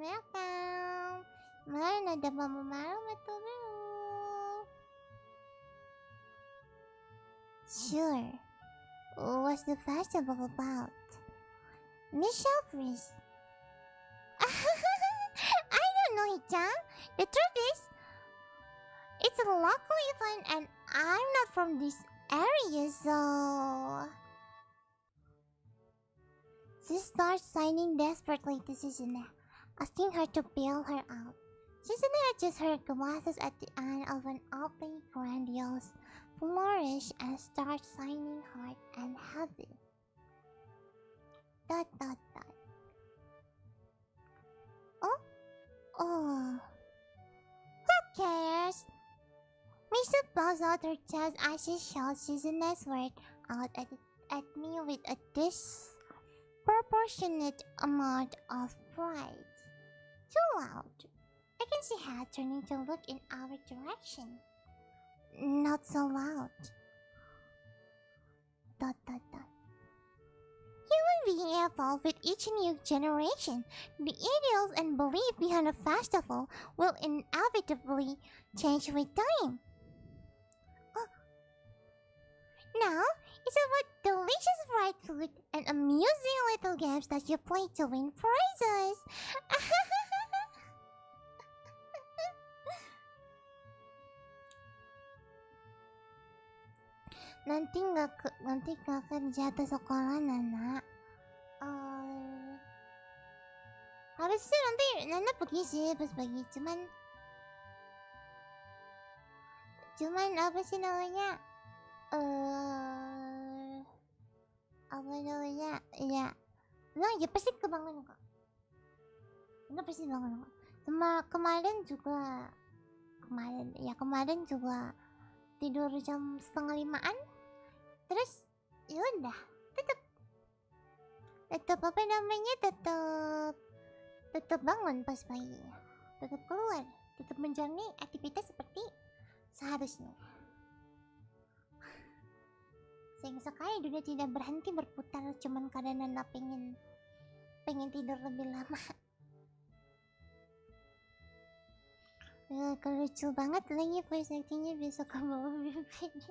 Mana ada mama betul. Sure. What's the festival about? Michelle Freeze. I don't know, Hichan. The truth is, it's a local event and I'm not from this area, so... She starts signing desperately to Susanna, asking her to bail her out. Susanna adjusts her glasses at the end of an awfully grandiose flourish and starts signing hard and heavy. ... Oh. Who cares? Misha bows out her chest as she shouts Susanna's word out at me with a disproportionate amount of pride. Too loud. I can she had, turning to look in our direction. Not so loud. Dot dot dot. Human being evolve with each new generation. The ideals and belief behind a festival will inevitably change with time. Oh. Now, it's about delicious fried food and amusing little games that you play to win prizes. nanti nggak kerja atau sekolah Nana. Harusnya nanti Nana pergi sih pas pagi, cuman apa sih namanya? Apa namanya? Ya, nah ya pasti kebangun kok. Nggak pasti bangun kok. Sama kemarin juga tidur jam 4:30-an. Terus ya udah, tetap apa namanya, tetap bangun pas pagi, tetap keluar, tetap menjalani aktivitas seperti seharusnya. Sayang sekali dunia tidak berhenti berputar cuman karena Nana pengen tidur lebih lama. Lucu banget lagi voice actingnya, besok ke bawah mimpinya.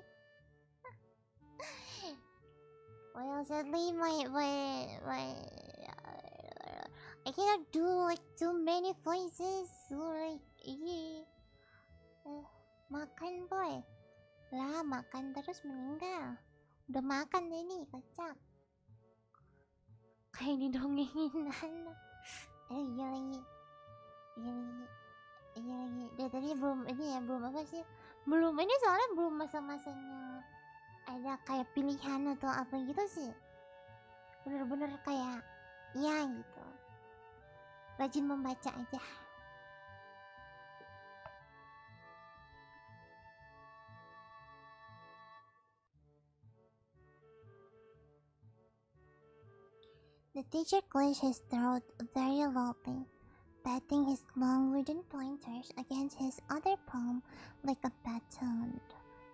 Well, sadly my I cannot do like too many voices, so like makan boy lah, makan terus meninggal. Udah makan deh nih, kacak kayak didongengin anak. Iya lagi dari tadi belum ini ya, belum apa sih, belum ini soalnya belum masa-masanya ada kayak pilihan atau apa gitu sih. Bener-bener kayak ya gitu, rajin membaca aja. The teacher clenched his throat very loudly, batting his long wooden pointers against his other palm like a baton.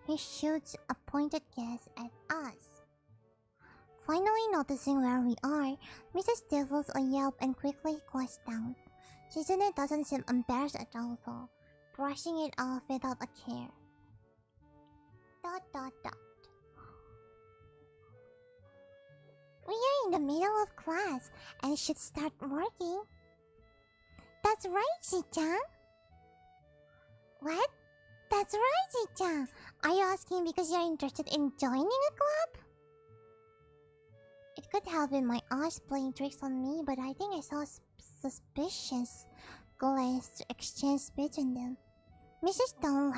He shoots a pointed gaze at us. Finally noticing where we are, Mrs. stifles a yelp and quickly quiets down. Shizune doesn't seem embarrassed at all though, brushing it off without a care. ... We are in the middle of class and should start working. That's right, Shi-chan. What? That's right, Shi-chan. Are you asking because you're interested in joining a club? It could have been my eyes playing tricks on me, but I think I saw a suspicious glance exchange between them. Mrs. Stone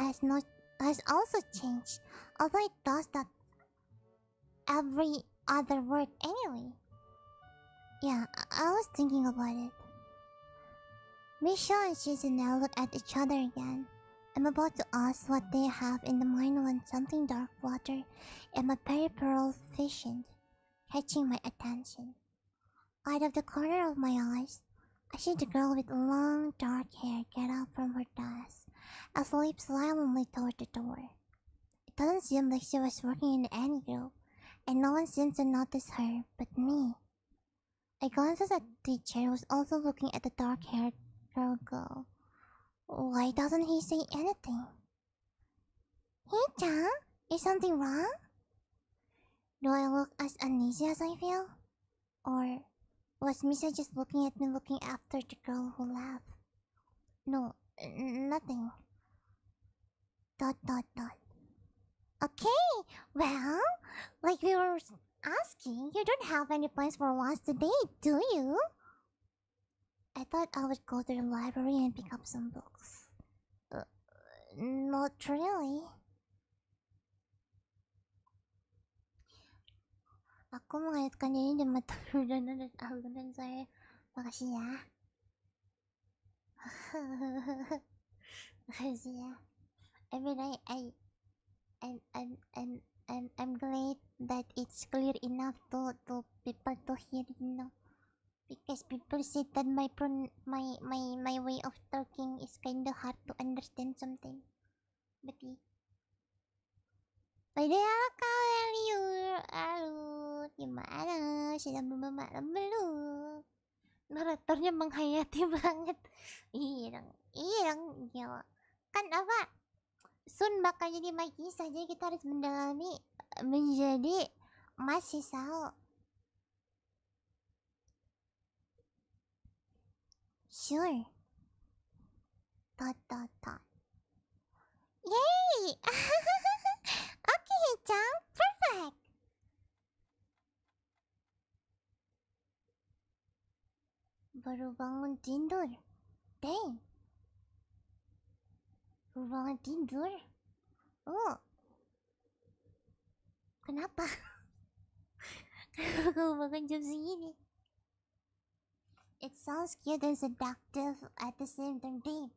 has also changed, although it does that every other word anyway. Yeah, I was thinking about it. Misha and Shizune look at each other again. I'm about to ask what they have in the mind when something dark fluttered in my peripheral vision, catching my attention. Out of the corner of my eyes, I see the girl with long dark hair get up from her desk and leap silently toward the door. It doesn't seem like she was working in any group, and no one seems to notice her but me. I glance at the teacher who's also looking at the dark-haired girl go. Why doesn't he say anything? Hey-chan, is something wrong? Do I look as uneasy as I feel? Or was Misa just looking at me looking after the girl who laughed? No, nothing. ... Okay, well, like we were asking, you don't have any plans for once today, do you? I thought I would go to the library and pick up some books. Not really. Aku mengaitkan ini dengan Aturan dan alunan saya. Makasih ya. Makasih ya. I mean, I'm glad that it's clear enough to people to hear, you know. Because people say that my way of talking is kinda hard to understand sometimes. But yeah. Padahal kau alut gimana? Sudah malam belum? Naratornya menghayati banget. Iya dong, gila. Kan apa? Sun bakal jadi kisah, jadi kita harus mendalami menjadi mahasiswa. Sure. Tot. Yay! Okay, Hee-chan. Perfect. Baru bangun tidur. Dang. Baru bangun tidur. Oh. Kenapa? Kenapa kamu bangun jam segini? It sounds cute and seductive at the same time, babe.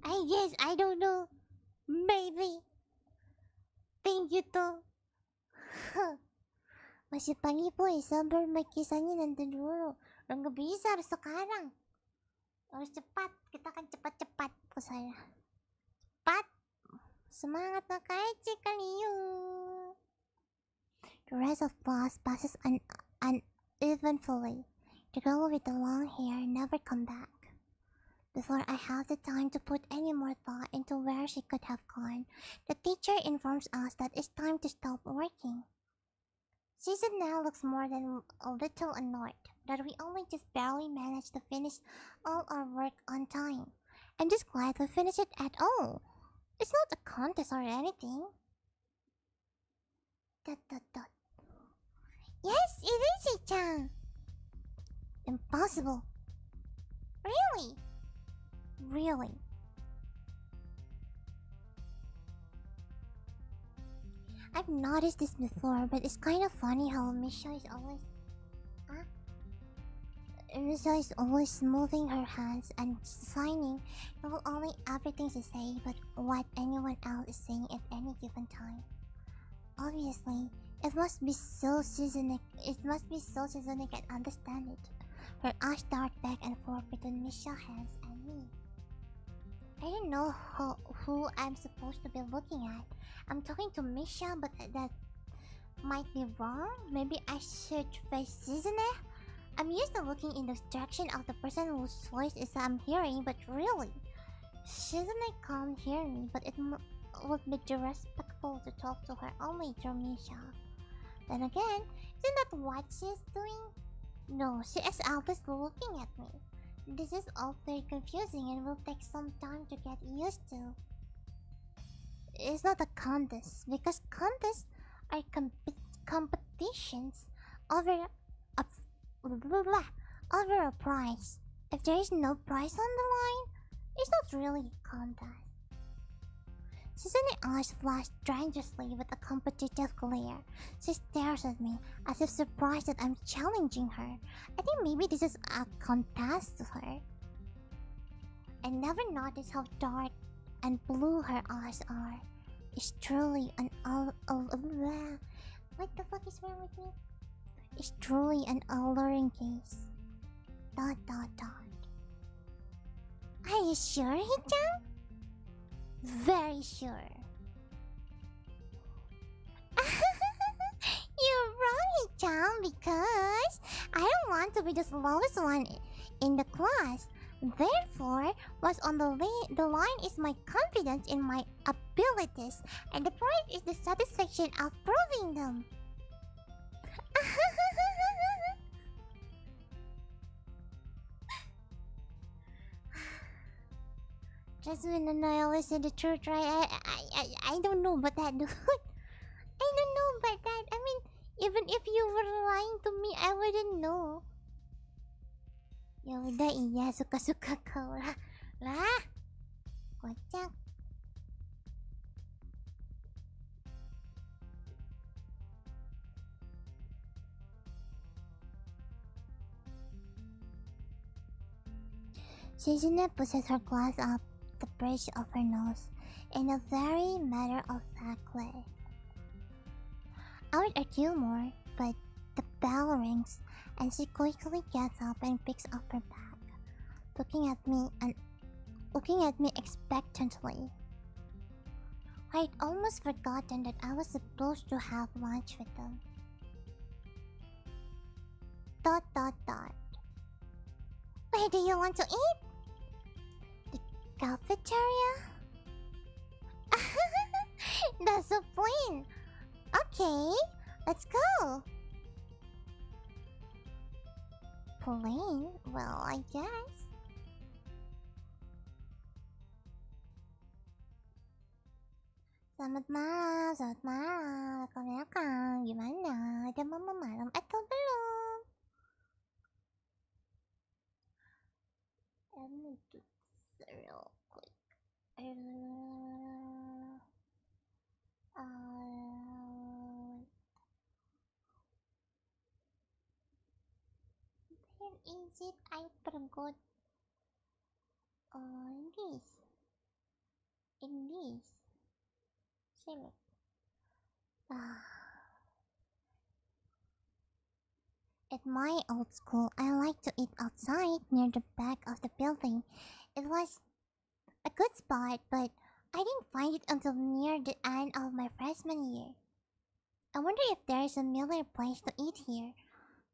I guess, I don't know. Maybe. Thank you to. Masih pagi po eh. Sabar may kisahnya nanti dulu. Nggak bisa, harus sekarang. Harus cepat. Kita akan cepat-cepat ke saya. Cepat. Semangat na kahit kaliyo. The rest of class passes uneventfully. The girl with the long hair never come back. Before I have the time to put any more thought into where she could have gone, the teacher informs us that it's time to stop working. Susan now looks more than a little annoyed that we only just barely managed to finish all our work on time. I'm just glad we finished it at all. It's not a contest or anything. ... Yes, it is, Hee-chan. Impossible. Really? Really? I've noticed this before, but it's kind of funny how Misha is always... Misha is always moving her hands and signing not only everything to say, but what anyone else is saying at any given time. Obviously, it must be so Susan can understand it. Her eyes dart back and forth between Misha's hands and me. I don't know who I'm supposed to be looking at. I'm talking to Misha, but that might be wrong. Maybe I should face Susanne? I'm used to looking in the direction of the person whose voice is I'm hearing, but really, Susanne can't hear me, but it would be disrespectful to talk to her only through Misha. Then again, isn't that what she's doing? No, she is always looking at me. This is all very confusing and will take some time to get used to. It's not a contest, because contests are competitions over a prize. If there is no prize on the line, it's not really a contest. Susanne's eyes flash dangerously with a competitive glare. She stares at me as if surprised that I'm challenging her. I think maybe this is a contest to her. I never noticed how dark and blue her eyes are. It's truly an what the fuck is wrong with me? It's truly an alluring gaze. ... Are you sure, Hee-chan? Very sure. You're wrong, Hee-chan, because I don't want to be the slowest one in the class. Therefore, what's on the line is my confidence in my abilities, and the prize is the satisfaction of proving them. Just when I always say the truth, right? I don't know about that, dude. I don't know about that. I mean, even if you were lying to me, I wouldn't know. Ya udah, iya, suka-suka kau lah. Lah, kocak. Susanne pushes her glass up the bridge of her nose in a very matter-of-fact way. I would argue more, but the bell rings, and she quickly gets up and picks up her bag, looking at me expectantly. I'd almost forgotten that I was supposed to have lunch with them. Dot dot dot. Where do you want to eat? The cafeteria? That's the plan. Okay, let's go. Plane? Well, I guess. Selamat malam, rekan-rekan. Gimana? Udah mau malam atau belum? Let me do this real quick. Where is it? I forgot. In this. Select. At my old school, I liked to eat outside near the back of the building. It was a good spot, but I didn't find it until near the end of my freshman year. I wonder if there is a familiar place to eat here.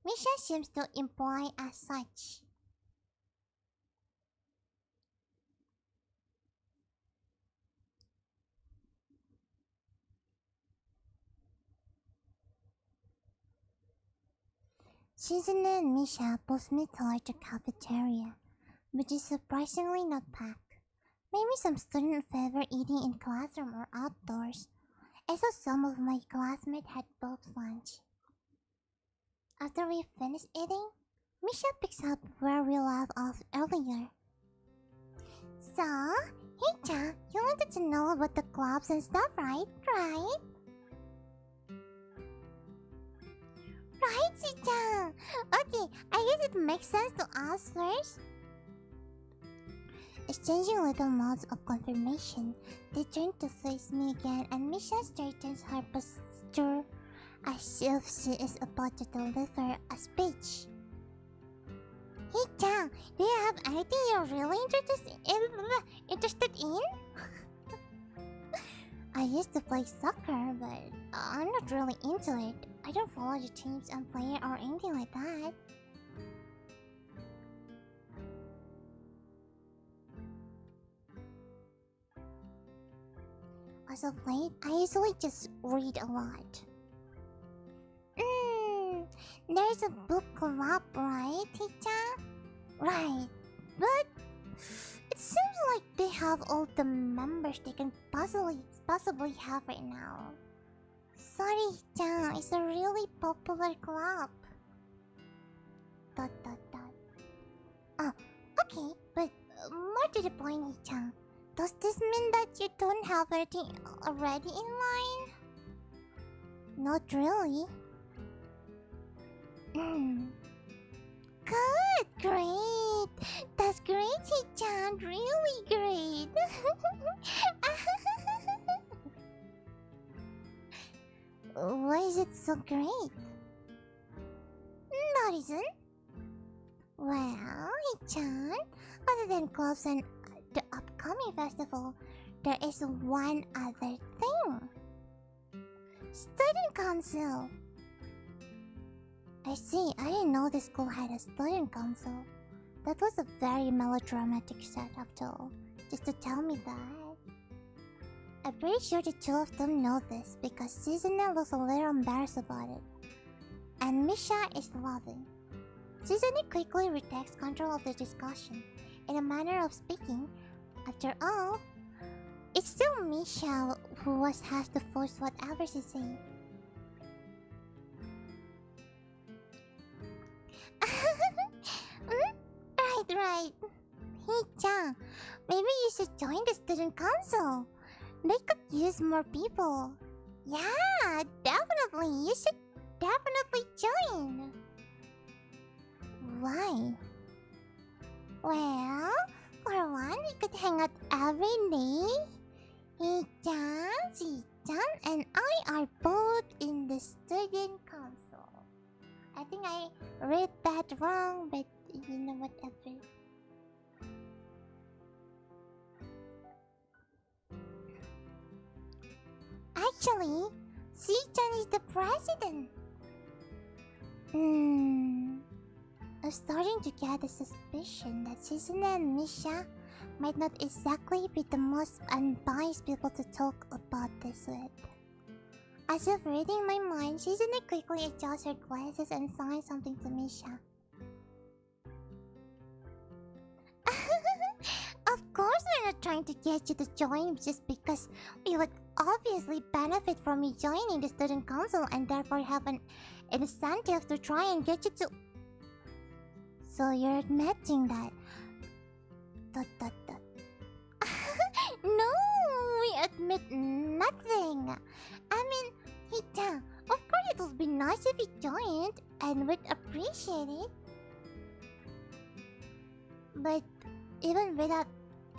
Misha seems to imply as such. Susan and Misha both me toward the cafeteria, which is surprisingly not packed. Maybe some student favor eating in classroom or outdoors. I saw some of my classmates had both lunch. After we finish eating, Misha picks up where we left off earlier. So, hey you wanted to know about the clubs and stuff, right? Right, Sichan! Okay, I guess it makes sense to ask first. Exchanging little nods of confirmation, they turn to face me again and Misha straightens her posture as if she is about to deliver a speech. Hey Chang, do you have anything you're really interested in? I used to play soccer, but I'm not really into it. I don't follow the teams and player or anything like that. As of late, I usually just read a lot. There's a book club, right, Teacher? Right, but it seems like they have all the members they can possibly have right now. Sorry, Chan, it's a really popular club. Dot dot dot. Oh, okay, but more to the point, Chan. Does this mean that you don't have everything already in line? Not really. Good, great. That's great, Chan. Really great. Why is it so great? No reason. Well, Chan, other than clubs and the upcoming festival, there is one other thing. Student council. I see, I didn't know the school had a student council. That was a very melodramatic setup though, just to tell me that. I'm pretty sure the two of them know this because Susanna looks a little embarrassed about it. And Misha is laughing. Susanna quickly retakes control of the discussion. In a manner of speaking, after all, it's still Misha who has to force whatever she's saying. Right. Hey, Chang, maybe you should join the student council. They could use more people. Yeah, definitely. You should definitely join. Why? Well, for one, we could hang out every day. Hey, Chang, Hichan and I are both in the student council. I think I read that wrong, but you know whatever. Actually, Hichan is the president. I'm starting to get a suspicion that Susan and Misha might not exactly be the most unbiased people to talk about this with. As if reading my mind, Susan quickly adjusts her glasses and signs something to Misha. Of course we're not trying to get you to join just because we would obviously benefit from you joining the student council and therefore have an incentive to try and get you to... So you're admitting that... No, we admit nothing. I mean, Hita, of course it would be nice if you joined and we'd appreciate it. But even without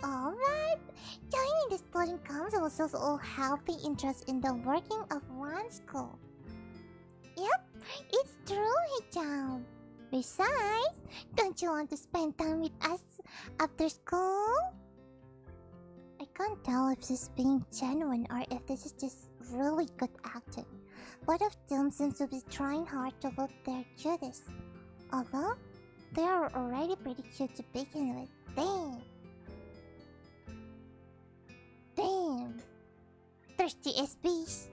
all that, joining the student council shows all healthy interest in the working of one school. Yep, it's true, Hita. Besides, don't you want to spend time with us after school? I can't tell if this is being genuine or if this is just really good acting. Both of them seem to be trying hard to look their cutest. Although, they are already pretty cute to begin with. Damn! Damn! Thirsty SBs!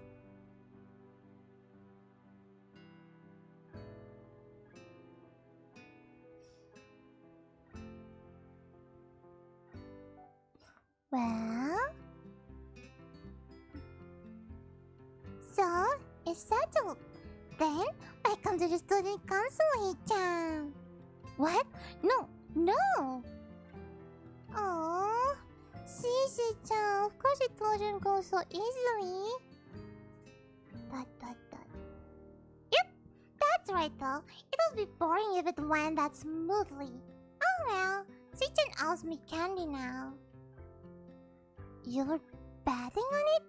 Well... So, it's settled. Then, welcome to the student council, Hee-chan. What? No, no! Aww, Shishi-chan, of course it wouldn't go so easily. Yep, that's right though. It'll be boring if it went that smoothly. Oh well, Shichi-chan owes me candy now. You were betting on it?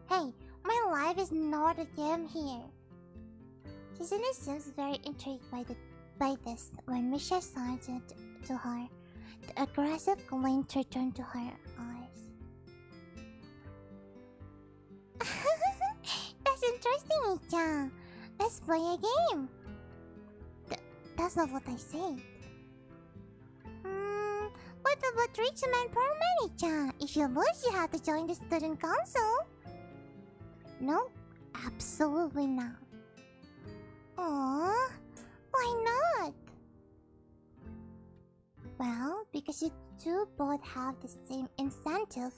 Hey, my life is not a game here. Susanna seems very intrigued by this when Misha signs it to her. The aggressive glint returned to her eyes. That's interesting, Icha. Let's play a game. That's not what I said. What about rich man poor man, Icha? If you lose, you have to join the student council. No, absolutely not. Aww, why not? Well, because you two both have the same incentive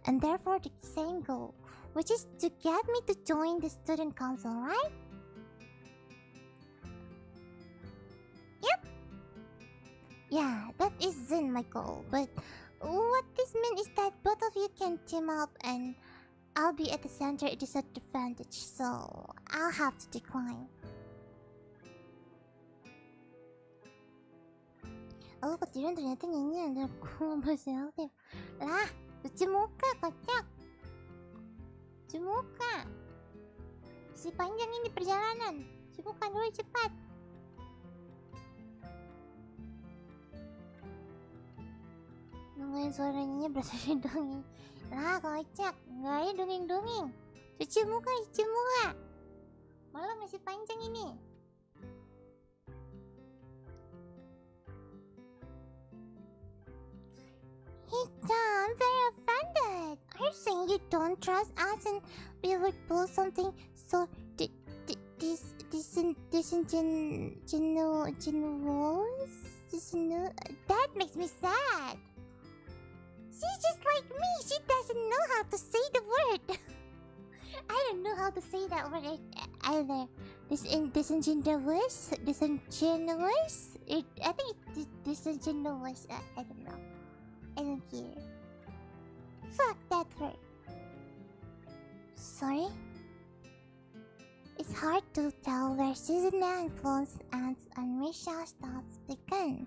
and therefore the same goal, which is to get me to join the student council, right? Yep. Yeah, that isn't my goal, but what this means is that both of you can team up and I'll be at the center disadvantage, so I'll have to decline. Oh, ketiduran ternyata nyanyi ada aku bahasa aktif. Lah, cuci muka kocak. Cuci muka. Si panjang ini perjalanan. Cuci muka dulu cepat. Nungguin suaranya berasa dongeng. Lah, kocak. Nggak ada dongeng-dongeng. Cuci muka, cuci muka. Malah masih panjang ini. Hita, I'm very offended. Are you saying you don't trust us and we would pull something so that makes me sad. She's just like me. She doesn't know how to say the word. I don't know how to say that word either. Disingenuous? Disingenuous? I think it's disingenuous. I don't know. I don't care. Fuck that word. Sorry? It's hard to tell where Susanna influence ends and Misha's thoughts begin. ...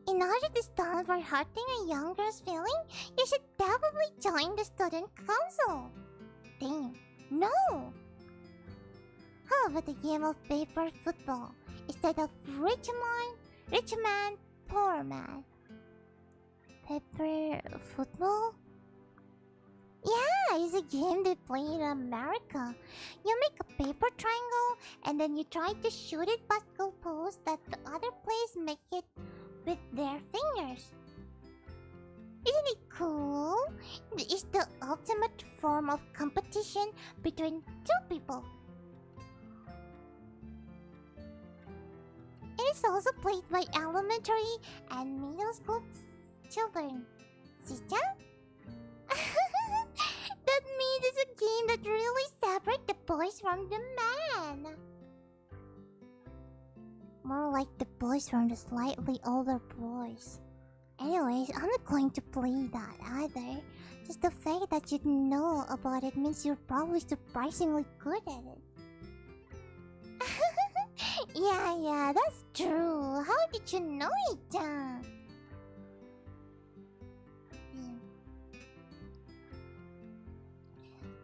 In In order to stand for hurting a young girl's feeling, you should definitely join the student council. Damn, no! How about the game of paper football instead of rich man, poor man? Paper football? Yeah, it's a game they play in America. You make a paper triangle and then you try to shoot it past goalposts that the other players make it with their fingers. Isn't it cool? It's the ultimate form of competition between two people. It is also played by elementary and middle school children. 진짜? That means it's a game that really separates the boys from the men. More like the boys from the slightly older boys. Anyways, I'm not going to play that either. Just the fact that you know about it means you're probably surprisingly good at it. Yeah, that's true. How did you know it, Jan?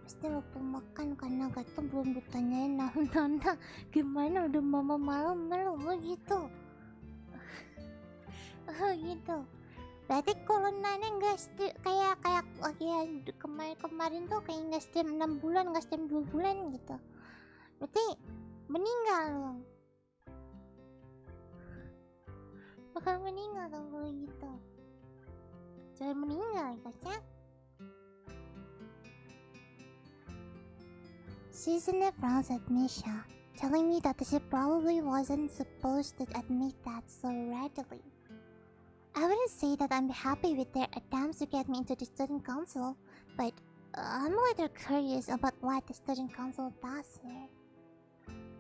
Pasti lupa makan karena gatel belum ditanyain Nana gimana udah mama malam belum begitu. Gitu. Berarti kalau Nana nggak kayak kemarin tuh kayak nggak setiap 6 bulan, nggak setiap 2 bulan gitu. Berarti meninggal loh. Bakal meninggal dong kalau gitu. Jangan meninggal ya kocak. Susan frowns at Misha, telling me that she probably wasn't supposed to admit that so readily. I wouldn't say that I'm happy with their attempts to get me into the student council, but I'm a little curious about what the student council does here.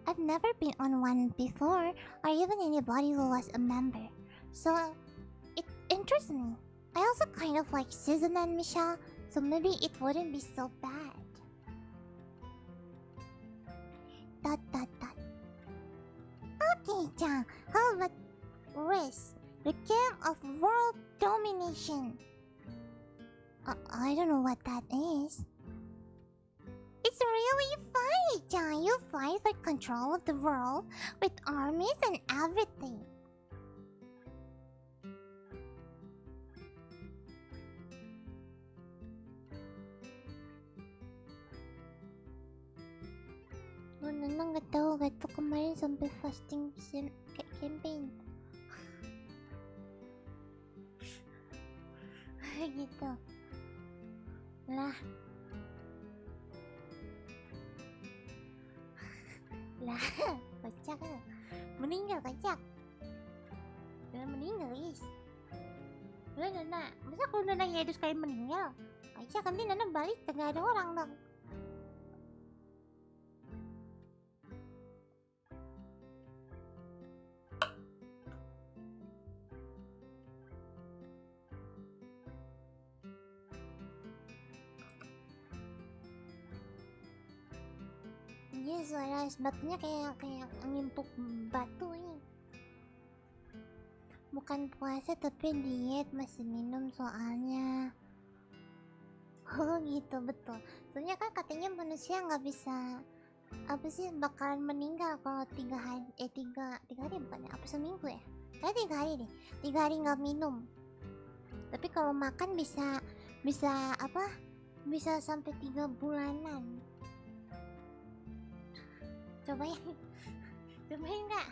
I've never been on one before, or even anybody who was a member, so it interests me. I also kind of like Susan and Misha, so maybe it wouldn't be so bad. Okay, Chan, how about Risk, the game of world domination? I don't know what that is. It's really funny, Chan. You fight for control of the world with armies and everything. Nana nggak tahu gitu kemarin sampai fasting campaign. Gitu. Lah, kocak. Meninggal kocak. Udah meninggal guys. Udah Nana, masa kalau Nana hidup sekali meninggal? Kocak nanti Nana balik nggak ada orang dong. Iya suara es batunya kayak ngimpuk batu ini. Bukan puasa tapi diet, masih minum soalnya. Oh gitu, betul. Soalnya kan katanya manusia nggak bisa apa sih bakalan meninggal kalau 3 hari tiga hari bukannya apa seminggu ya? Kayak 3 hari deh. 3 hari nggak minum. Tapi kalau makan bisa apa? Bisa sampai 3 bulanan. Cobain nggak?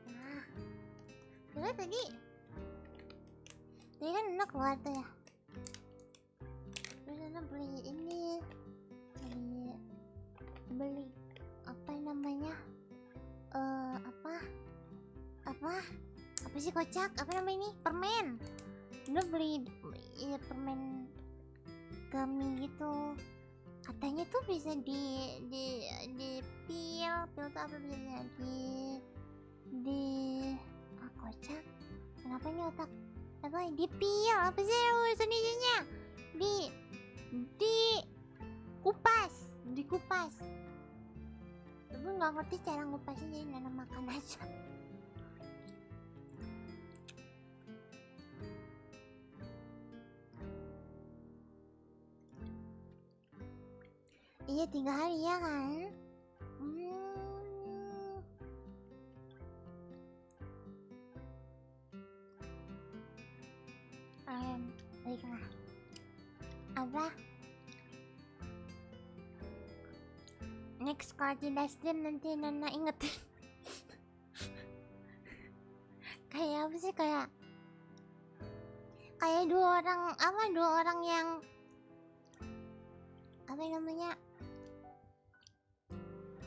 Nah, terus tadi kan Nana keluar tuh ya. Terus Nana beli ini, beli apa namanya? Apa sih kocak? Apa namanya ini? Permen. Nana beli ya, permen gummy gitu. Katanya tuh bisa di pil tuh apa biasanya kocak. Kenapa nih otak apa di pil apa sih Indonesianya? Dikupas. Tapi nggak ngerti cara ngupasnya jadi Nana makan aja. iya 3 hari ya kan. Baiklah. Apa? Next kalau tidak stream nanti Nana ingetin. Kayak apa sih, kayak dua orang yang apa namanya,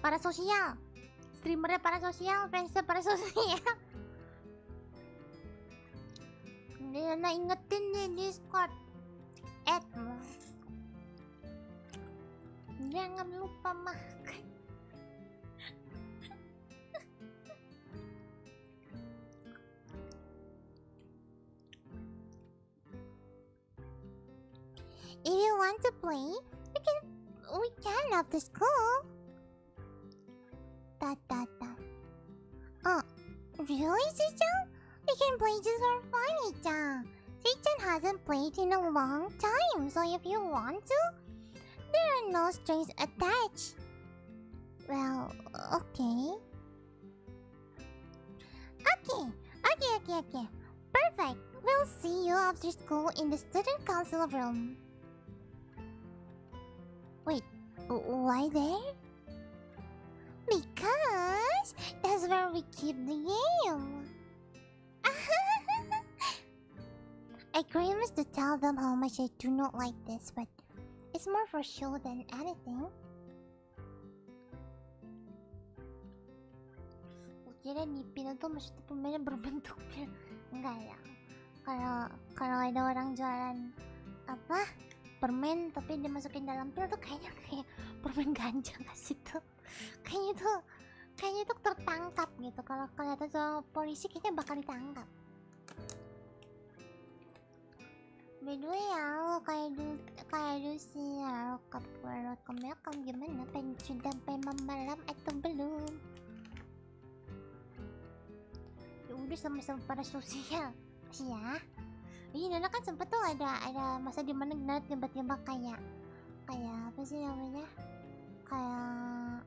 para sosial, streamernya para sosial, fansnya para sosial. Nana ingetin di Discord, jangan lupa makan. If you want to play, we can after school. Oh, really, Sichan? We can play just for fun, Sichan. Sichan hasn't played in a long time, so if you want to, there are no strings attached. Well, okay. Okay. Perfect. We'll see you after school in the student council room. Wait, why there? Because that's where we keep the game. I promise to tell them how much I do not like this, but it's more for show than anything. Kira nipil tuh maksudnya pemainnya berbentuk pil. Enggak ya. Kalau ada orang jualan apa permen tapi dimasukin dalam pil tuh kayaknya kayak permen ganja gak sih tuh? Kayaknya tuh tertangkap gitu. Kalau kelihatan sama polisi kayaknya bakal ditangkap. By the way ya, lo kayak dulu sih ya, lo kamu gimana? Sudah sampai malam atau belum? Ya udah sama-sama pada sosial sih ya. Iya, Nana kan sempet tuh ada masa dimana Nana tiba-tiba kayak apa sih namanya? Kayak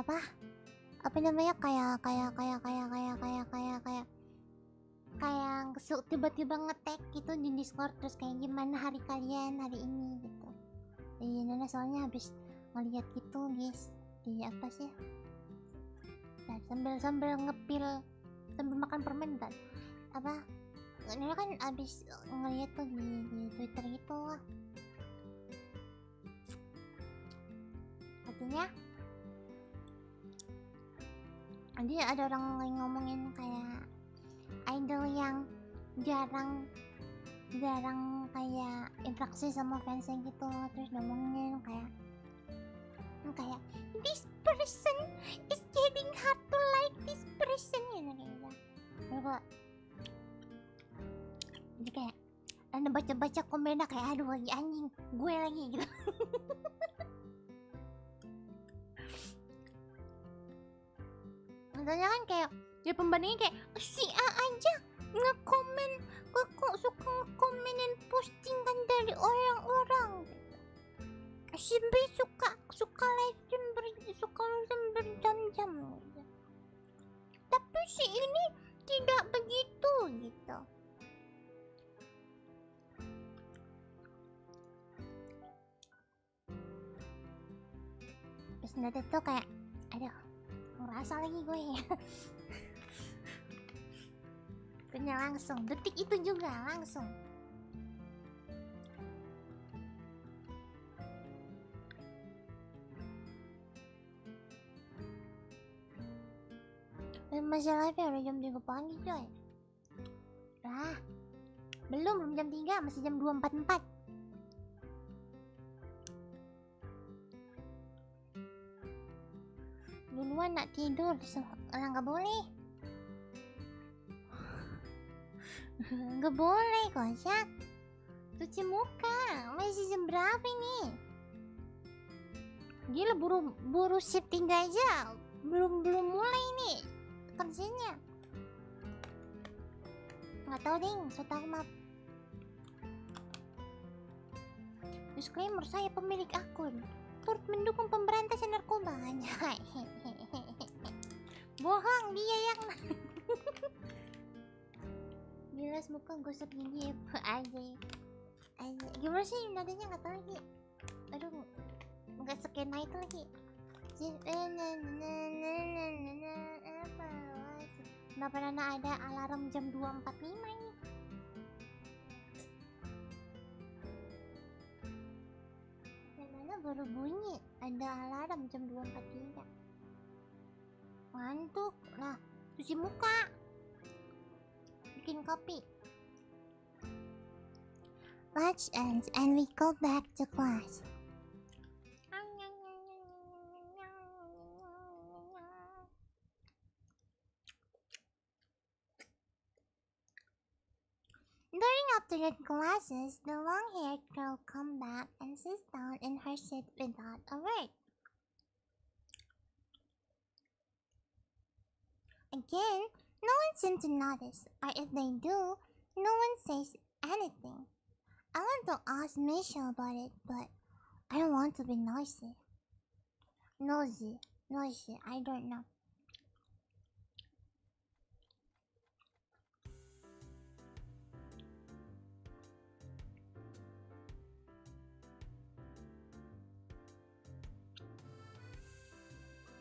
apa? Apa namanya? Kayak tiba-tiba ngetek gitu di Discord, terus kayak gimana hari kalian hari ini gitu. Iya, Nana soalnya habis ngeliat gitu guys di apa sih? Nah, sambil ngepil sambil makan permen kan? Apa? Nana kan abis ngeliat tuh di Twitter gitu. Artinya dia ada orang yang ngomongin kayak idol yang jarang kayak interaksi sama fansnya gitu, terus ngomongin kayak this person is getting hard to like this person gitu kayak. Jadi kayak Anda baca komennya kayak aduh lagi anjing gue lagi gitu. Misalnya kan kayak dia pembandingnya kayak si A aja ngekomen, kok suka ngekomenin postingan dari orang-orang gitu. Si B suka live stream berjam-jam gitu. Tapi si ini tidak begitu gitu. Terus nanti tuh kayak aduh ngerasa lagi gue. Kena langsung detik itu juga langsung. Masih live ya udah jam 3 pagi coy. Belum jam 3, masih jam 2.44. Duluan nak tidur, nggak boleh. Nggak boleh Kocak. Cuci muka, masih jam berapa ini? Gila buru shift 3 aja, belum mulai nih kerjanya. Nggak tahu ding, so tahu map. Disclaimer, saya pemilik akun. turut mendukung pemberantasan narkoba. Bohong, dia yang bilas muka gosok gigi aja. Gimana sih nadanya, nggak tahu lagi. Aduh, nggak skena itu lagi. Kenapa Nana ada alarm jam 2.45 ini? Nana baru bunyi ada alarm jam 2.43. Ngantuk. Nah, cuci muka, bikin kopi. Lunch ends and we go back to class. During afternoon classes, the long-haired girl comes back and sits down in her seat without a word. Again, no one seems to notice, or if they do, no one says anything. I want to ask Michelle about it, but I don't want to be nosy. Nosy, I don't know.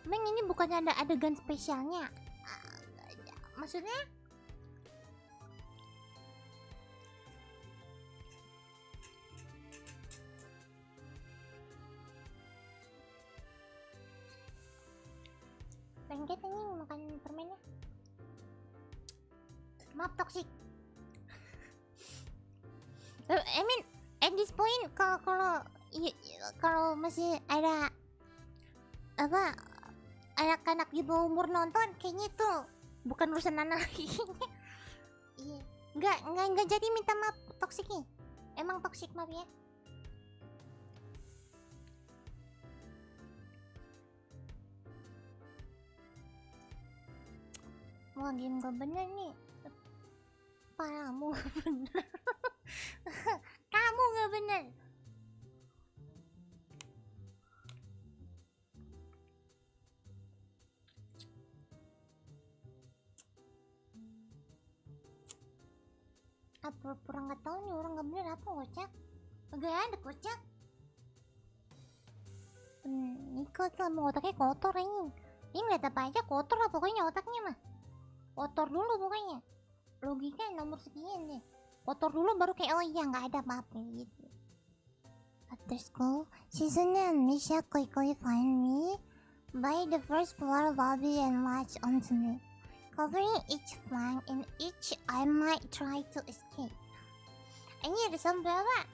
Meng, ini bukannya ada adegan spesialnya? Maksudnya? Lengket ini makan permennya. Maaf, toxic. I mean, at this point, kalau masih ada apa anak-anak di bawah umur nonton, kayaknya itu bukan urusan Nana lagi. Iya, nggak jadi minta maaf toxic nih. Emang toxic, maaf ya. Wah, game gak bener nih. Paramu gak bener. Kamu gak bener. Pura-pura nggak tahu nih orang nggak bener apa, kocak. Gak ada kocak. Niko tuh emang otaknya kotor ini. Ini ngeliat apa aja kotor lah pokoknya otaknya mah. Kotor dulu pokoknya. Logika nomor sekian deh. Kotor dulu baru kayak oh iya nggak ada apa-apa gitu. After school, Shizune and Misha quickly find me by the first floor lobby and latch onto me. Covering each flank and each I might try to escape. Ini ada sampai apa?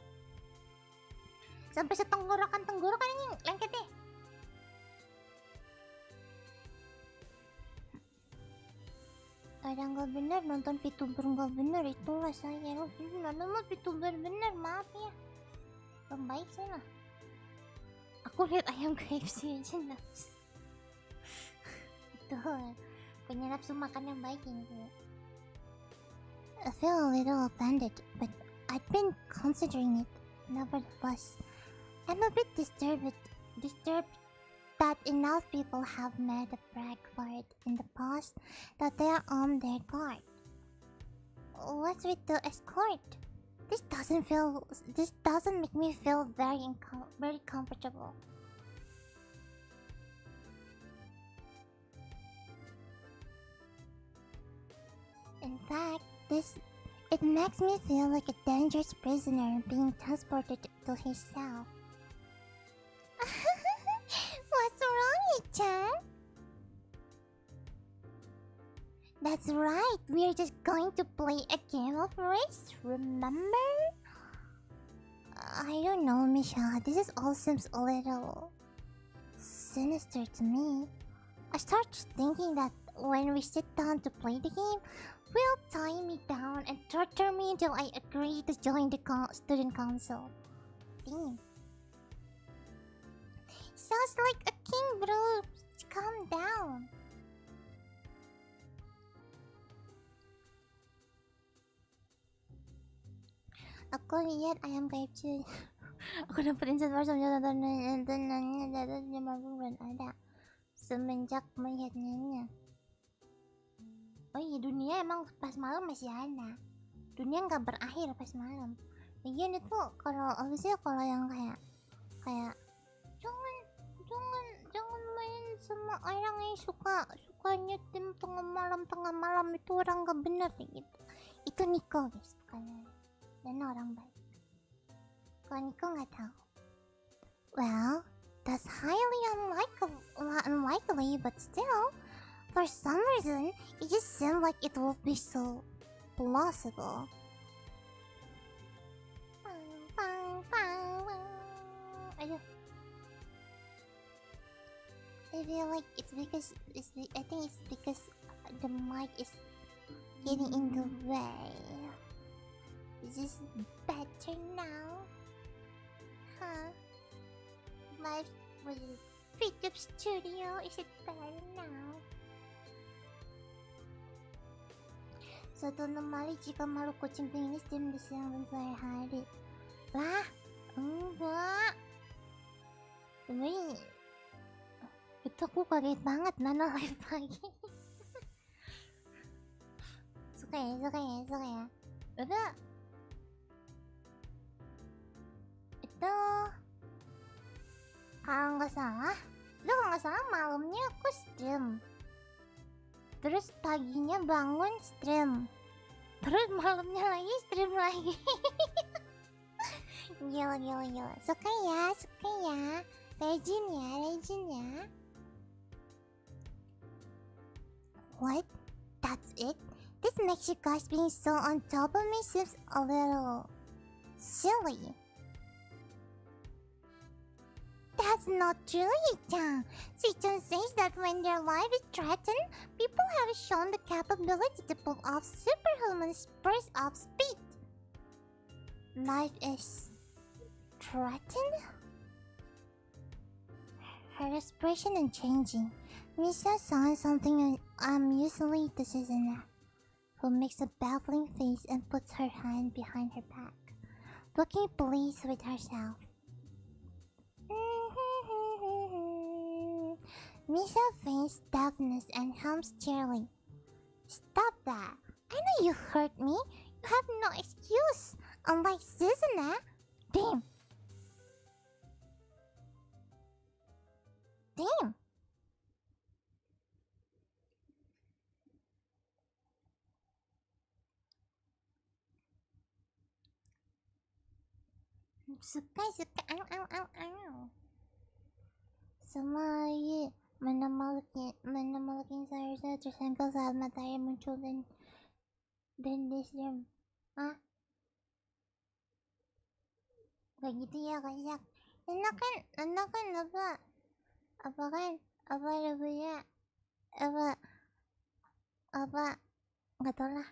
Sampai setenggorokan ini lengket deh. Ada nggak bener nonton VTuber nggak bener, itulah saya. Lo nonton mah VTuber bener, maaf ya. Baik saya lah. Aku lihat ayam KFC aja nafsu. Itu punya nafsu makan yang baik ini. I feel a little offended, but I've been considering it. Nevertheless, I'm a bit disturbed that enough people have made a brag for it in the past that they are on their guard. What's with the escort? This doesn't make me feel very comfortable. In fact, it makes me feel like a dangerous prisoner being transported to his cell. What's wrong, Ichan? That's right, we're just going to play a game of race, remember? I don't know, Misha, this all seems a little sinister to me. I start thinking that when we sit down to play the game, will tie me down and torture me until I agree to join the student council. Damn. Sounds like a king, bro. Calm down. Aku lihat ayam KFC Aku dapat informasi tontonannya dari 50 bulan ada semenjak melihatnya. Oh iya, dunia emang pas malam masih ada. Dunia nggak berakhir pas malam. Lagian itu kalau abisnya kalau yang kayak jangan jangan main sama orang yang sukanya tim tengah malam itu orang nggak benar kayak gitu. Itu Niko guys, bukan dan orang baik. Kalau Niko nggak tahu. Well, that's highly unlikely, but still, for some reason, it just seemed like it would be so plausible. Aduh. I feel like I think it's because the mic is getting in the way. Is this better now? Huh? Live with Freetube Studio, is it better now? Suatu anomali jika makhluk kucing pengemis diam di siang dan sore hari. Lah, enggak. Sebenernya itu aku kaget banget Nana live lagi. Suka ya. Udah. Itu kalau nggak salah malamnya aku stream. Terus paginya bangun stream. Terus malamnya lagi stream lagi. Gila. Suka ya. Rejin ya. What? That's it? This makes you guys being so on top of me seems a little silly. That's not true, Yi-chan. Yi-chan says that when their life is threatened, people have shown the capability to pull off superhuman bursts of speed. Life is threatened? Her expression unchanging. Misa saw something unusually to Susanna, who makes a baffling face and puts her hand behind her back, looking pleased with herself. Misa feigns deafness and hums cheerily. Stop that! I know you hurt me. You have no excuse. Unlike Susanna. Damn. Suka. Semua mana makhluk seharusnya tersangkal saat matahari muncul dan diam. Hah? Kayak gitu ya kayak. Enak kan apa nggak tau lah.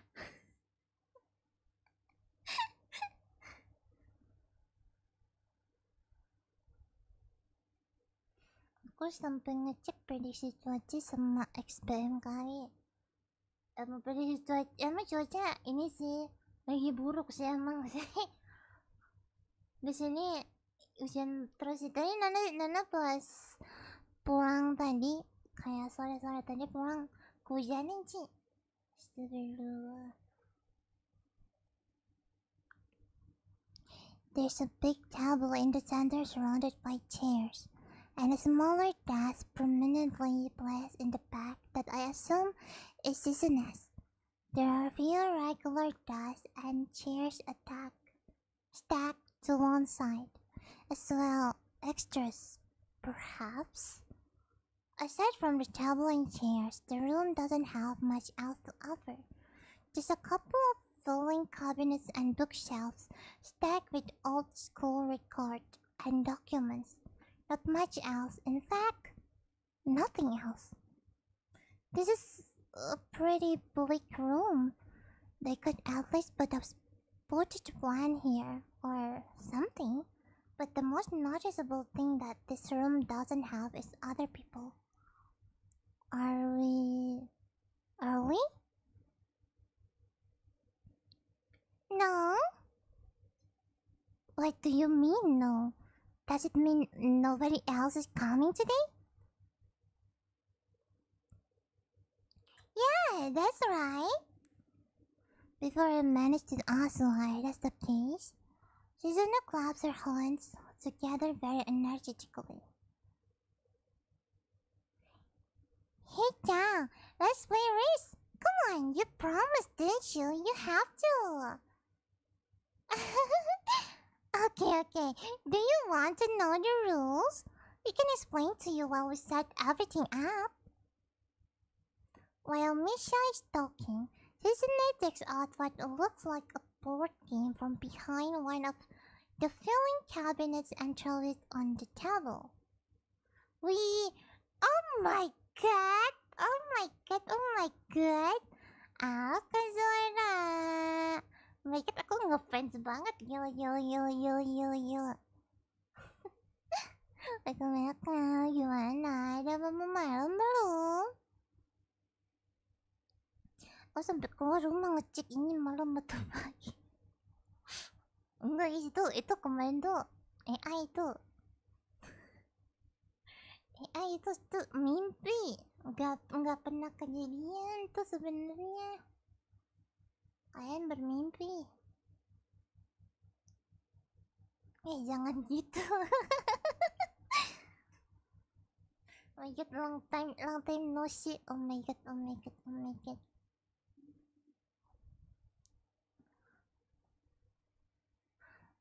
Aku sampai ngecek prediksi cuaca sama XBMKG. Prediksi cuaca emang cuaca ini sih lagi buruk sih emang sih. Di sini hujan terus sih. Tadi Nana pas pulang tadi kayak sore-sore tadi pulang kehujanan sih. Astagfirullah. There's a big table in the center surrounded by chairs, and a smaller desk prominently placed in the back that I assume is Susanna's. There are a few regular desks and chairs stacked to one side, as well extras, perhaps. Aside from the table and chairs, the room doesn't have much else to offer. Just a couple of filing cabinets and bookshelves stacked with old-school records and documents. Not much else. In fact, nothing else. This is a pretty bleak room. They could at least put a footage plan here or something. But the most noticeable thing that this room doesn't have is other people. Are we? No? What do you mean, no? Does it mean nobody else is coming today? Yeah, that's right. Before I managed to also hide as the case, Susanna claps her hands together very energetically. Hey, John, let's play a race. Come on, you promised, didn't you? You have to. Okay. Do you want to know the rules? We can explain to you while we set everything up. While Misha is talking, Susanna takes out what looks like a board game from behind one of the filling cabinets and throws it on the table. Oh my god! Ako, Zora! Oh my god, ako ngefans banget. Gila. Mereka, gimana? Ada mama malam belum? Aku sampai keluar rumah ngecek ini malam betul pagi. Enggak, itu kemarin tuh AI tuh mimpi. Enggak pernah kejadian tuh sebenarnya. Kalian bermimpi. Jangan gitu. Oh my god, long time no see. Oh my god.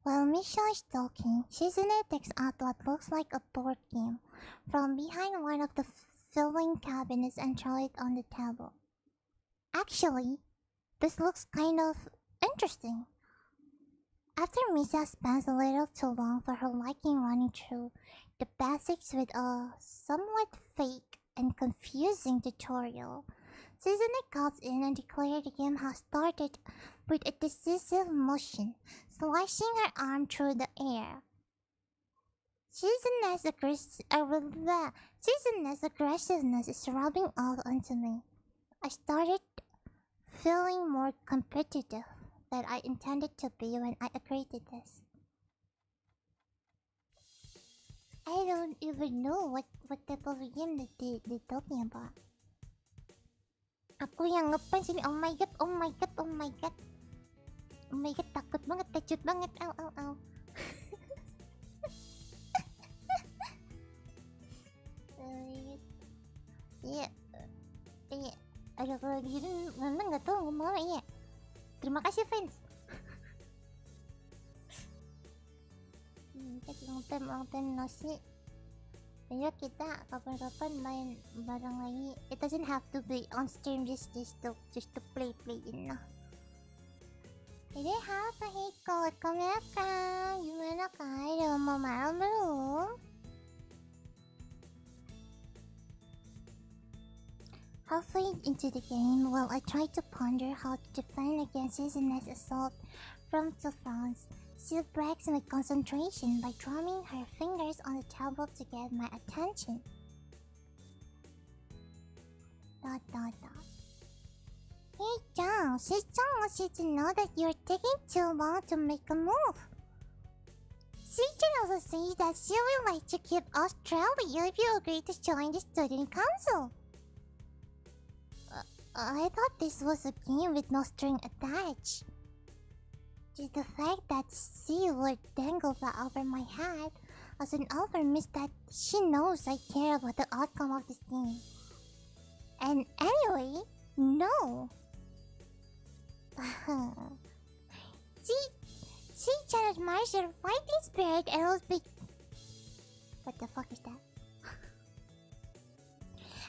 While Misha is talking, Shizune takes out what looks like a board game from behind one of the filling cabinets and throws it on the table. Actually, this looks kind of interesting. After Misha spends a little too long for her liking running through the basics with a somewhat fake and confusing tutorial, Susanna comes in and declares the game has started with a decisive motion, slashing her arm through the air. Susanna's aggressiveness is rubbing off onto me. I started feeling more competitive than I intended to be when I agreed to this. I don't even know what type of game that they're talking about. Aku yang ngefans ini, oh my god. Takut banget, takjub banget, au. Iya. Aduh, kalau gini Nana nggak tahu ngomong apa ya. Terima kasih fans. Long time no see. Ayo kita kapan-kapan main bareng lagi. It doesn't have to be on stream, just to play in. Diharap, ikut kamera. Gimana kayo? Mau malam belum? Halfway into the game, while I try to ponder how to defend against Susanna's assault from the fronts, she breaks my concentration by drumming her fingers on the table to get my attention. ... Hey John, Shi-chan wants you to know that you're taking too long to make a move. Shi-chan also says that she would like to keep Australia if you agree to join the student council. I thought this was a game with no string attached. Just the fact that she would dangle that over my head as an offer means that she knows I care about the outcome of this game. And anyway, no. She admires your fighting spirit and will be... What the fuck is that?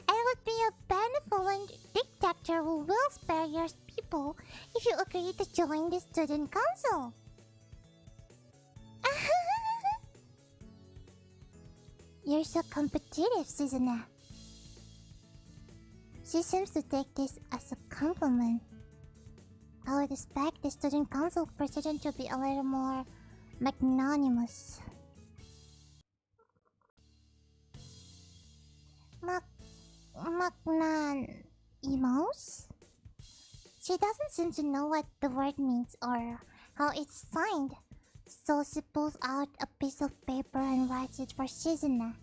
And would be a benevolent dictator who will spare your people if you agree to join the student council. You're so competitive, Susanna. She seems to take this as a compliment. I would expect the student council president to be a little more magnanimous. Magnanimous? She doesn't seem to know what the word means or how it's signed, So she pulls out a piece of paper and writes it for Susanna,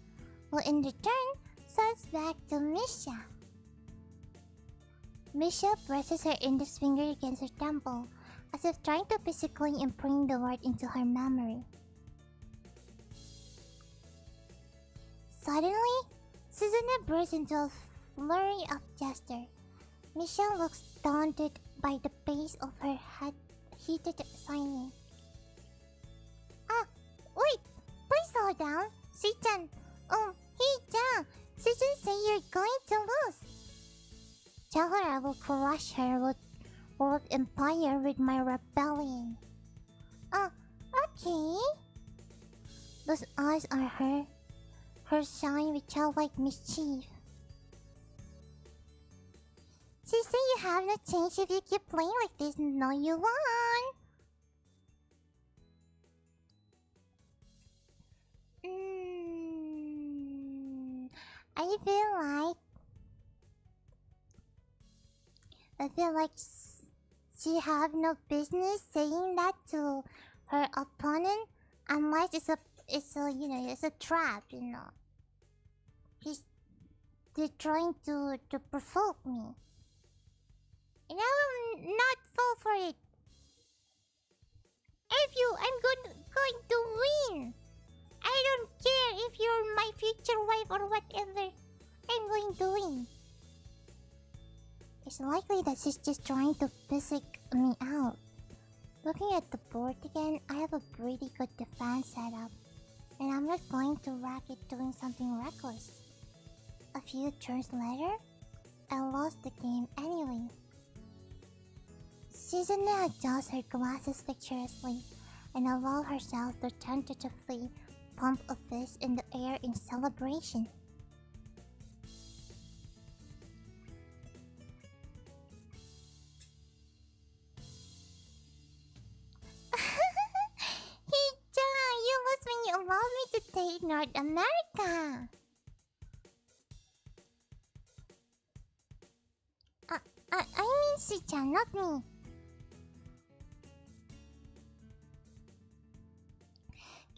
who in return sends back to Misha. Misha presses her index finger against her temple, as if trying to physically imprint the word into her memory. Suddenly, Susanna bursts into a flurry of gesture. Misha looks daunted by the pace of her heated signing. Ah, wait! Please slow down! Shi-chan! Hee-chan! Susan say you're going to lose! Tell her I will crush her world empire with my rebellion. Okay. Those eyes are her shine with childlike mischief. She say you have no change if you keep playing like this. No, you won't. I feel like she have no business saying that to her opponent unless it's a trap, They're trying to provoke me. And I will not fall for it. I'm going to win. I don't care if you're my future wife or whatever. I'm going to win. It's likely that she's just trying to physic me out. Looking at the board again, I have a pretty good defense setup. And I'm not going to wreck it doing something reckless. A few turns later, I lost the game anyway. Susanna adjusts her glasses vigorously and allows herself to tentatively pump a fist in the air in celebration. Hee-chan, you lose when you allow me to take North America. I mean Shi-chan, not me.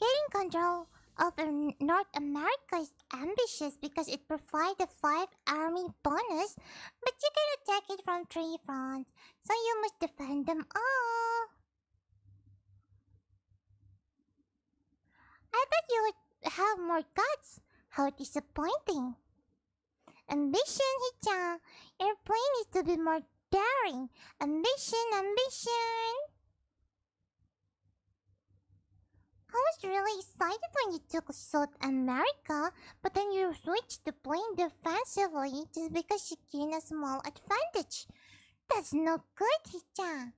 Getting control of North America is ambitious because it provides a 5-army bonus, but you can attack it from 3 fronts, so you must defend them all. I thought you would have more guts. How disappointing. Ambition, Hichan. Your plan is to be more daring. Ambition. I was really excited when you took South America, but then you switched to playing defensively just because you gained a small advantage. That's no good, Hichan.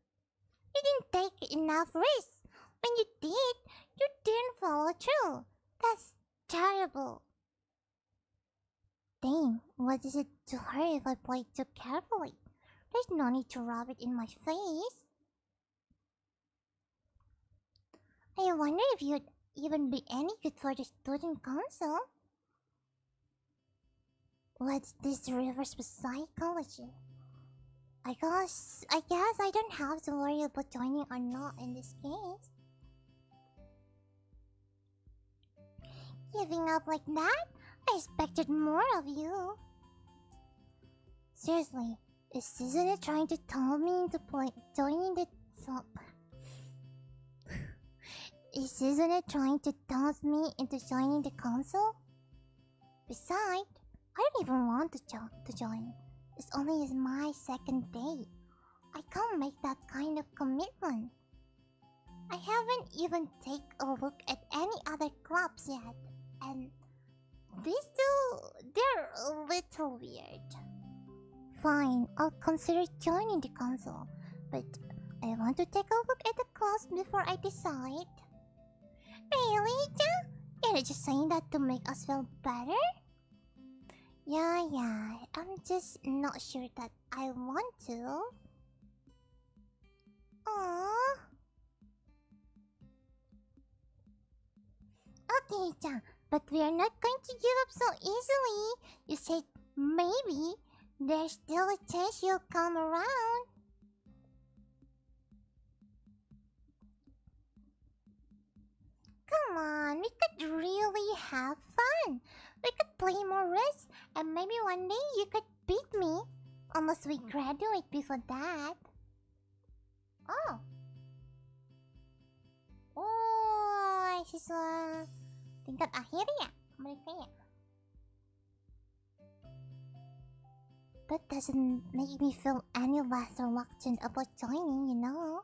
You didn't take enough risks. When you did, you didn't follow through. That's terrible. Damn, what is it to her if I play too carefully? There's no need to rub it in my face. I wonder if you'd even be any good for the student council. What's this reverse psychology? I guess I don't have to worry about joining or not in this case. Giving up like that? I expected more of you. Seriously, is Susanna trying to tell me into joining the Is Susanna trying to toss me into joining the council? Besides, I don't even want to join. It's only my second day. I can't make that kind of commitment. I haven't even taken a look at any other clubs yet, and these two, they're a little weird. Fine, I'll consider joining the council, but I want to take a look at the clubs before I decide. Really, Ja? You're just saying that to make us feel better? Yeah, I'm just not sure that I want to. Aww. Okay, Ja, but we are not going to give up so easily. You said maybe. There's still a chance you'll come around. Come on, we could really have fun. We could play more risks, and maybe one day you could beat me. Unless we graduate before that. Oh. Oh, siswa tingkat akhir ya mereka ya. That doesn't make me feel any less reluctant about joining, you know.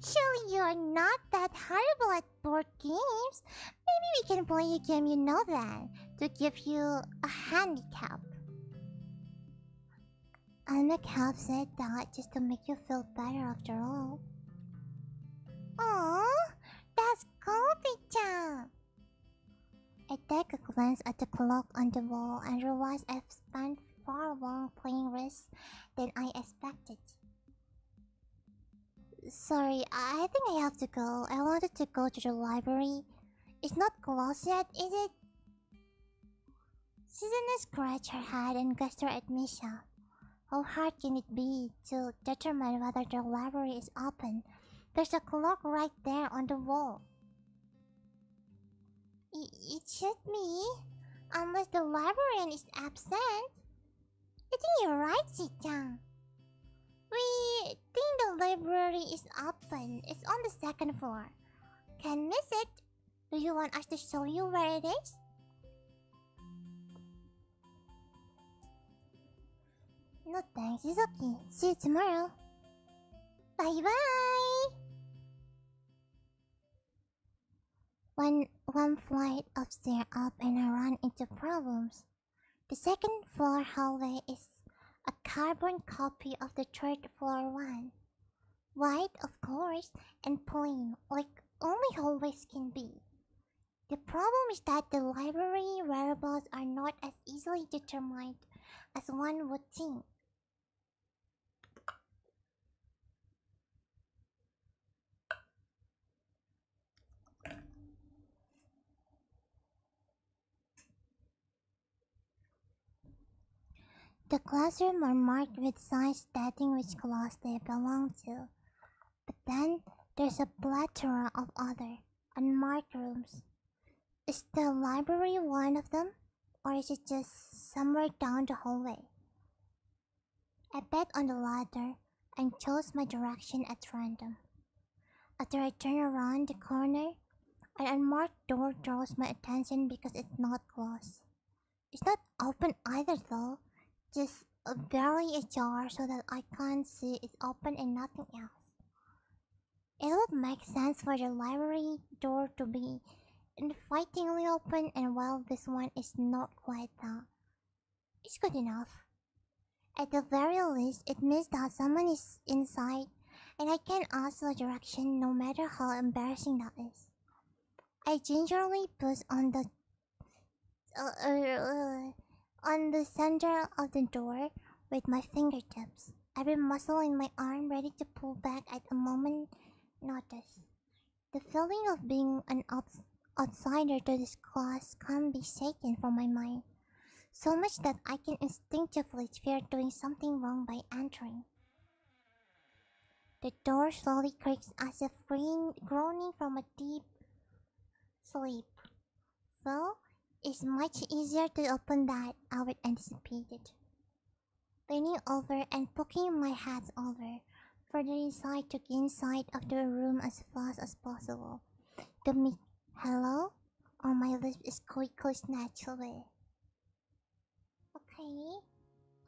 Surely you are not that horrible at board games. Maybe we can play a game you know then, to give you a handicap. Anna Calf said that just to make you feel better after all. Aww, that's Goldie-chan. I take a glance at the clock on the wall and realize I've spent far long playing Risk than I expected. Sorry, I think I have to go. I wanted to go to the library. It's not closed yet, is it? Susanna scratched her head and gestured at Misha. How hard can it be to determine whether the library is open? There's a clock right there on the wall. It should be, unless the librarian is absent. I think you're right, Sichan. We think the library is open. It's on the second floor. Can't miss it. Do you want us to show you where it is? No thanks, it's okay. See you tomorrow. Bye bye! One flight of stairs up and I run into problems. The second floor hallway is a carbon copy of the third floor one. White, of course, and plain, like only hallways can be. The problem is that the library whereabouts are not as easily determined as one would think. The classrooms are marked with signs stating which class they belong to. But then there's a plethora of other unmarked rooms. Is the library one of them? Or is it just somewhere down the hallway? I bet on the latter and chose my direction at random. After I turn around the corner, an unmarked door draws my attention because it's not closed. It's not open either though, just barely ajar so that I can't see it's open and nothing else. It would make sense for the library door to be invitingly open, and while this one is not quite that, it's good enough. At the very least, it means that someone is inside and I can ask for direction no matter how embarrassing that is. I gingerly push on the center of the door with my fingertips, every muscle in my arm ready to pull back at a moment's notice. The feeling of being an outsider to this class can't be shaken from my mind, so much that I can instinctively fear doing something wrong by entering. The door slowly creaks as if groaning from a deep sleep. Well, it's much easier to open that I would anticipated. Leaning over and poking my head over, further inside to gain sight of the room as fast as possible. The hello on my lips is quickly snatched away. Okay.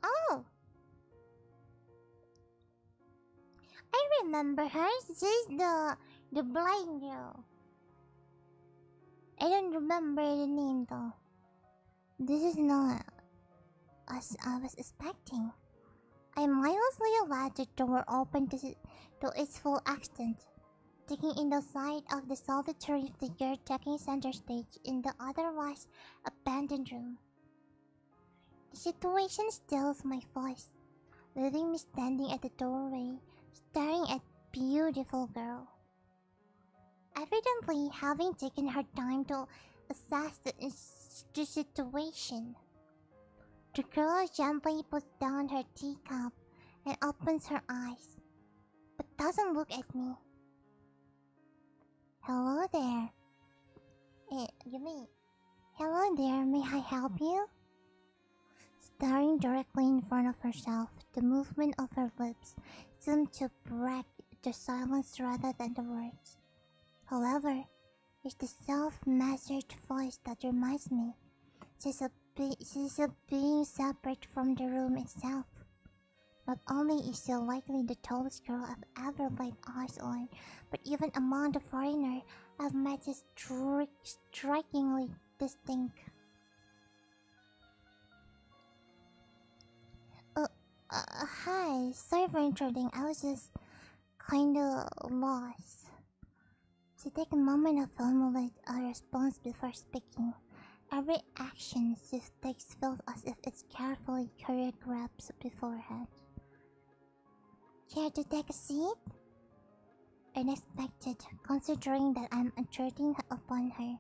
Oh! I remember her. She's the blind girl. I don't remember the name though. This is not as I was expecting. I mindlessly allowed the door open to its full extent, taking in the sight of the solitary figure taking center stage in the otherwise abandoned room. The situation stills my voice, leaving me standing at the doorway, staring at beautiful girl. Evidently having taken her time to assess the situation. The girl gently puts down her teacup and opens her eyes, but doesn't look at me. Hello there. You mean, hello there, may I help you? Staring directly in front of herself, the movement of her lips seemed to break the silence rather than the words. However, it's the self-measured voice that reminds me she's a being separate from the room itself. Not only is she likely the tallest girl I've ever laid eyes on, but even among the foreigners I've met she's strikingly distinct. Hi, sorry for intruding, I was just kinda lost. She take a moment to formulate a response before speaking. Every action she takes feels as if it's carefully choreographed beforehand. Care to take a seat? Unexpected, considering that I'm intruding upon her.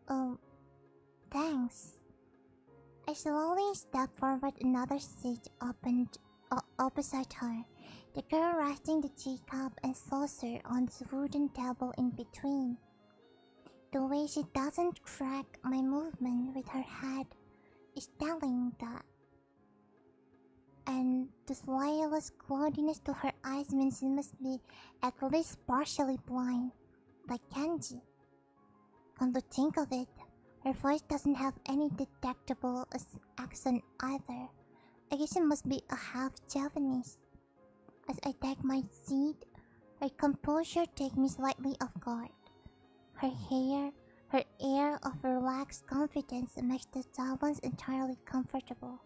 Oh, thanks. I slowly step forward, another seat opened opposite her, the girl resting the teacup and saucer on the wooden table in between. The way she doesn't track my movement with her head is telling that. And the slightest cloudiness to her eyes means she must be at least partially blind, like Kenji. Come to think of it, her voice doesn't have any detectable accent either. I guess it must be a half Japanese. As I take my seat, her composure takes me slightly off guard. Her air of relaxed confidence makes the silence entirely comfortable.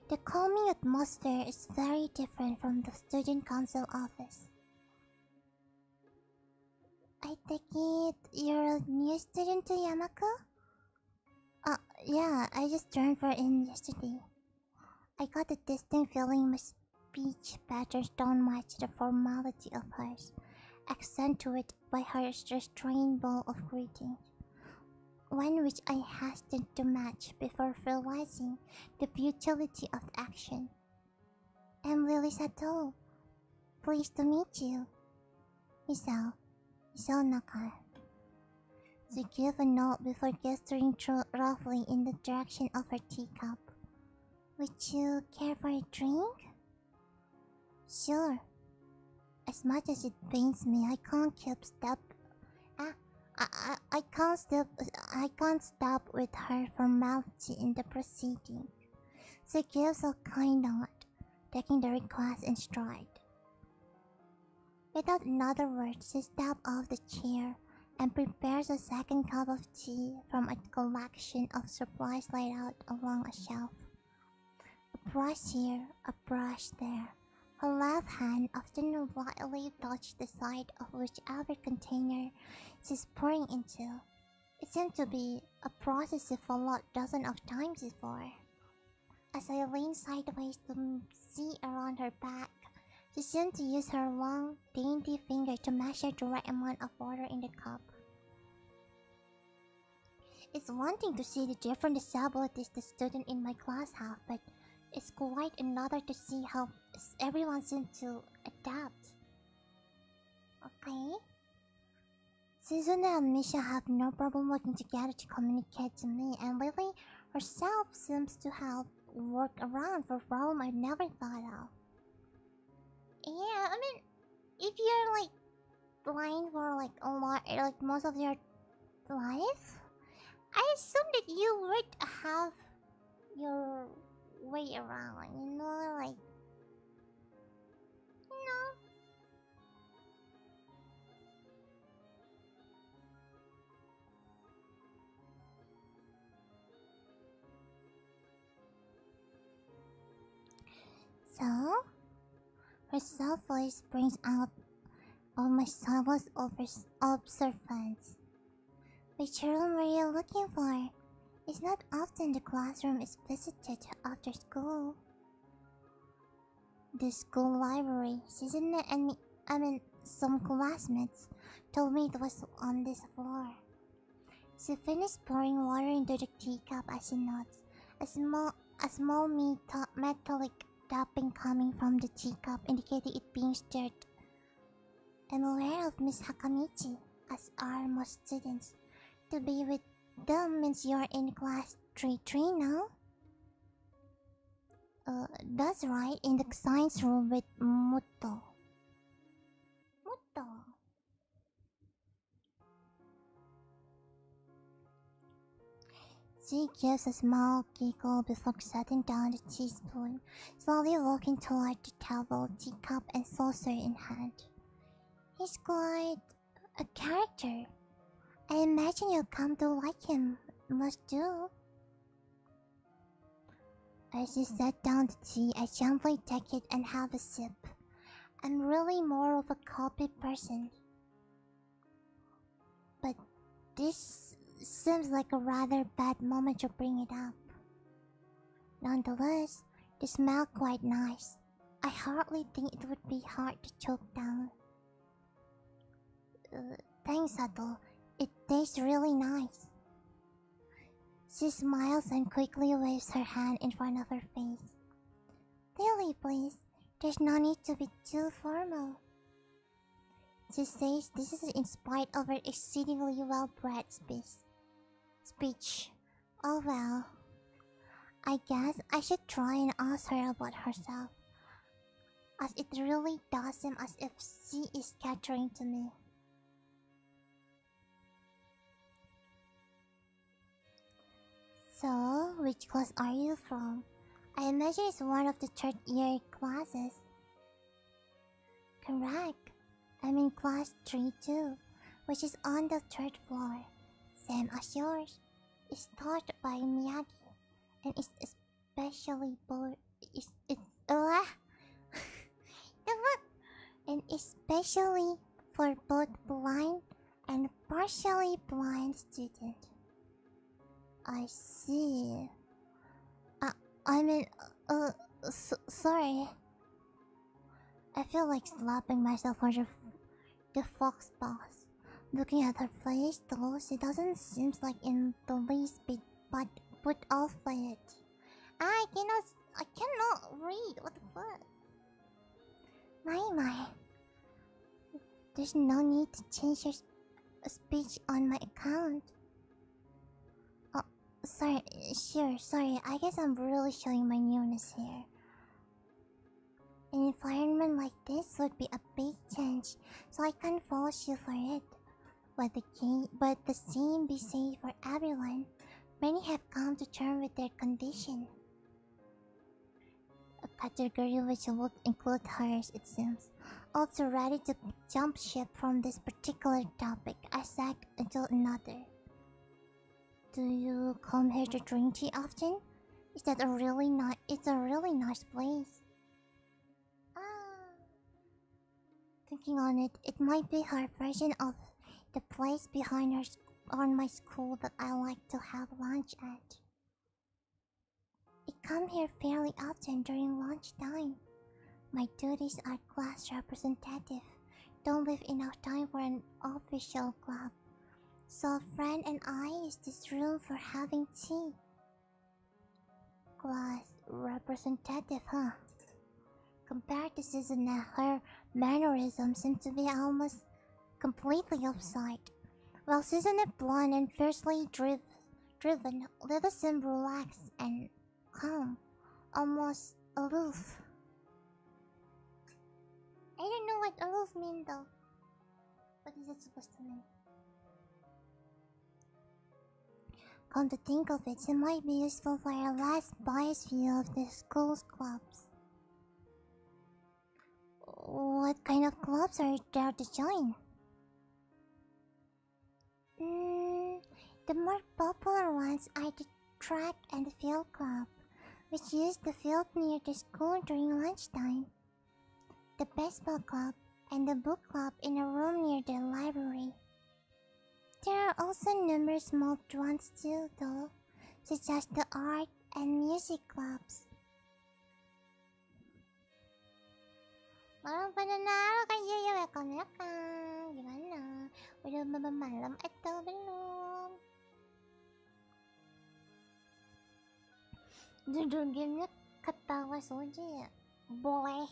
The calming atmosphere is very different from the student council office. I take it you're a new student to Yamako? Yeah, I just transferred in yesterday. I got a distinct feeling my speech patterns don't match the formality of hers, accentuated by her restrained bow of greeting. One which I hastened to match before realizing the futility of the action. I'm Lily Sato. Pleased to meet you. Isao Naka. She gave a nod before gesturing roughly in the direction of her teacup. Would you care for a drink? Sure. As much as it pains me, I can't keep step. I can't stop with her formality in the proceeding. She gives a kind nod, taking the request in stride. Without another word, she steps off the chair and prepares a second cup of tea from a collection of supplies laid out along a shelf. A brush here, a brush there. Her left hand often lightly touched the side of whichever container she's pouring into. It seemed to be a process she followed dozens of times before. As I leaned sideways to see around her back, she seemed to use her long, dainty finger to measure the right amount of water in the cup. It's one thing to see the different disabilities the students in my class have, but it's quite another to see how everyone seems to adapt. Okay? Suzuna and Misha have no problem working together to communicate to me, and Lily herself seems to have worked around for a problem I never thought of. Yeah, I mean, if you're like blind for like a lot, like most of your life, I assume that you would have your way around, you know, like, you know. So, her soft voice brings out all my silence observance. Which room were you looking for? It's not often the classroom is visited after school. The school library. Susanna and me, some classmates told me it was on this floor. She finished pouring water into the teacup as she nods. A small metallic tapping coming from the teacup, indicating it being stirred. I'm aware of Miss Hakamichi, as are most students. To be with them means you're in class 3-3 now? That's right, in the science room with Muto. Muto. She gives a small giggle before setting down the teaspoon, slowly walking toward the table, teacup and saucer in hand. He's quite a character. I imagine you'll come to like him. Must do. As she set down the tea, I gently take it and have a sip. I'm really more of a coffee person. But this seems like a rather bad moment to bring it up. Nonetheless, the smell quite nice. I hardly think it would be hard to choke down. Thanks, Sato. It tastes really nice. She smiles and quickly waves her hand in front of her face. Really, please. There's no need to be too formal. She says this is in spite of her exceedingly well-bred speech. Oh well. I guess I should try and ask her about herself, as it really does seem as if she is catering to me. So, which class are you from? I imagine it's one of the third-year classes. Correct. I'm in class 3-2, which is on the third floor, same as yours. It's taught by Miyagi, and it's especially and especially for both blind and partially blind students. I see. I mean, sorry. I feel like slapping myself for the fox boss. Looking at her face, though, she doesn't seem like in the least bit but put off by it. I cannot read. What the fuck? My. There's no need to change your speech on my account. Sorry, I guess I'm really showing my newness here. An environment like this would be a big change, so I can't fault you for it. But the same be said for everyone. Many have come to terms with their condition. A category which would include hers, it seems. Also ready to jump ship from this particular topic, I sag until another. Do you come here to drink tea often? It's a really nice place. Thinking on it, it might be her version of the place behind on my school that I like to have lunch at. I come here fairly often during lunchtime. My duties are class representative. Don't leave enough time for an official club. So a friend and I use this room for having tea. Class representative, huh? Compared to Susanna, her mannerisms seem to be almost completely offside. While Susanna, blonde and fiercely driven, Lily seemed relaxed and calm, almost aloof. I don't know what aloof means though. What is it supposed to mean? Come to think of it, it might be useful for a less biased view of the school's clubs. What kind of clubs are there to join? The more popular ones are the track and the field club, which use the field near the school during lunchtime. The baseball club and the book club in a room near the library. There are also numerous small ones too, though, such as the art and music clubs. Walang pananalo kayo, welcome. Gimana? Udah malam atau belum? Judul gamenya Katawa Shoujo ya? Boleh.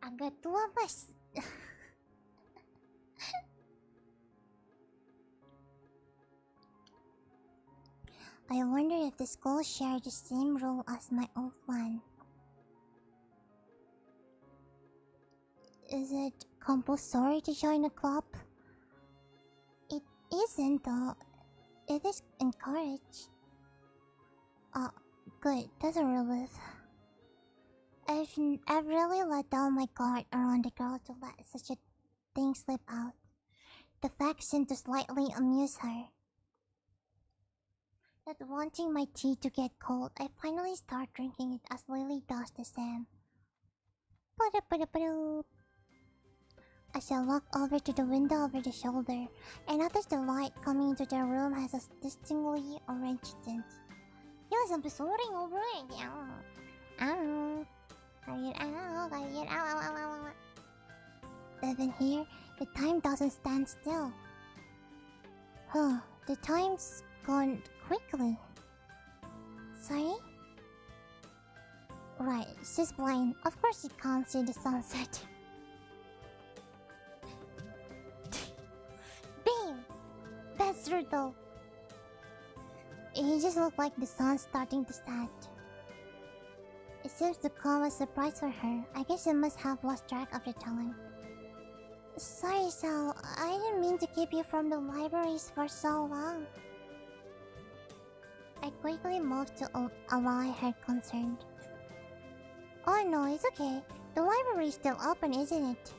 Agak tua, Mas. I wonder if the school shared the same rule as my old one. Is it compulsory to join a club? It isn't though. It is encouraged. Oh, good. That's a relief. I've really let down my guard around the girl to let such a thing slip out. The fact seemed to slightly amuse her. Not wanting my tea to get cold, I finally start drinking it as Lily does the same. As I walk over to the window over the shoulder, I notice the light coming into the room has a distinctly orange tint. Yun, sampai sore ngobrol ya. Even here, the time doesn't stand still. Huh, the time's gone quickly. Sorry? Right, she's blind. Of course she can't see the sunset. Babe! That's true though. It just looked like the sun's starting to set. It seems to come as a surprise for her. I guess she must have lost track of the time. Sorry, Sal. I didn't mean to keep you from the libraries for so long. I quickly moved to ally her concerned. Oh no, it's okay. The library is still open, isn't it?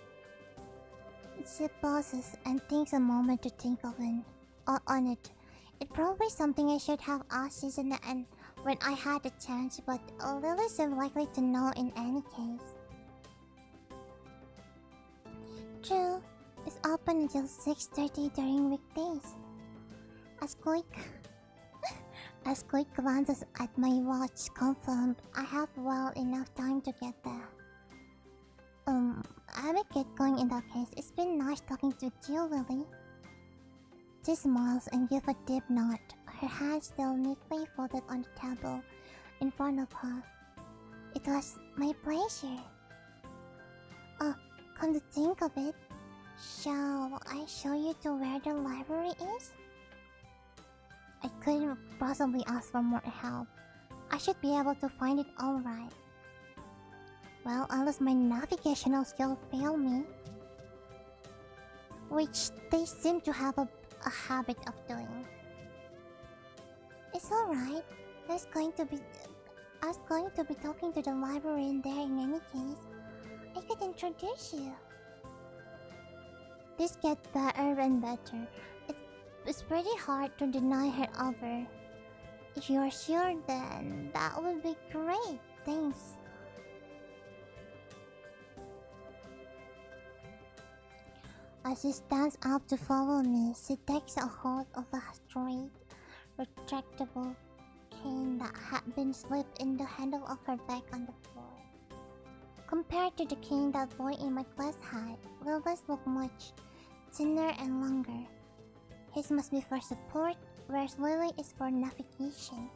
She pauses and takes a moment to think on it. It's probably something I should have asked Susan and when I had the chance, but Lily seemed likely to know in any case. True, it's open until 6:30 during weekdays. As quick glances at my watch confirmed I have well enough time to get there. I will get going in that case. It's been nice talking to you, Lily. She smiles and gives a deep nod, her hands still neatly folded on the table in front of her. It was my pleasure. Oh, come to think of it, shall I show you to where the library is? I couldn't possibly ask for more help. I should be able to find it alright. Well, unless my navigational skills fail me. Which they seem to have a habit of doing. It's alright. I was going to be talking to the librarian there in any case. I could introduce you. This gets better and better. It's pretty hard to deny her offer. If you are sure, then that would be great. Thanks. As she stands up to follow me, she takes a hold of a straight, retractable cane that had been slipped in the handle of her bag on the floor. Compared to the cane that boy in my class had, Lily's looked much thinner and longer. His must be for support, whereas Lily is for navigation.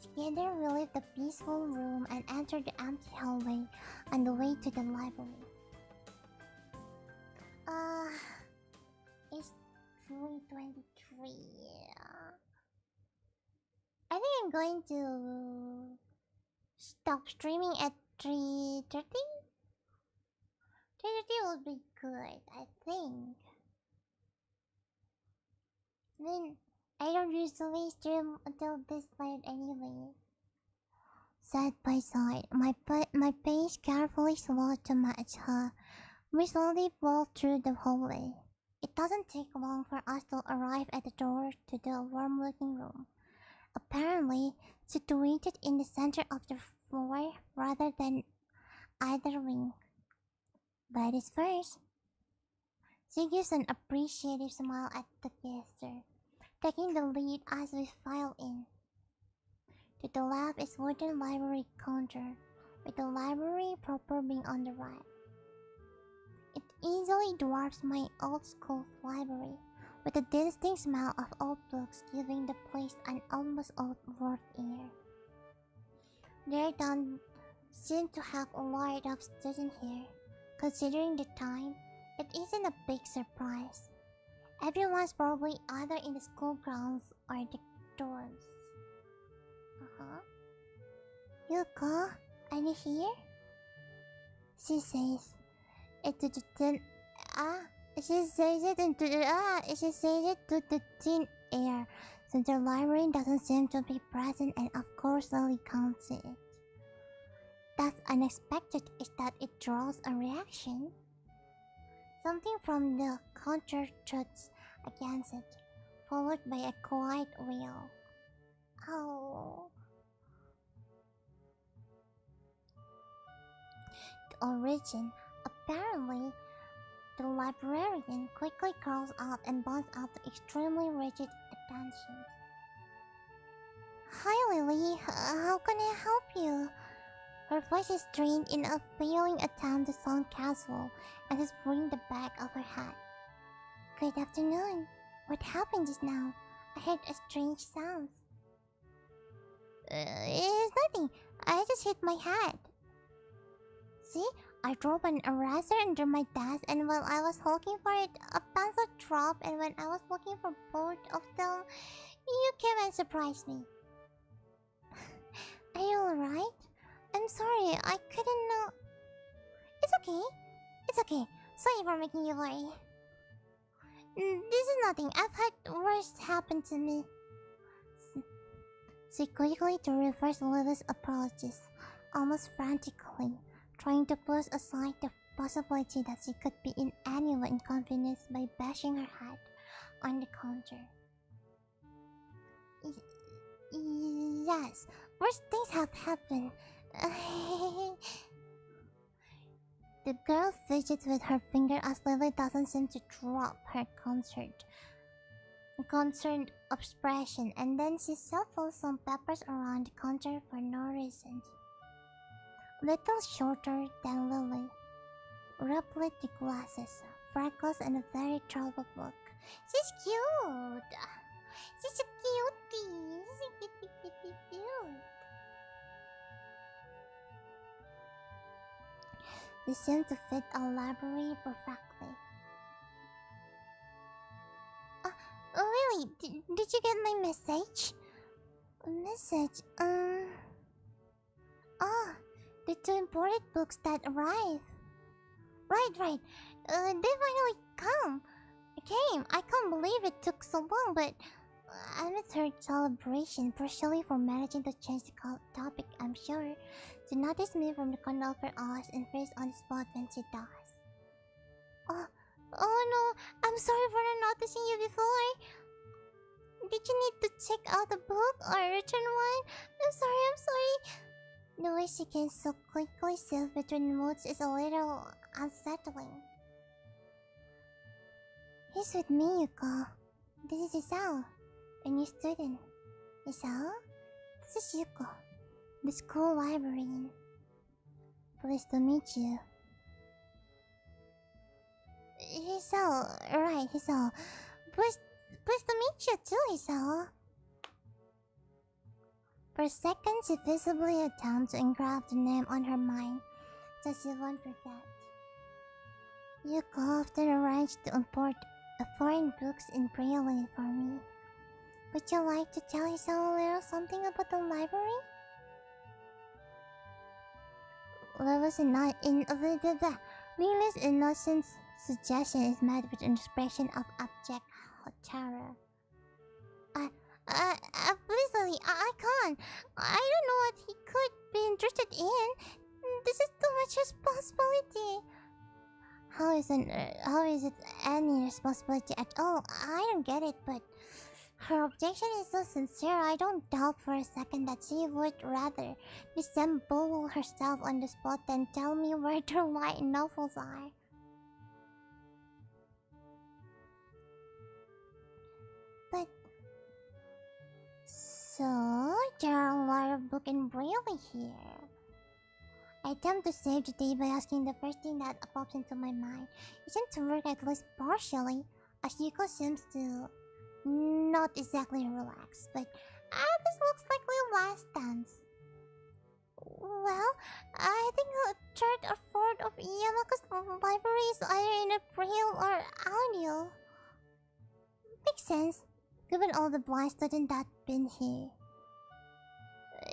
Together we left the peaceful room and entered the empty hallway on the way to the library. It's 3:23. I think I'm going to stop streaming at 3:30. 3:30 will be good, I think. Then I don't usually stream until this late anyway. Side by side, my pace carefully slowed to match her. We slowly walked through the hallway. It doesn't take long for us to arrive at the door to the warm-looking room, apparently situated in the center of the floor rather than either wing. Ladies first. She gives an appreciative smile at the gesture, taking the lead as we file in. To the left is wooden library counter, with the library proper being on the right. It easily dwarfs my old school library, with the distinct smell of old books giving the place an almost old-world air. There don't seem to have a lot of students here. Considering the time, it isn't a big surprise. Everyone's probably either in the school grounds or the dorms. Yuko, are you here? She says it to the she says it to the thin air, since the library doesn't seem to be present, and of course Lily counts it. That's unexpected is that it draws a reaction. Something from the counter trots against it, followed by a quiet wail. Oh. The origin, apparently, the librarian quickly crawls out and bonds out the extremely rigid attention. Hi Lily, how can I help you? Her voice is strained in a failing attempt to sound casual and is pulling the back of her hat. Good afternoon. What happened just now? I heard a strange sound. It's nothing. I just hit my head. See? I dropped an eraser under my desk, and while I was looking for it, a pencil dropped, and when I was looking for both of them, you came and surprised me. Are you alright? I'm sorry, I couldn't know. It's okay. It's okay. Sorry for making you worry. This is nothing. I've had worse happen to me. She quickly to reverse Lily's apologies, almost frantically, trying to push aside the possibility that she could be in any way inconvenienced by bashing her head on the counter. Yes, worse things have happened. The girl fidgets with her finger as Lily doesn't seem to drop her concerned expression, and then she shuffles some papers around the counter for no reason. Little shorter than Lily, roughly glasses, freckles, and a very troubled look. She's cute! She's a cutie! She's cute! They seem to fit our library perfectly. Really? Did you get my message? Message? Oh, the 2 imported books that arrived. Right. They finally came. I can't believe it took so long, but I'm a third celebration, partially for managing to change the topic, I'm sure. She noticed me from the corner of her eyes and freeze on the spot when she does. Oh no, I'm sorry for not noticing you before. Did you need to check out the book or return one? I'm sorry. The way she can so quickly shift between moods is a little unsettling. He's with me, Yuko. This is Isao, a new student. Isao? This is Yuko, the school librarian. Pleased to meet you. Hisao, right, Hisao. Pleased to meet you too, Hisao. For a second, she visibly attempts to engrave the name on her mind, so she won't forget. Yuko often arranged to import foreign books in Braille for me. Would you like to tell Hisao a little something about the library? Lily's innocent suggestion is met with an expression of abject terror. Please, Lily, I can't. I don't know what he could be interested in. This is too much responsibility. How is it any responsibility at all? I don't get it, but her objection is so sincere, I don't doubt for a second that she would rather dissemble herself on the spot than tell me where the light novels are. But so there are a lot of books in Braille here. I attempt to save the day by asking the first thing that pops into my mind. Isn't to work at least partially? As Yuko seems to not exactly relax, but this looks like the last dance. Well, I think a third or fourth of Yamako's library is either in a braille or audio. Makes sense, given all the blind students that been here.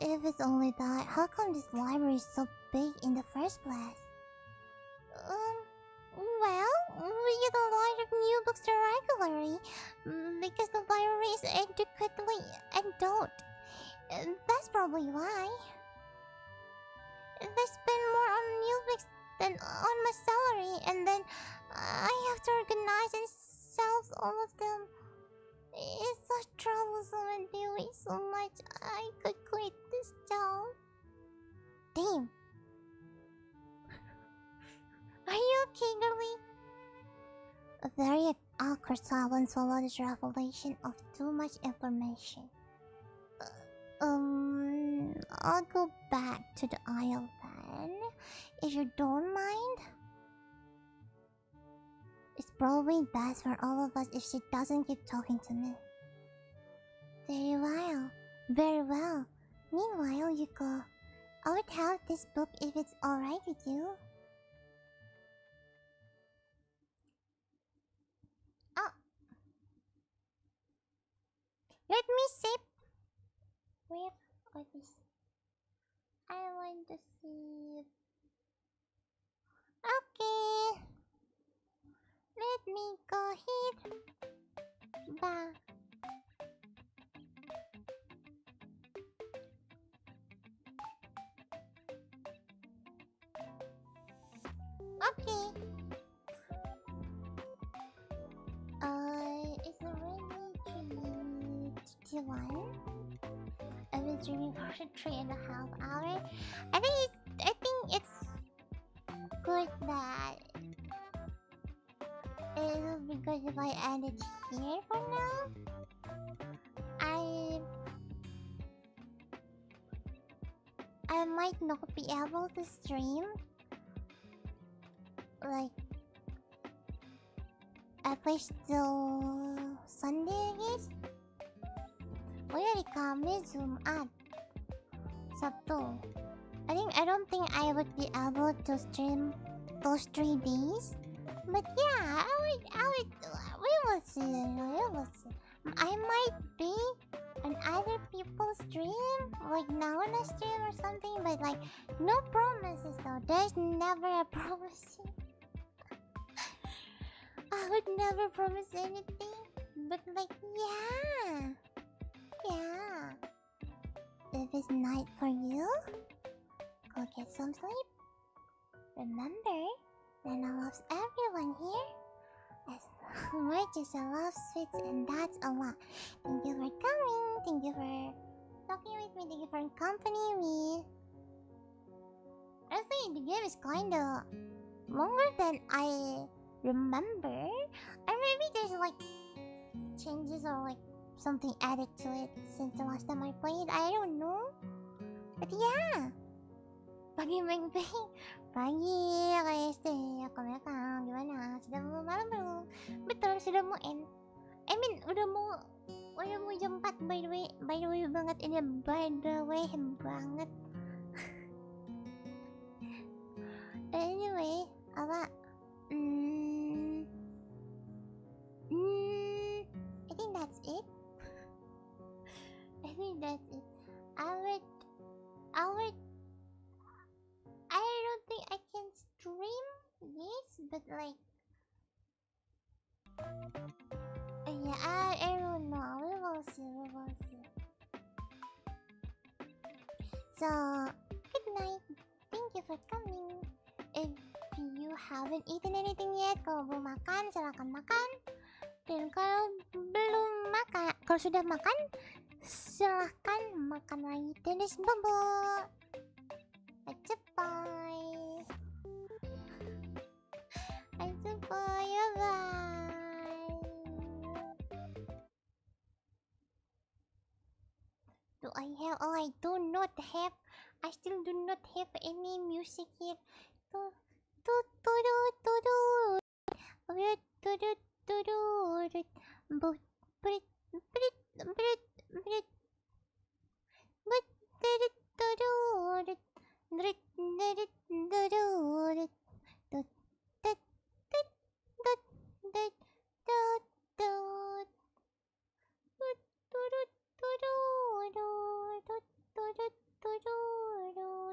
If it's only that, how come this library is so big in the first place? Well, we get a lot of new books regularly, because the library is adequately adult. That's probably why. They spend more on new books than on my salary, and then I have to organize and sell all of them. It's so troublesome and they weigh so much. I could quit this job. Damn. Are you okay, girlie? A very awkward silence followed this revelation of too much information. I'll go back to the aisle then, if you don't mind. It's probably best for all of us if she doesn't keep talking to me. Very well. Very well. Meanwhile, Yuko, I would have this book if it's alright with you. Oh. Let me sip. Where are these? I want to see. Okay. Let me go here. Bah. Okay. It's already 3:31. I've been streaming for 3.5 hours. I think it's good that it would be good if I end it here for now. I might not be able to stream like at least till Sunday, I guess. Where kami Jumat, Sabtu. I don't think I would be able to stream those 3 days. But yeah, we will see. We will see. I might be on other people's stream, like now on a stream or something, but like no promises though. There's never a promise. I would never promise anything, but like yeah. If it's night for you, go get some sleep. Remember, Nana loves everyone here as much as I love sweets, and that's a lot. Thank you for coming. Thank you for talking with me. Thank you for accompanying me. Honestly, the game is kinda longer than I remember, or maybe there's like changes or like something added to it since the last time I played. I don't know, but yeah. Pagi Meng Peng. Pagi Kak Esti. Kang gimana? Sudah mau malam belum? Betul, sudah mau end. Udah mau jam 4 by the way banget ini, by the way banget. Anyway, apa? I think that's it. I don't think I can stream this, but like, yeah, I don't know. We will see. So, good night. Thank you for coming. If you haven't eaten anything yet, kalau belum makan, silakan makan. Dan kalau sudah makan, silahkan makan lagi. Tenis bubble. Bye. Bye. Do I have? Oh, I do not have. I still do not have any music here. turut but berit berit berit berit but turut turut berit